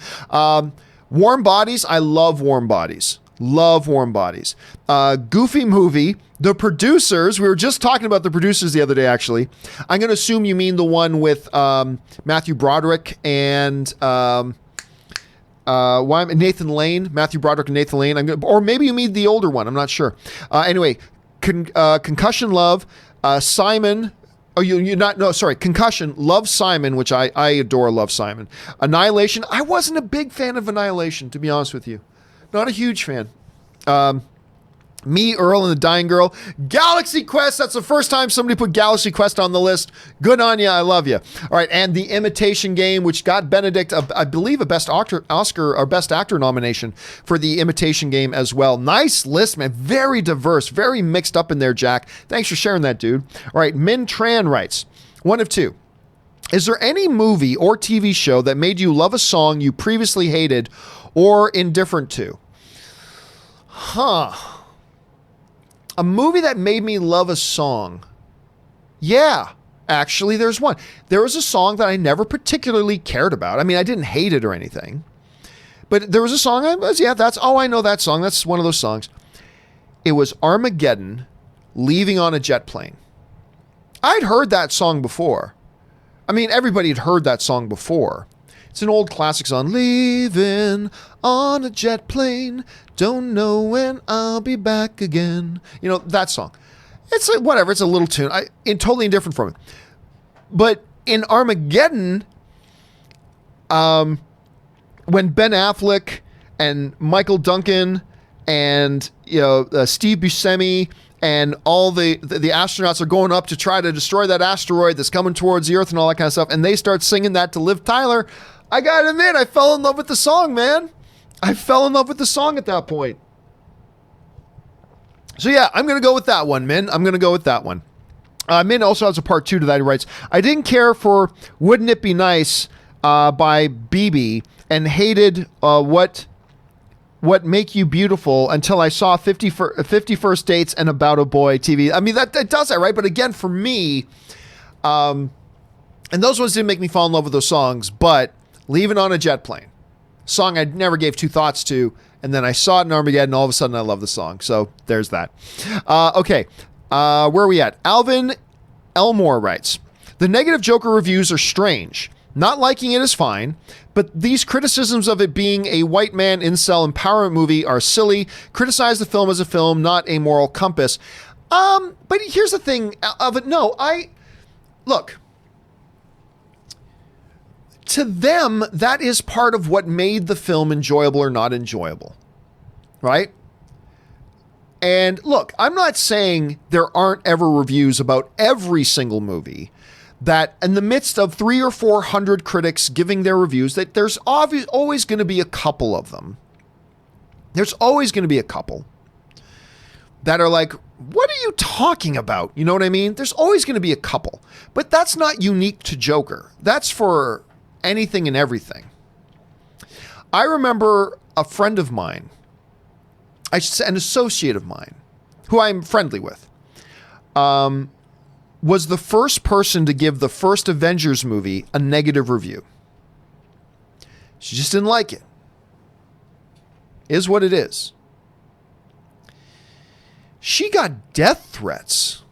Warm Bodies. I love Warm Bodies. Love Warm Bodies. Goofy movie. The Producers. We were just talking about The Producers the other day, actually. I'm going to assume you mean the one with Matthew Broderick and Nathan Lane. Matthew Broderick and Nathan Lane. Or maybe you mean the older one. I'm not sure. Anyway, Concussion Love. Simon. Oh, you're not. No, sorry. Concussion. Love Simon, which I adore. Love Simon. Annihilation. I wasn't a big fan of Annihilation, to be honest with you. Not a huge fan. Me, Earl, and the Dying Girl. Galaxy Quest. That's the first time somebody put Galaxy Quest on the list. Good on you. I love you. All right. And The Imitation Game, which got Benedict, I believe, a Best Oscar or Best Actor nomination for The Imitation Game as well. Nice list, man. Very diverse. Very mixed up in there, Jack. Thanks for sharing that, dude. All right. Min Tran writes, one of two. Is there any movie or TV show that made you love a song you previously hated or indifferent to? A movie that made me love a song. Yeah, actually, there's one. There was a song that I never particularly cared about. I mean, I didn't hate it or anything. But there was a song, I know that song. That's one of those songs. It was Armageddon, Leaving on a Jet Plane. I'd heard that song before. I mean, everybody had heard that song before. It's an old classic song. Leaving on a jet plane, don't know when I'll be back again. You know, that song. It's like, whatever, it's a little tune. Totally indifferent from it. But in Armageddon, when Ben Affleck and Michael Duncan and Steve Buscemi and all the astronauts are going up to try to destroy that asteroid that's coming towards the Earth and all that kind of stuff, and they start singing that to Liv Tyler, I gotta admit, I fell in love with the song, man. I fell in love with the song at that point. So yeah, I'm going to go with that one, Min. I'm going to go with that one. Min also has a part 2 to that. He writes, I didn't care for Wouldn't It Be Nice by BB and hated What Make You Beautiful until I saw 50 First Dates and About a Boy TV. I mean, that does that, right? But again, for me, and those ones didn't make me fall in love with those songs, but Leaving on a Jet Plane, song I never gave 2 thoughts to, and then I saw it in Armageddon, and all of a sudden I love the song. So there's that. Okay, where are we at? Alvin Elmore writes, the negative Joker reviews are strange. Not liking it is fine, but these criticisms of it being a white man incel empowerment movie are silly. Criticize the film as a film, not a moral compass. But here's the thing of it. No, look. To them, that is part of what made the film enjoyable or not enjoyable, right? And look, I'm not saying there aren't ever reviews about every single movie that in the midst of 300 or 400 critics giving their reviews, that there's always going to be a couple of them. There's always going to be a couple that are like, what are you talking about? You know what I mean? There's always going to be a couple, but that's not unique to Joker. That's for anything and everything. I remember a friend of mine, an associate of mine, who I'm friendly with, was the first person to give the first Avengers movie a negative review. She just didn't like it. Is what it is. She got death threats.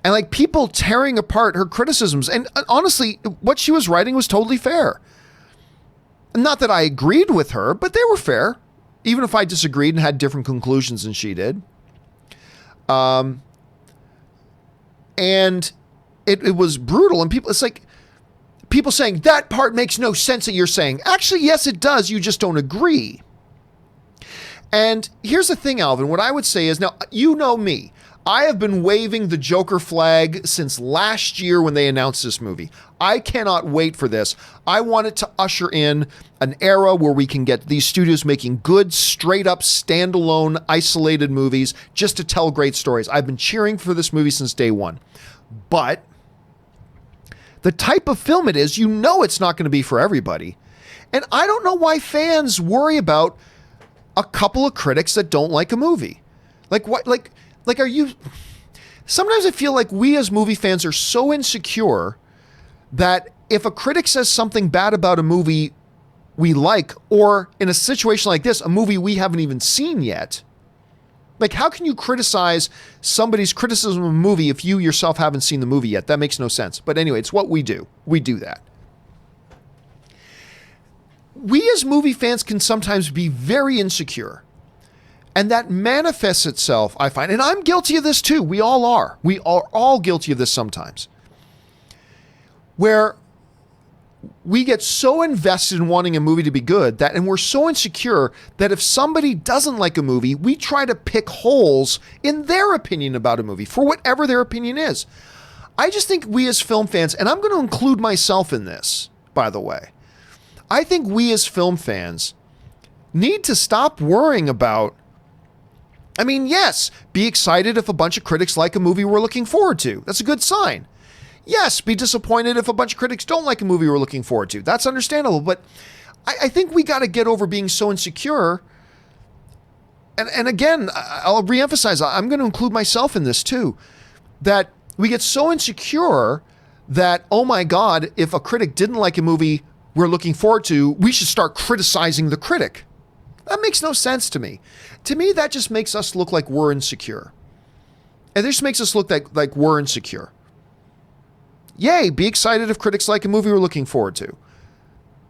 And like people tearing apart her criticisms. And honestly, what she was writing was totally fair. Not that I agreed with her, but they were fair. Even if I disagreed and had different conclusions than she did. And it was brutal. And it's like people saying that part makes no sense that you're saying. Actually, yes, it does. You just don't agree. And here's the thing, Alvin. What I would say is, now, you know me. I have been waving the Joker flag since last year when they announced this movie. I cannot wait for this. I want it to usher in an era where we can get these studios making good, straight up, standalone, isolated movies just to tell great stories. I've been cheering for this movie since day one. But the type of film it is, you know it's not going to be for everybody. And I don't know why fans worry about a couple of critics that don't like a movie. Like what? Like are you? Sometimes I feel like we as movie fans are so insecure that if a critic says something bad about a movie we like, or in a situation like this, a movie we haven't even seen yet, like how can you criticize somebody's criticism of a movie if you yourself haven't seen the movie yet? That makes no sense. But anyway, it's what we do. We do that. We as movie fans can sometimes be very insecure. And that manifests itself, I find, and I'm guilty of this too. We all are. We are all guilty of this sometimes. Where we get so invested in wanting a movie to be good that, and we're so insecure that if somebody doesn't like a movie, we try to pick holes in their opinion about a movie for whatever their opinion is. I just think we as film fans, and I'm going to include myself in this, by the way, I think we as film fans need to stop worrying about, I mean, yes, be excited if a bunch of critics like a movie we're looking forward to. That's a good sign. Yes, be disappointed if a bunch of critics don't like a movie we're looking forward to. That's understandable. But I think we got to get over being so insecure. And again, I'll reemphasize, I'm going to include myself in this too, that we get so insecure that, oh my God, if a critic didn't like a movie we're looking forward to, we should start criticizing the critic. That makes no sense to me. To me, that just makes us look like we're insecure. And this makes us look like we're insecure. Yay, be excited if critics like a movie we're looking forward to.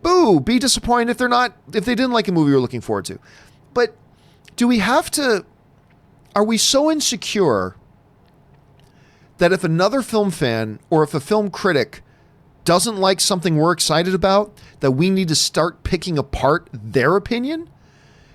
Boo, be disappointed if they didn't like a movie we're looking forward to. But are we so insecure that if another film fan or if a film critic doesn't like something we're excited about, that we need to start picking apart their opinion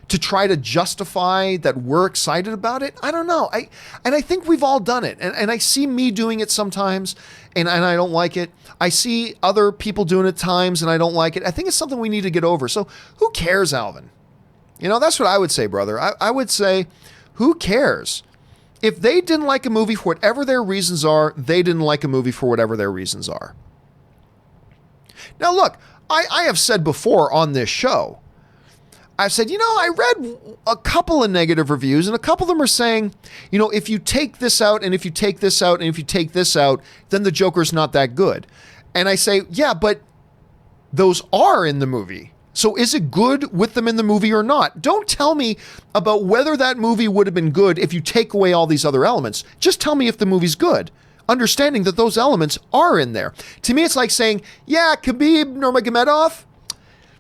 to try to justify that we're excited about it? I don't know. I think we've all done it. And I see me doing it sometimes and I don't like it. I see other people doing it at times and I don't like it. I think it's something we need to get over. So who cares, Alvin? You know, that's what I would say, brother. I would say, who cares? If they didn't like a movie for whatever their reasons are, they didn't like a movie for whatever their reasons are. Now, look, I have said before on this show, I've said, you know, I read a couple of negative reviews and a couple of them are saying, you know, if you take this out and if you take this out and if you take this out, then the Joker's not that good. And I say, yeah, but those are in the movie. So is it good with them in the movie or not? Don't tell me about whether that movie would have been good if you take away all these other elements. Just tell me if the movie's good, understanding that those elements are in there. To me, it's like saying, yeah, Khabib Nurmagomedov,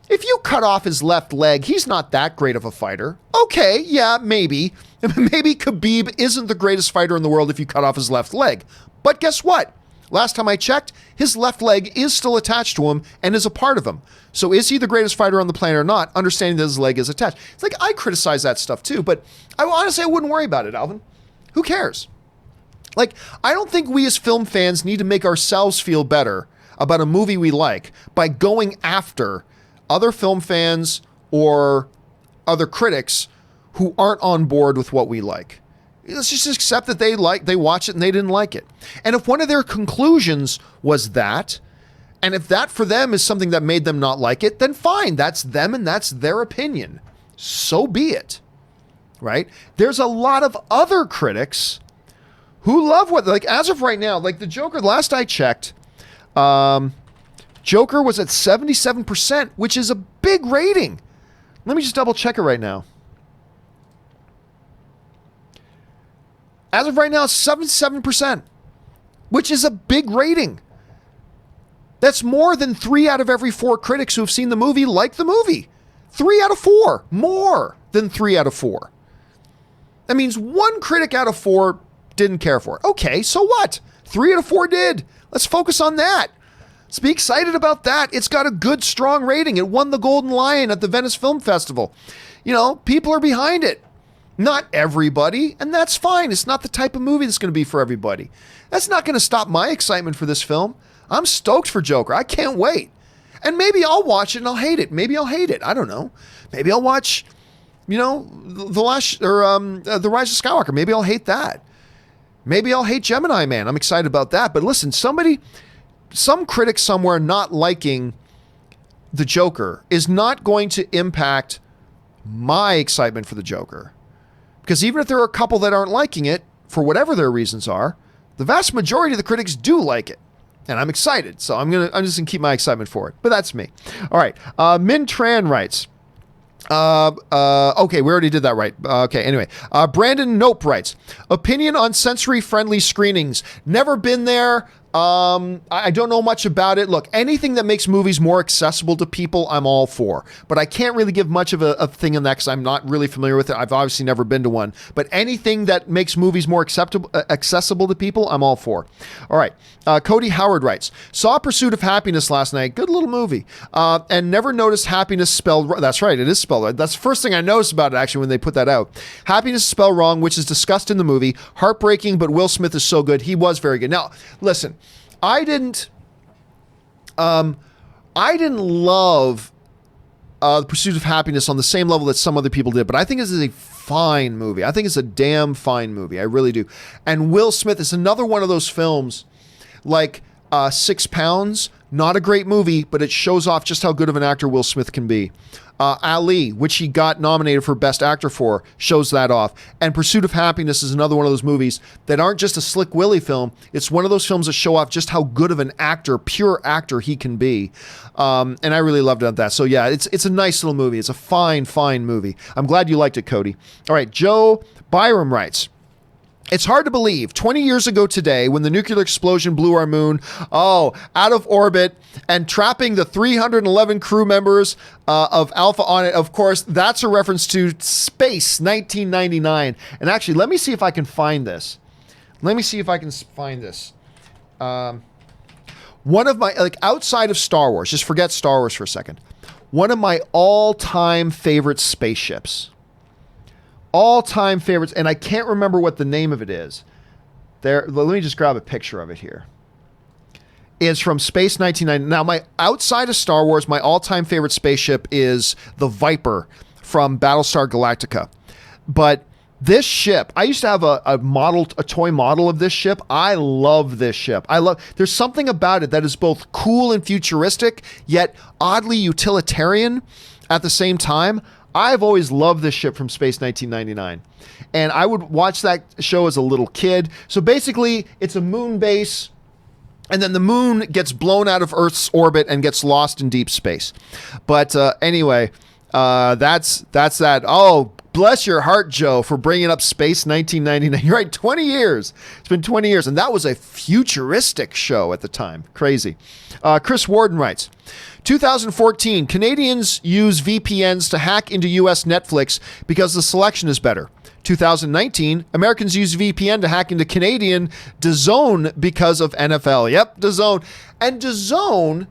if you cut off his left leg, he's not that great of a fighter. Okay, yeah, maybe. Maybe Khabib isn't the greatest fighter in the world if you cut off his left leg. But guess what? Last time I checked, his left leg is still attached to him and is a part of him. So is he the greatest fighter on the planet or not? Understanding that his leg is attached. It's like I criticize that stuff too, but honestly, I wouldn't worry about it, Alvin. Who cares? Like, I don't think we as film fans need to make ourselves feel better about a movie we like by going after other film fans or other critics who aren't on board with what we like. Let's just accept that they watched it and they didn't like it. And if one of their conclusions was that, and if that for them is something that made them not like it, then fine, that's them and that's their opinion. So be it, right? There's a lot of other critics who love what, like as of right now, like the Joker, last I checked, Joker was at 77%, which is a big rating. Let me just double check it right now. As of right now, 77%, which is a big rating. That's more than 3 out of every 4 critics who have seen the movie like the movie. 3 out of 4, more than 3 out of 4. That means 1 critic out of 4 didn't care for it. Okay, so what? 3 out of 4 did. Let's focus on that. Let's be excited about that. It's got a good, strong rating. It won the Golden Lion at the Venice Film Festival. You know, people are behind it. Not everybody, and that's fine. It's not the type of movie that's going to be for everybody. That's not going to stop my excitement for this film. I'm stoked for Joker. I can't wait. And maybe I'll watch it and I'll hate it. Maybe I'll hate it. I don't know. Maybe I'll watch, you know, The Rise of Skywalker. Maybe I'll hate that. Maybe I'll hate Gemini Man. I'm excited about that. But listen, some critic somewhere not liking the Joker is not going to impact my excitement for the Joker. Because even if there are a couple that aren't liking it, for whatever their reasons are, the vast majority of the critics do like it. And I'm excited. So I'm just gonna keep my excitement for it. But that's me. All right. Min Tran writes. Okay, we already did that right. Okay, anyway. Brandon Nope writes, opinion on sensory-friendly screenings. Never been there. I don't know much about it. Look, anything that makes movies more accessible to people, I'm all for. But I can't really give much of a thing on that because I'm not really familiar with it. I've obviously never been to one. But anything that makes movies more accessible to people, I'm all for. All right. Cody Howard writes, saw Pursuit of Happiness last night. Good little movie. And never noticed happiness spelled wrong. That's right. It is spelled right. That's the first thing I noticed about it, actually, when they put that out. Happiness is spelled wrong, which is discussed in the movie. Heartbreaking, but Will Smith is so good. He was very good. Now, listen. I didn't love The Pursuit of Happiness on the same level that some other people did, but I think this is a fine movie. I think it's a damn fine movie. I really do. And Will Smith is another one of those films like 6 Pounds. Not a great movie, but it shows off just how good of an actor Will Smith can be. Ali, which he got nominated for Best Actor for, shows that off. And Pursuit of Happiness is another one of those movies that aren't just a Slick Willy film. It's one of those films that show off just how good of an actor, pure actor he can be. And I really loved that. So yeah, it's a nice little movie. It's a fine, fine movie. I'm glad you liked it, Cody. All right, Joe Byram writes, it's hard to believe 20 years ago today when the nuclear explosion blew our moon, out of orbit and trapping the 311 crew members of Alpha on it. Of course, that's a reference to Space 1999. And actually, let me see if I can find this. One of my, like outside of Star Wars, just forget Star Wars for a second. One of my all-time favorite spaceships. All-time favorites, and I can't remember what the name of it is. There, let me just grab a picture of it here. Is from Space 1990. Now, my outside of Star Wars, my all-time favorite spaceship is the Viper from Battlestar Galactica. But this ship, I used to have a toy model of this ship. I love this ship. There's something about it that is both cool and futuristic, yet oddly utilitarian at the same time. I've always loved this ship from Space 1999. And I would watch that show as a little kid. So basically, it's a moon base, and then the moon gets blown out of Earth's orbit and gets lost in deep space. But anyway, that's that. Oh, bless your heart, Joe, for bringing up Space 1999. You're right, 20 years. It's been 20 years, and that was a futuristic show at the time. Crazy. Chris Warden writes, 2014, Canadians use VPNs to hack into US Netflix because the selection is better. 2019, Americans use VPN to hack into Canadian DAZN because of NFL. Yep, DAZN. And DAZN,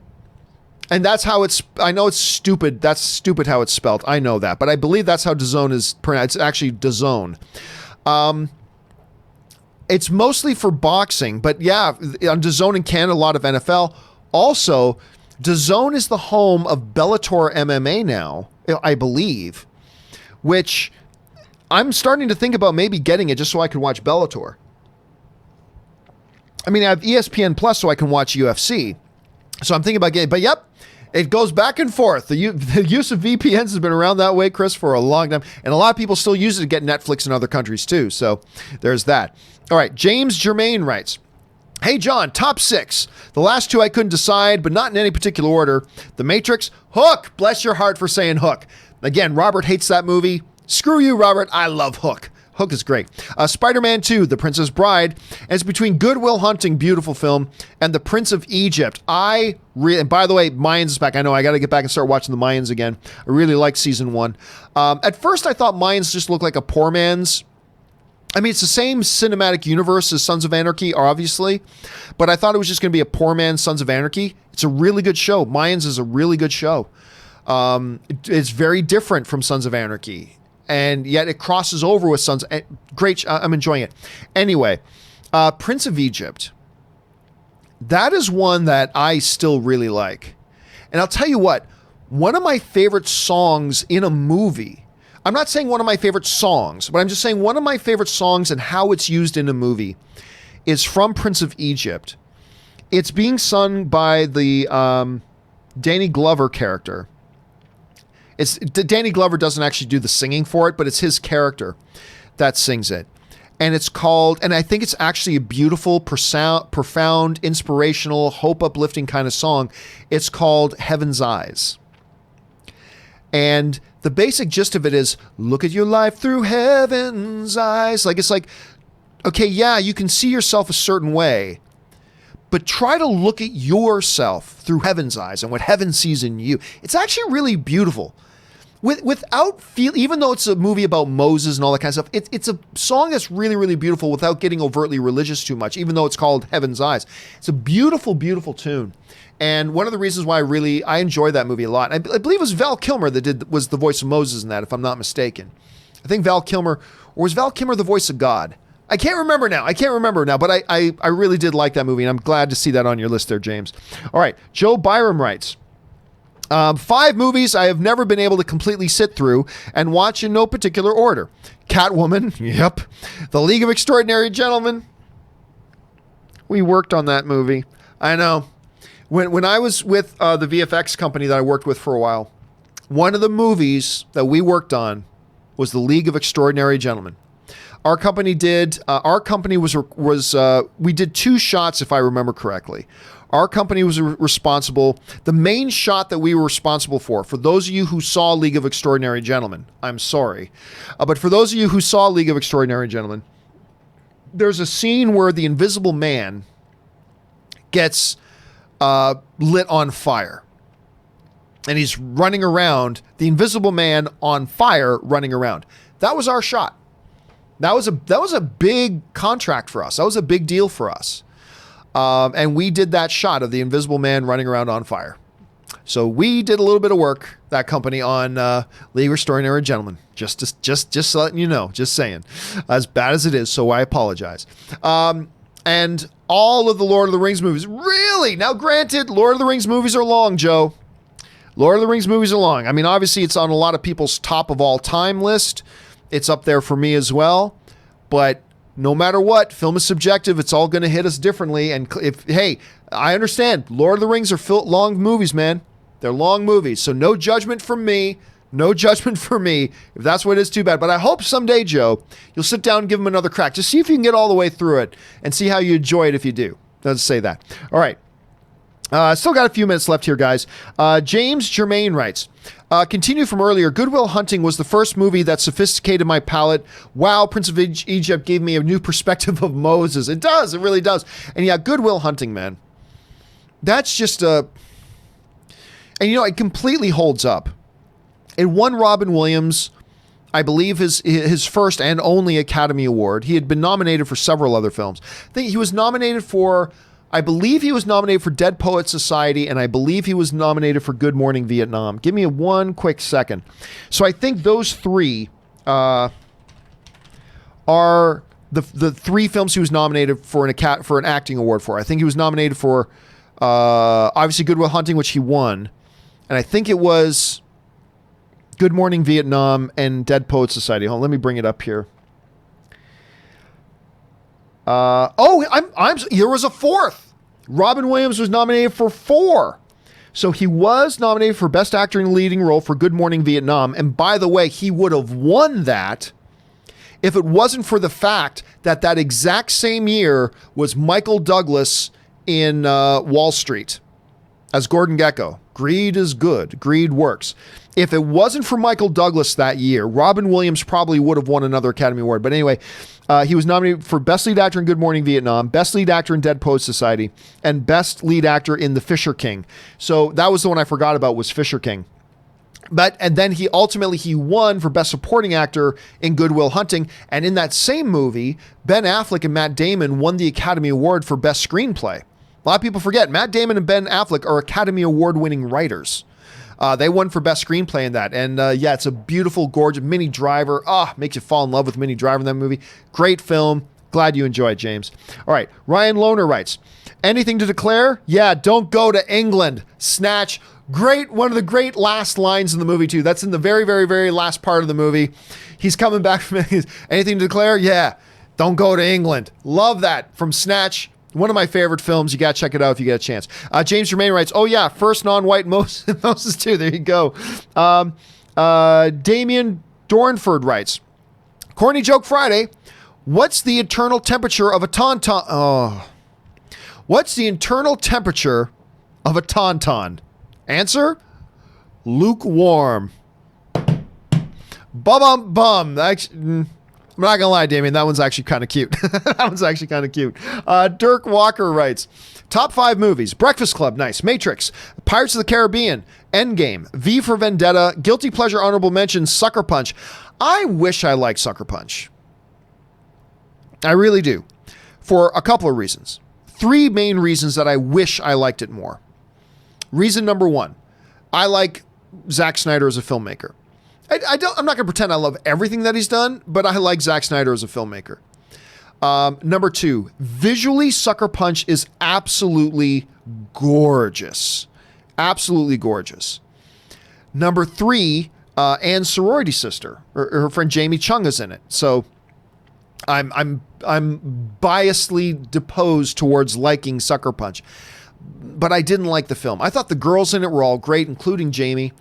and that's how it's, I know it's stupid. That's stupid how it's spelled. I know that. But I believe that's how DAZN is pronounced. It's actually DAZN. It's mostly for boxing. But yeah, on DAZN in Canada, a lot of NFL. Also, DAZN is the home of Bellator MMA now, I believe, which I'm starting to think about maybe getting it just so I can watch Bellator. I mean, I have ESPN Plus so I can watch UFC. So I'm thinking about getting, but yep, it goes back and forth. The use of VPNs has been around that way, Chris, for a long time. And a lot of people still use it to get Netflix in other countries too. So there's that. All right, James Germain writes, hey, John, top 6. The last 2 I couldn't decide, but not in any particular order. The Matrix, Hook. Bless your heart for saying Hook. Again, Robert hates that movie. Screw you, Robert. I love Hook. Hook is great. Spider-Man 2, The Princess Bride. And it's between Good Will Hunting, beautiful film, and The Prince of Egypt. And by the way, Mayans is back. I know I got to get back and start watching the Mayans again. I really like season 1. At first, I thought Mayans just looked like a poor man's. I mean, it's the same cinematic universe as Sons of Anarchy, obviously, but I thought it was just going to be a poor man's Sons of Anarchy. It's a really good show. Mayans is a really good show. It's very different from Sons of Anarchy, and yet it crosses over with Sons. Great. I'm enjoying it. Anyway, Prince of Egypt. That is one that I still really like. And I'll tell you what, one of my favorite songs in a movie, I'm not saying one of my favorite songs, but I'm just saying one of my favorite songs and how it's used in a movie is from Prince of Egypt. It's being sung by the Danny Glover character. Danny Glover doesn't actually do the singing for it, but it's his character that sings it. And it's called, and I think it's actually a beautiful, profound, inspirational, hope uplifting kind of song. It's called Heaven's Eyes. And the basic gist of it is, look at your life through heaven's eyes. Like, it's like, okay, yeah, you can see yourself a certain way, but try to look at yourself through heaven's eyes and what heaven sees in you. It's actually really beautiful. Without feel, even though it's a movie about Moses and all that kind of stuff, it's a song that's really, really beautiful without getting overtly religious too much, even though it's called Heaven's Eyes. It's a beautiful, beautiful tune. And one of the reasons why I enjoy that movie a lot, I believe it was Val Kilmer that was the voice of Moses in that, if I'm not mistaken. I think Val Kilmer, or was Val Kilmer the voice of God? I can't remember now, but I really did like that movie, and I'm glad to see that on your list there, James. All right, Joe Byram writes, 5 movies I have never been able to completely sit through and watch in no particular order. Catwoman, yep. The League of Extraordinary Gentlemen. We worked on that movie. I know. When I was with the VFX company that I worked with for a while, one of the movies that we worked on was The League of Extraordinary Gentlemen. Our company we did 2 shots, if I remember correctly. Our company was responsible, the main shot that we were responsible for those of you who saw League of Extraordinary Gentlemen, I'm sorry. But for those of you who saw League of Extraordinary Gentlemen, there's a scene where the Invisible Man gets lit on fire. And he's running around, the Invisible Man on fire running around. That was our shot. That was a big contract for us. That was a big deal for us. And we did that shot of the Invisible Man running around on fire. So we did a little bit of work, that company, on League of Extraordinary Gentlemen. Just letting you know, just saying. As bad as it is, so I apologize. And all of the Lord of the Rings movies. Really? Now, granted, Lord of the Rings movies are long, Joe. Lord of the Rings movies are long. I mean, obviously, it's on a lot of people's top of all time list. It's up there for me as well. But no matter what, film is subjective. It's all going to hit us differently. And hey, I understand. Lord of the Rings are long movies, man. They're long movies. So no judgment from me. No judgment for me. If that's what it is, too bad. But I hope someday, Joe, you'll sit down and give them another crack. Just see if you can get all the way through it and see how you enjoy it if you do. Let's say that. All right. Still got a few minutes left here, guys. James Germain writes, continue from earlier. Good Will Hunting was the first movie that sophisticated my palate. Wow, Prince of Egypt gave me a new perspective of Moses. It does. It really does. And yeah, Good Will Hunting, man. That's just and it completely holds up. It won Robin Williams, I believe, his first and only Academy Award. He had been nominated for several other films. I think he was nominated for... I believe he was nominated for Dead Poets Society, and I believe he was nominated for Good Morning Vietnam. Give me one quick second. So I think those 3 are the 3 films he was nominated for an acting award for. I think he was nominated for obviously Good Will Hunting, which he won, and I think it was Good Morning Vietnam and Dead Poets Society. Hold on, let me bring it up here. There was a 4th. Robin Williams was nominated for 4. So he was nominated for Best Actor in a Leading Role for Good Morning Vietnam. And by the way, he would have won that if it wasn't for the fact that exact same year was Michael Douglas in Wall Street as Gordon Gekko. Greed is good. Greed works. If it wasn't for Michael Douglas that year, Robin Williams probably would have won another Academy Award. But anyway, he was nominated for Best Lead Actor in Good Morning Vietnam, Best Lead Actor in Dead Poets Society, and Best Lead Actor in The Fisher King. So that was the one I forgot about, was Fisher King. And then he ultimately won for Best Supporting Actor in Good Will Hunting. And in that same movie, Ben Affleck and Matt Damon won the Academy Award for Best Screenplay. A lot of people forget, Matt Damon and Ben Affleck are Academy Award-winning writers. They won for Best Screenplay in that. And it's a beautiful, gorgeous Minnie Driver. Makes you fall in love with Minnie Driver in that movie. Great film. Glad you enjoyed, James. All right. Ryan Lohner writes, anything to declare? Yeah, don't go to England. Snatch. Great. One of the great last lines in the movie, too. That's in the very, very, very last part of the movie. He's coming back from anything to declare? Yeah, don't go to England. Love that from Snatch. One of my favorite films. You got to check it out if you get a chance. James Germain writes, oh yeah, first non-white Moses too. There you go. Damien Dornford writes, Corny Joke Friday. What's the internal temperature of a tauntaun? Oh. What's the internal temperature of a tauntaun? Answer, lukewarm. Bum. I'm not gonna lie, Damien, that one's actually kind of cute. Dirk Walker writes, top 5 movies: Breakfast Club, nice. Matrix, Pirates of the Caribbean, Endgame, V for Vendetta, guilty pleasure honorable mention, Sucker Punch. I wish I liked Sucker Punch. I really do, for a couple of reasons. 3 main reasons that I wish I liked it more. Reason number 1, I like Zack Snyder as a filmmaker. I'm not going to pretend I love everything that he's done, but I like Zack Snyder as a filmmaker. Number 2, visually, Sucker Punch is absolutely gorgeous. Absolutely gorgeous. Number 3, Anne's sorority sister, or her friend Jamie Chung is in it. So I'm biasedly deposed towards liking Sucker Punch, but I didn't like the film. I thought the girls in it were all great, including Jamie.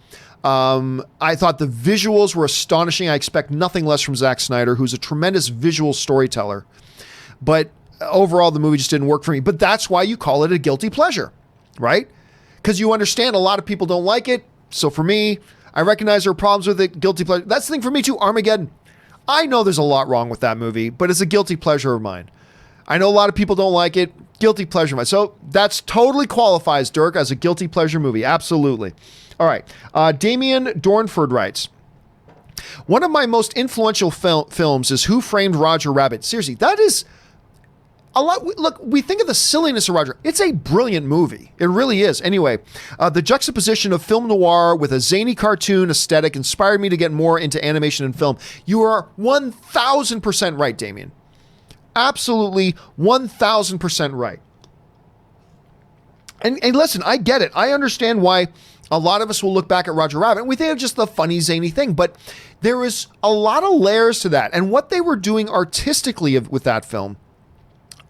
I thought the visuals were astonishing. I expect nothing less from Zack Snyder, who's a tremendous visual storyteller. But overall, the movie just didn't work for me. But that's why you call it a guilty pleasure, right? Because you understand a lot of people don't like it. So for me, I recognize there are problems with it. Guilty pleasure. That's the thing for me too. Armageddon. I know there's a lot wrong with that movie, but it's a guilty pleasure of mine. I know a lot of people don't like it. Guilty pleasure of mine. So that's totally qualifies, Dirk, as a guilty pleasure movie. Absolutely. All right. Damien Dornford writes, one of my most influential films is Who Framed Roger Rabbit. Seriously, that is a lot. Look, we think of the silliness of Roger. It's a brilliant movie. It really is. Anyway, the juxtaposition of film noir with a zany cartoon aesthetic inspired me to get more into animation and film. You are 1,000% right, Damien. Absolutely 1,000% right. And listen, I get it. I understand why a lot of us will look back at Roger Rabbit and we think of just the funny, zany thing, but there is a lot of layers to that. And what they were doing artistically with that film,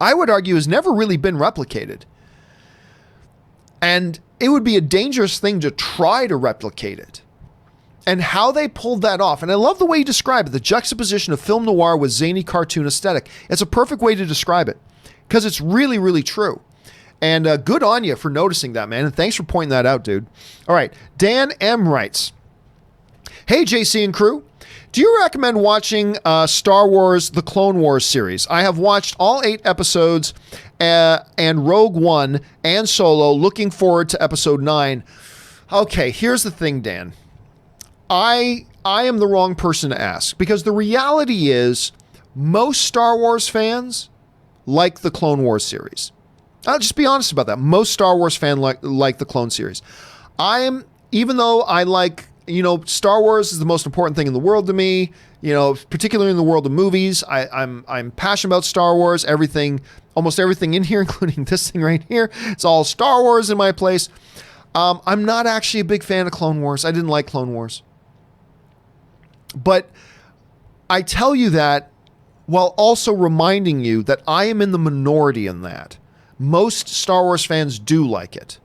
I would argue, has never really been replicated. And it would be a dangerous thing to try to replicate it. And how they pulled that off. And I love the way you describe it, the juxtaposition of film noir with zany cartoon aesthetic. It's a perfect way to describe it because it's really, really true. And good on you for noticing that, man. And thanks for pointing that out, dude. All right. Dan M. writes, hey, JC and crew. Do you recommend watching Star Wars The Clone Wars series? I have watched all 8 episodes and Rogue One and Solo. Looking forward to episode 9. Okay, here's the thing, Dan. I am the wrong person to ask because the reality is most Star Wars fans like the Clone Wars series. I'll just be honest about that. Most Star Wars fans like the Clone series. Even though I like, Star Wars is the most important thing in the world to me, particularly in the world of movies. I'm passionate about Star Wars, almost everything in here, including this thing right here. It's all Star Wars in my place. I'm not actually a big fan of Clone Wars. I didn't like Clone Wars. But I tell you that while also reminding you that I am in the minority in that. Most Star Wars fans do like it.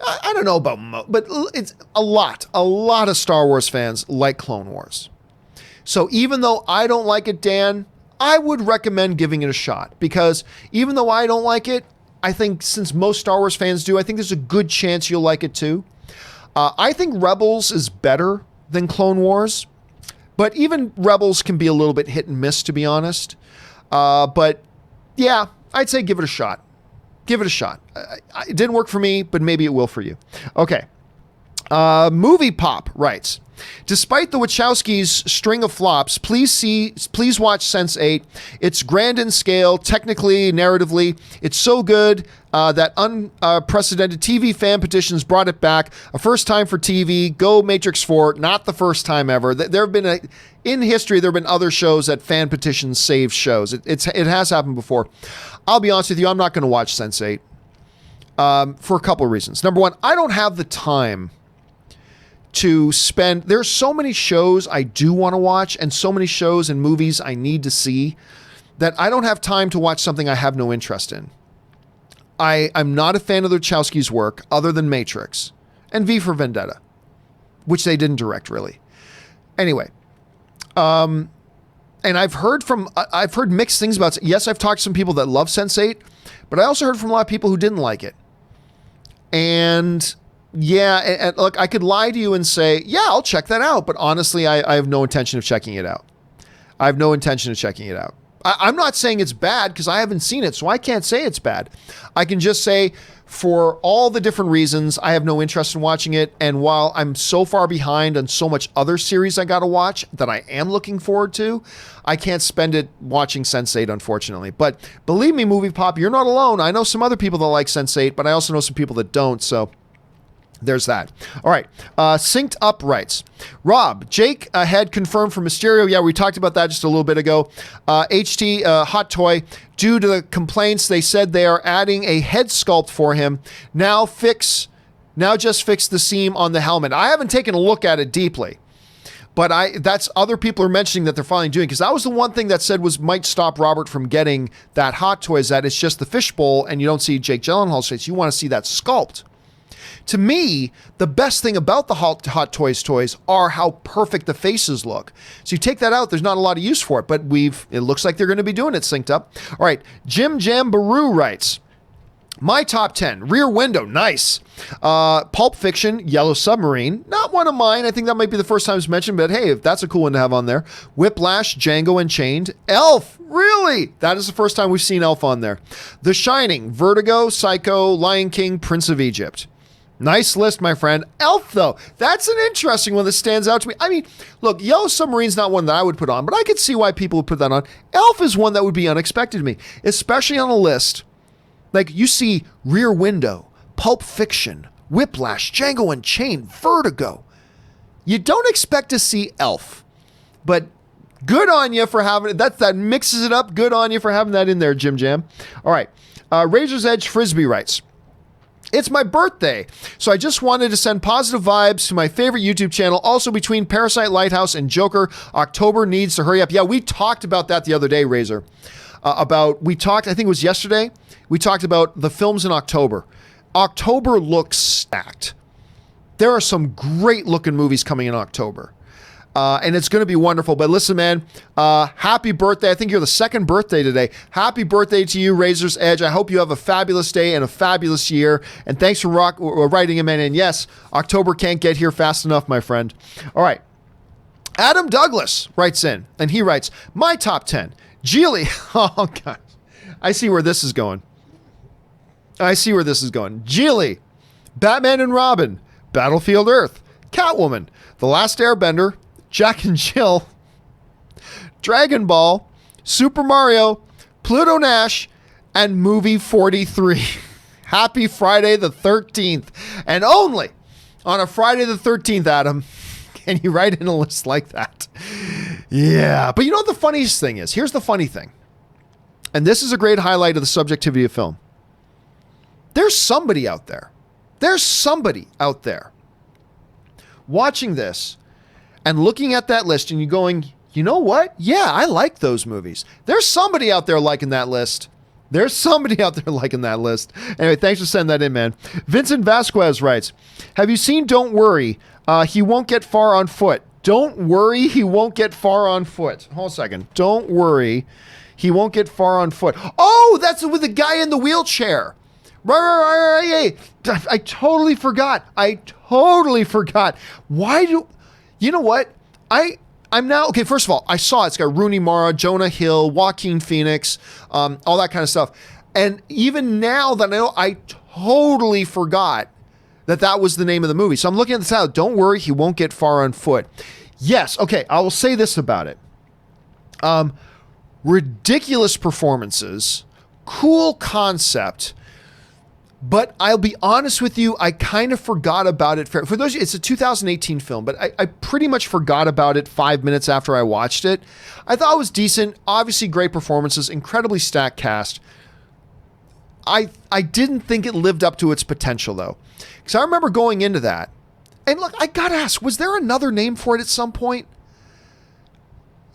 I don't know about but it's a lot of Star Wars fans like Clone Wars. So even though I don't like it, Dan, I would recommend giving it a shot because even though I don't like it, I think since most Star Wars fans do, I think there's a good chance you'll like it too. I think Rebels is better than Clone Wars, but even Rebels can be a little bit hit and miss, to be honest. But yeah, I'd say give it a shot. Give it a shot. It didn't work for me, but maybe it will for you. Okay. Movie Pop writes, despite the Wachowskis' string of flops, please watch Sense8. It's grand in scale, technically, narratively. It's so good that unprecedented TV fan petitions brought it back. A first time for TV. Go Matrix 4. Not the first time ever. There have been in history, there have been other shows that fan petitions saved shows. It has happened before. I'll be honest with you, I'm not going to watch Sense8 for a couple of reasons. Number one, I don't have the time to spend. There's so many shows I do want to watch and so many shows and movies I need to see that I don't have time to watch something I have no interest in. I'm not a fan of the Wachowskis' work other than Matrix and V for Vendetta, which they didn't direct really. Anyway, and I've heard mixed things about. Yes, I've talked to some people that love Sense8, but I also heard from a lot of people who didn't like it. And yeah, and look, I could lie to you and say, yeah, I'll check that out. But honestly, I have no intention of checking it out. I'm not saying it's bad because I haven't seen it, so I can't say it's bad. I can just say for all the different reasons, I have no interest in watching it. And while I'm so far behind on so much other series I got to watch that I am looking forward to, I can't spend it watching Sense8, unfortunately. But believe me, Movie Pop, you're not alone. I know some other people that like Sense8, but I also know some people that don't, so there's that. All right. Synced Up writes, Rob, Jake had confirmed for Mysterio. Yeah, we talked about that just a little bit ago. HT Hot Toy, due to the complaints, they said they are adding a head sculpt for him. Now just fix the seam on the helmet. I haven't taken a look at it deeply, but that's other people are mentioning that they're finally doing, because that was the one thing that said might stop Robert from getting that Hot Toy, is that it's just the fishbowl and you don't see Jake Gyllenhaal's face. You want to see that sculpt. To me, the best thing about the Hot Toys are how perfect the faces look. So you take that out, there's not a lot of use for it, but it looks like they're going to be doing it Synced Up. All right, Jim Jambaroo writes, my top 10, Rear Window, nice. Pulp Fiction, Yellow Submarine, not one of mine. I think that might be the first time it's mentioned, but hey, if that's a cool one to have on there. Whiplash, Django Unchained, Elf, really? That is the first time we've seen Elf on there. The Shining, Vertigo, Psycho, Lion King, Prince of Egypt. Nice list, my friend. Elf, though, that's an interesting one that stands out to me. I mean, look, Yellow Submarine's not one that I would put on, but I could see why people would put that on. Elf is one that would be unexpected to me, especially on a list. Like, you see Rear Window, Pulp Fiction, Whiplash, Django Unchained, Vertigo. You don't expect to see Elf, but good on you for having it. That mixes it up. Good on you for having that in there, Jim Jam. All right. Razor's Edge Frisbee writes, it's my birthday, so I just wanted to send positive vibes to my favorite YouTube channel. Also, between Parasite, Lighthouse, and Joker, October needs to hurry up. Yeah, we talked about that the other day, Razor. I think it was yesterday, we talked about the films in October. October looks stacked. There are some great looking movies coming in October. And it's going to be wonderful. But listen, man, happy birthday. I think you're the second birthday today. Happy birthday to you, Razor's Edge. I hope you have a fabulous day and a fabulous year. And thanks for writing him in. And yes, October can't get here fast enough, my friend. All right. Adam Douglas writes in, and he writes, my top 10. Geely. Oh, God. I see where this is going. Geely, Batman and Robin, Battlefield Earth, Catwoman, The Last Airbender, Jack and Jill, Dragon Ball, Super Mario, Pluto Nash, and Movie 43. Happy Friday the 13th. And only on a Friday the 13th, Adam, can you write in a list like that. Yeah. But you know what the funniest thing is? Here's the funny thing. And this is a great highlight of the subjectivity of film. There's somebody out there watching this and looking at that list and you going, you know what? Yeah, I like those movies. There's somebody out there liking that list. Anyway, thanks for sending that in, man. Vincent Vasquez writes, have you seen Don't Worry, He Won't Get Far on Foot? Don't worry, he won't get far on foot. Hold on a second. Don't worry, he won't get far on foot. Oh, that's with the guy in the wheelchair. Right. I totally forgot. You know what? I'm now, okay, first of all, I saw it. It's got Rooney Mara, Jonah Hill, Joaquin Phoenix, all that kind of stuff. And even now that I know, I totally forgot that was the name of the movie. So I'm looking at the title. Don't worry, he won't get far on foot. Yes, okay, I will say this about it. Ridiculous performances, cool concept, but I'll be honest with you, I kind of forgot about it. For those, it's a 2018 film, but I pretty much forgot about it 5 minutes after I watched it. I thought it was decent, obviously great performances, incredibly stacked cast. I didn't think it lived up to its potential though, because I remember going into that, and look, I gotta ask, was there another name for it at some point?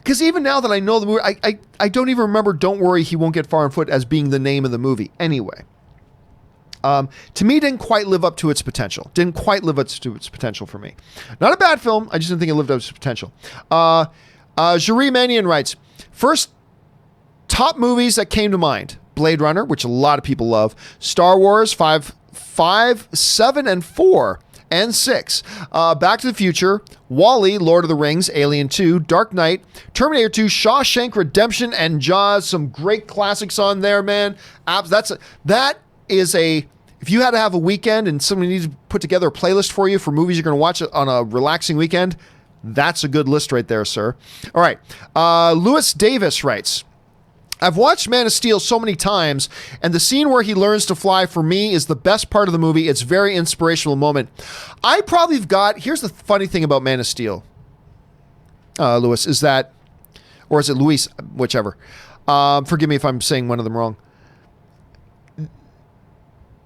because even now that I know the movie, I don't even remember Don't Worry, He Won't Get Far on Foot as being the name of the movie anyway. To me, didn't quite live up to its potential. Didn't quite live up to its potential for me. Not a bad film. I just didn't think it lived up to its potential. Jari Manian writes, first top movies that came to mind. Blade Runner, which a lot of people love. Star Wars 5, 7, and 4. And 6. Back to the Future, WALL-E, Lord of the Rings, Alien 2, Dark Knight, Terminator 2, Shawshank Redemption, and Jaws. Some great classics on there, man. That is a... If you had to have a weekend and somebody needs to put together a playlist for you for movies you're going to watch on a relaxing weekend, that's a good list right there, sir. All right. Lewis Davis writes, I've watched Man of Steel so many times, and the scene where he learns to fly for me is the best part of the movie. It's a very inspirational moment. I probably have got... Here's the funny thing about Man of Steel, Lewis, is that... Or is it Luis? Whichever. Forgive me if I'm saying one of them wrong.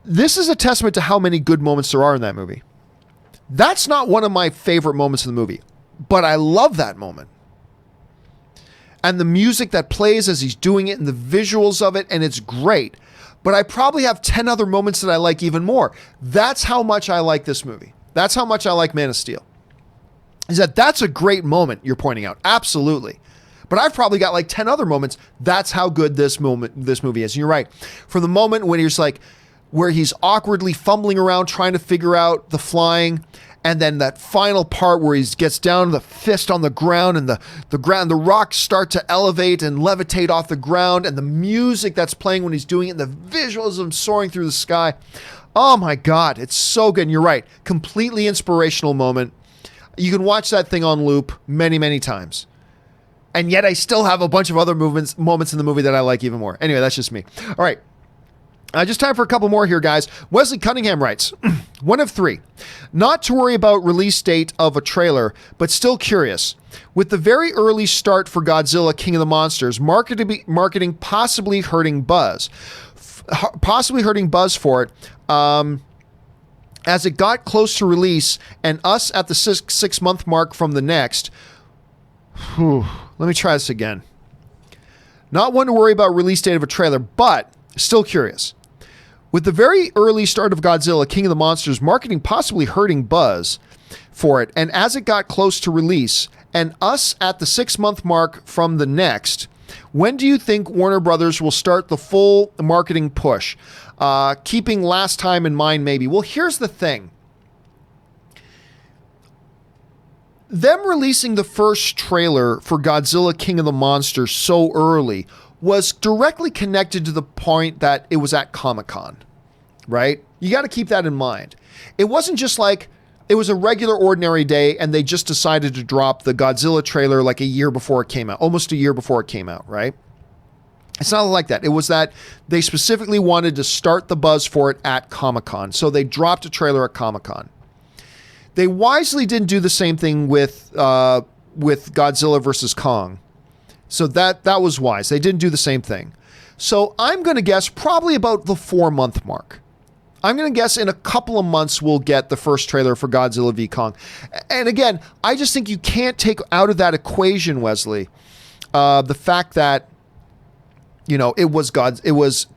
This is a testament to how many good moments there are in that movie. That's not one of my favorite moments in the movie, but I love that moment. And the music that plays as he's doing it and the visuals of it, and it's great. But I probably have 10 other moments that I like even more. That's how much I like this movie. That's how much I like Man of Steel. That's a great moment you're pointing out. Absolutely. But I've probably got like 10 other moments. That's how good this movie is. And you're right. For the moment when he's like, where he's awkwardly fumbling around trying to figure out the flying, and then that final part where he gets down to the fist on the ground, and the rocks start to elevate and levitate off the ground, and the music that's playing when he's doing it, and the visuals of him soaring through the sky. Oh my God, it's so good. And you're right. Completely inspirational moment. You can watch that thing on loop many, many times. And yet I still have a bunch of other moments in the movie that I like even more. Anyway, that's just me. All right. Just time for a couple more here, guys. Wesley Cunningham writes, one of 3. Not to worry about release date of a trailer, but still curious. With the very early start for Godzilla King of the Monsters, marketing possibly hurting buzz. For it, as it got close to release and us at the 6-month mark from the next. Let me try this again. Not one to worry about release date of a trailer, but still curious. With the very early start of Godzilla King of the Monsters, marketing possibly hurting buzz for it, and as it got close to release, and us at the 6-month mark from the next, when do you think Warner Brothers will start the full marketing push? Keeping last time in mind, maybe. Well, here's the thing. Them releasing the first trailer for Godzilla King of the Monsters so early was directly connected to the point that it was at Comic-Con, right? You got to keep that in mind. It wasn't just like it was a regular ordinary day and they just decided to drop the Godzilla trailer like a year before it came out, almost a year before it came out, right? It's not like that. It was that they specifically wanted to start the buzz for it at Comic-Con. So they dropped a trailer at Comic-Con. They wisely didn't do the same thing with Godzilla versus Kong. So that was wise. They didn't do the same thing. So I'm going to guess probably about the 4-month mark. I'm going to guess in a couple of months we'll get the first trailer for Godzilla v Kong. And again, I just think you can't take out of that equation, Wesley, the fact that, you know, it was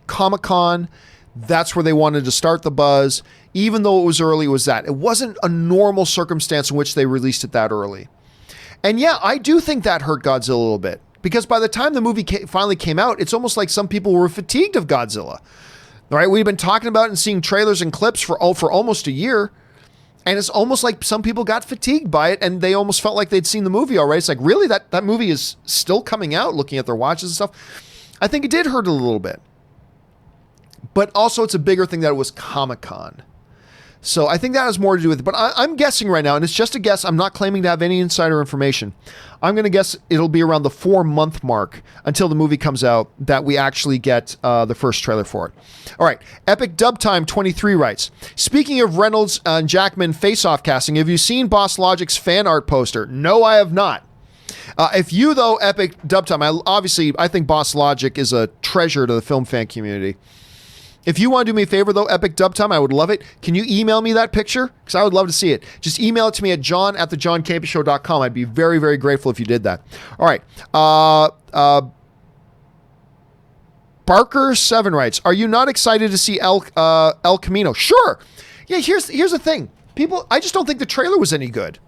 Comic-Con. That's where they wanted to start the buzz. Even though it was early, it was that. It wasn't a normal circumstance in which they released it that early. And yeah, I do think that hurt Godzilla a little bit. Because by the time the movie finally came out, it's almost like some people were fatigued of Godzilla. All right, we've been talking about and seeing trailers and clips for almost a year. And it's almost like some people got fatigued by it and they almost felt like they'd seen the movie already. It's like, really? That movie is still coming out, looking at their watches and stuff. I think it did hurt a little bit. But also it's a bigger thing that it was Comic-Con. So I think that has more to do with it. But I'm guessing right now, and it's just a guess. I'm not claiming to have any insider information. I'm going to guess it'll be around the 4-month mark until the movie comes out that we actually get the first trailer for it. All right. Epic Dub Time 23 writes, speaking of Reynolds and Jackman face-off casting, have you seen Boss Logic's fan art poster? No, I have not. If you, though, Epic Dub Time, I think Boss Logic is a treasure to the film fan community. If you want to do me a favor, though, Epic Dub Time, I would love it. Can you email me that picture? Because I would love to see it. Just email it to me at john@thejohncampeashow.com. I'd be very, very grateful if you did that. All right. Barker7 writes, are you not excited to see El Camino? Sure. Yeah, here's the thing. People, I just don't think the trailer was any good.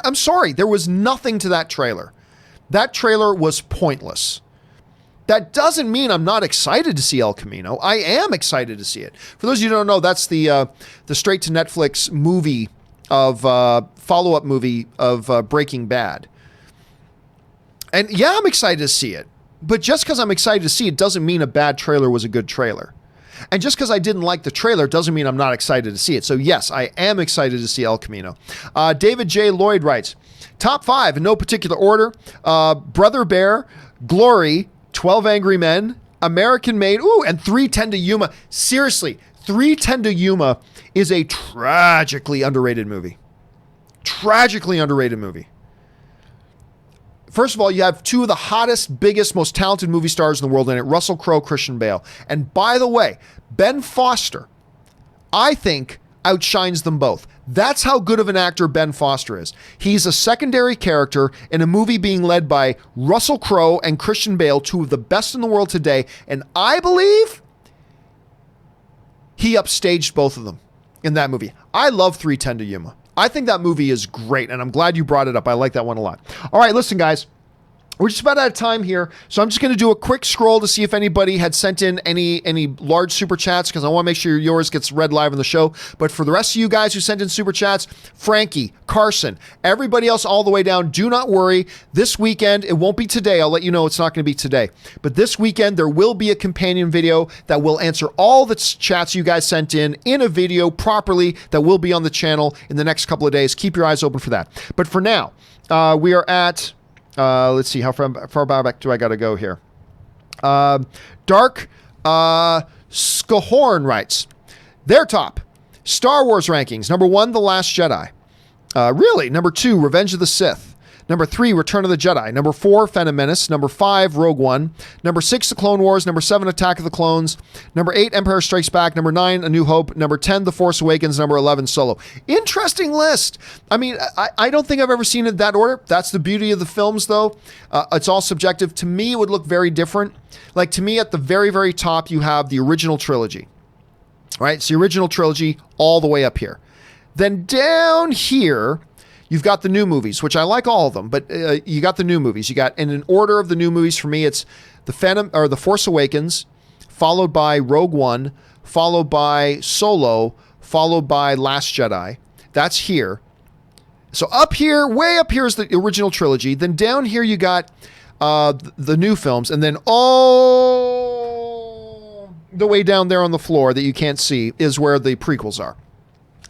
I'm sorry. There was nothing to that trailer. That trailer was pointless. That doesn't mean I'm not excited to see El Camino. I am excited to see it. For those of you who don't know, that's the straight to Netflix movie of follow-up movie of Breaking Bad. And yeah, I'm excited to see it. But just because I'm excited to see it doesn't mean a bad trailer was a good trailer. And just because I didn't like the trailer doesn't mean I'm not excited to see it. So yes, I am excited to see El Camino. David J. Lloyd writes, top 5 in no particular order. Brother Bear, Glory, 12 Angry Men, American Made, and 3:10 to Yuma. Seriously, 3:10 to Yuma is a tragically underrated movie. Tragically underrated movie. First of all, you have 2 of the hottest, biggest, most talented movie stars in the world in it, Russell Crowe, Christian Bale. And by the way, Ben Foster, I think, outshines them both. That's how good of an actor Ben Foster is. He's a secondary character in a movie being led by Russell Crowe and Christian Bale, 2 of the best in the world today. And I believe he upstaged both of them in that movie. I love 3:10 to Yuma. I think that movie is great, and I'm glad you brought it up. I like that one a lot. All right, listen, guys. We're just about out of time here, so I'm just going to do a quick scroll to see if anybody had sent in any large super chats, because I want to make sure yours gets read live on the show. But for the rest of you guys who sent in super chats, Frankie, Carson, everybody else all the way down, do not worry. This weekend, it won't be today. I'll let you know it's not going to be today. But this weekend, there will be a companion video that will answer all the chats you guys sent in a video properly that will be on the channel in the next couple of days. Keep your eyes open for that. But for now, we are at... let's see, how far back do I got to go here? Dark Skahorn writes, their top Star Wars rankings. Number 1, The Last Jedi. Really? Number 2, Revenge of the Sith. Number 3, Return of the Jedi. Number 4, Phantom Menace. Number 5, Rogue One. Number 6, The Clone Wars. Number 7, Attack of the Clones. Number 8, Empire Strikes Back. Number 9, A New Hope. Number 10, The Force Awakens. Number 11, Solo. Interesting list. I mean, I don't think I've ever seen it in that order. That's the beauty of the films, though. It's all subjective. To me, it would look very different. Like, to me, at the very, very top, you have the original trilogy. Right? It's the original trilogy all the way up here. Then down here... you've got the new movies, which I like all of them, but you got the new movies. You got, in an order of the new movies for me, it's The Force Awakens, followed by Rogue One, followed by Solo, followed by Last Jedi. That's here. So up here, way up here is the original trilogy. Then down here you got the new films, and then all the way down there on the floor that you can't see is where the prequels are.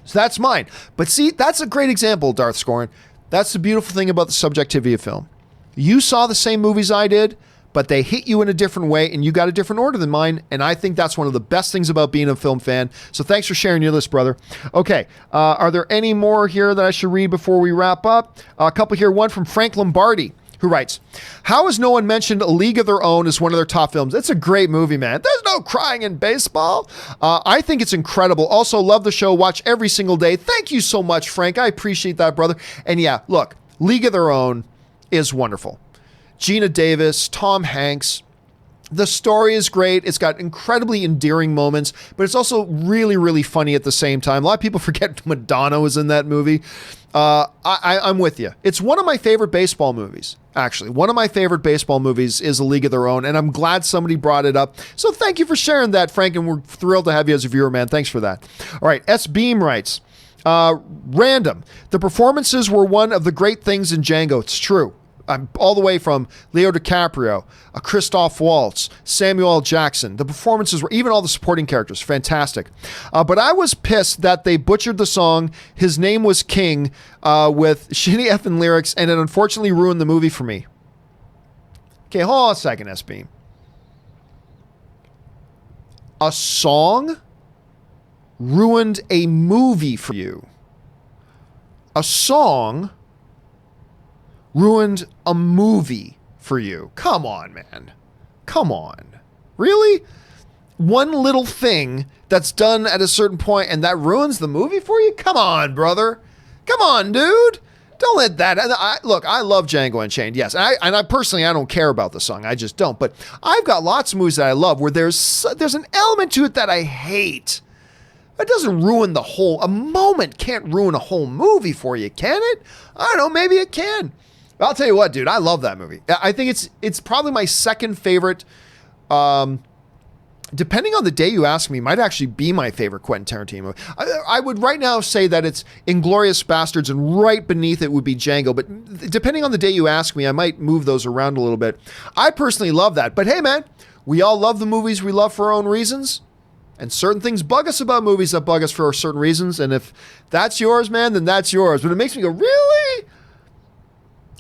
So that's mine. But see, that's a great example, Darth Scorn. That's the beautiful thing about the subjectivity of film. You saw the same movies I did, but they hit you in a different way, and you got a different order than mine, and I think that's one of the best things about being a film fan. So thanks for sharing your list, brother. Okay, are there any more here that I should read before we wrap up? A couple here. One from Frank Lombardi, who writes, how has no one mentioned A League of Their Own as one of their top films? It's a great movie, man. There's no crying in baseball. I think it's incredible. Also, love the show. Watch every single day. Thank you so much, Frank. I appreciate that, brother. And yeah, look, League of Their Own is wonderful. Gina Davis, Tom Hanks. The story is great. It's got incredibly endearing moments, but it's also really, really funny at the same time. A lot of people forget Madonna was in that movie. I'm with you. It's one of my favorite baseball movies, actually. One of my favorite baseball movies is A League of Their Own, and I'm glad somebody brought it up. So thank you for sharing that, Frank, and we're thrilled to have you as a viewer, man. Thanks for that. All right, S. Beam writes, random. The performances were one of the great things in Django. It's true. All the way from Leo DiCaprio, Christoph Waltz, Samuel L. Jackson. The performances were, even all the supporting characters, fantastic. But I was pissed that they butchered the song His Name Was King with shitty effing lyrics, and it unfortunately ruined the movie for me. Okay, hold on a second, S-Beam. A song ruined a movie for you. A song ruined a movie for you. Come on, man. Come on. Really? one little thing that's done at a certain point and that ruins the movie for you? Come on, brother. Come on, dude. Don't let that. Look, I love Django Unchained, yes. And I personally, I don't care about the song. I just don't. But I've got lots of movies that I love where there's an element to it that I hate. It doesn't ruin a moment can't ruin a whole movie for you, can it? I don't know, maybe it can. I'll tell you what, dude, I love that movie. I think it's probably my second favorite. Depending on the day you ask me, might actually be my favorite Quentin Tarantino movie. I would right now say that it's Inglourious Bastards, and right beneath it would be Django. But depending on the day you ask me, I might move those around a little bit. I personally love that. But hey, man, we all love the movies we love for our own reasons. And certain things bug us about movies that bug us for certain reasons. And if that's yours, man, then that's yours. But it makes me go, really?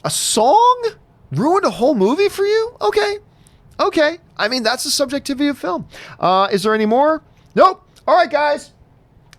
A song ruined a whole movie for you? Okay. I mean, that's the subjectivity of film. Is there any more? Nope. All right, guys.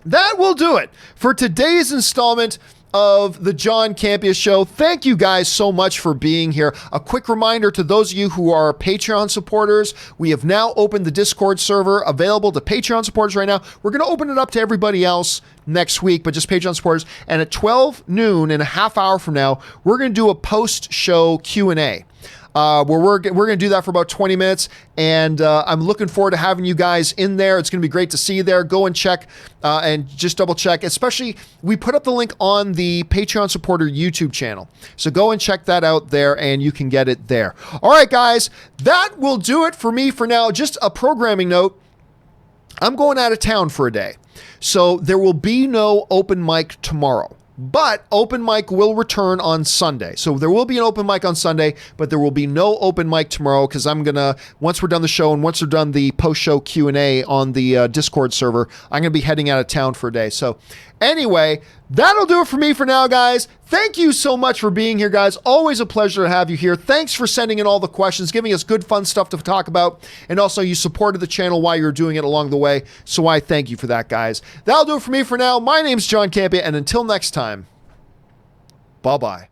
That will do it for today's installment of the John Campea Show. Thank you guys so much for being here. A quick reminder to those of you who are Patreon supporters, we have now opened the Discord server available to Patreon supporters right now. We're going to open it up to everybody else next week, but just Patreon supporters. And at 12 noon, in a half hour from now, we're going to do a post-show Q&A. Where we're going to do that for about 20 minutes, and I'm looking forward to having you guys in there. It's going to be great to see you there. Go and check and just double check. Especially, we put up the link on the Patreon supporter YouTube channel, so go and check that out there, and you can get it there. All right, guys, that will do it for me for now. Just a programming note. I'm going out of town for a day, so there will be no open mic tomorrow. But open mic will return on Sunday. So there will be an open mic on Sunday, but there will be no open mic tomorrow because I'm going to, once we're done the show and once we're done the post-show Q&A on the Discord server, I'm going to be heading out of town for a day. So anyway, that'll do it for me for now, guys. Thank you so much for being here, guys. Always a pleasure to have you here. Thanks for sending in all the questions, giving us good, fun stuff to talk about. And also, you supported the channel while you were doing it along the way. So I thank you for that, guys. That'll do it for me for now. My name's John Campea, and until next time, bye-bye.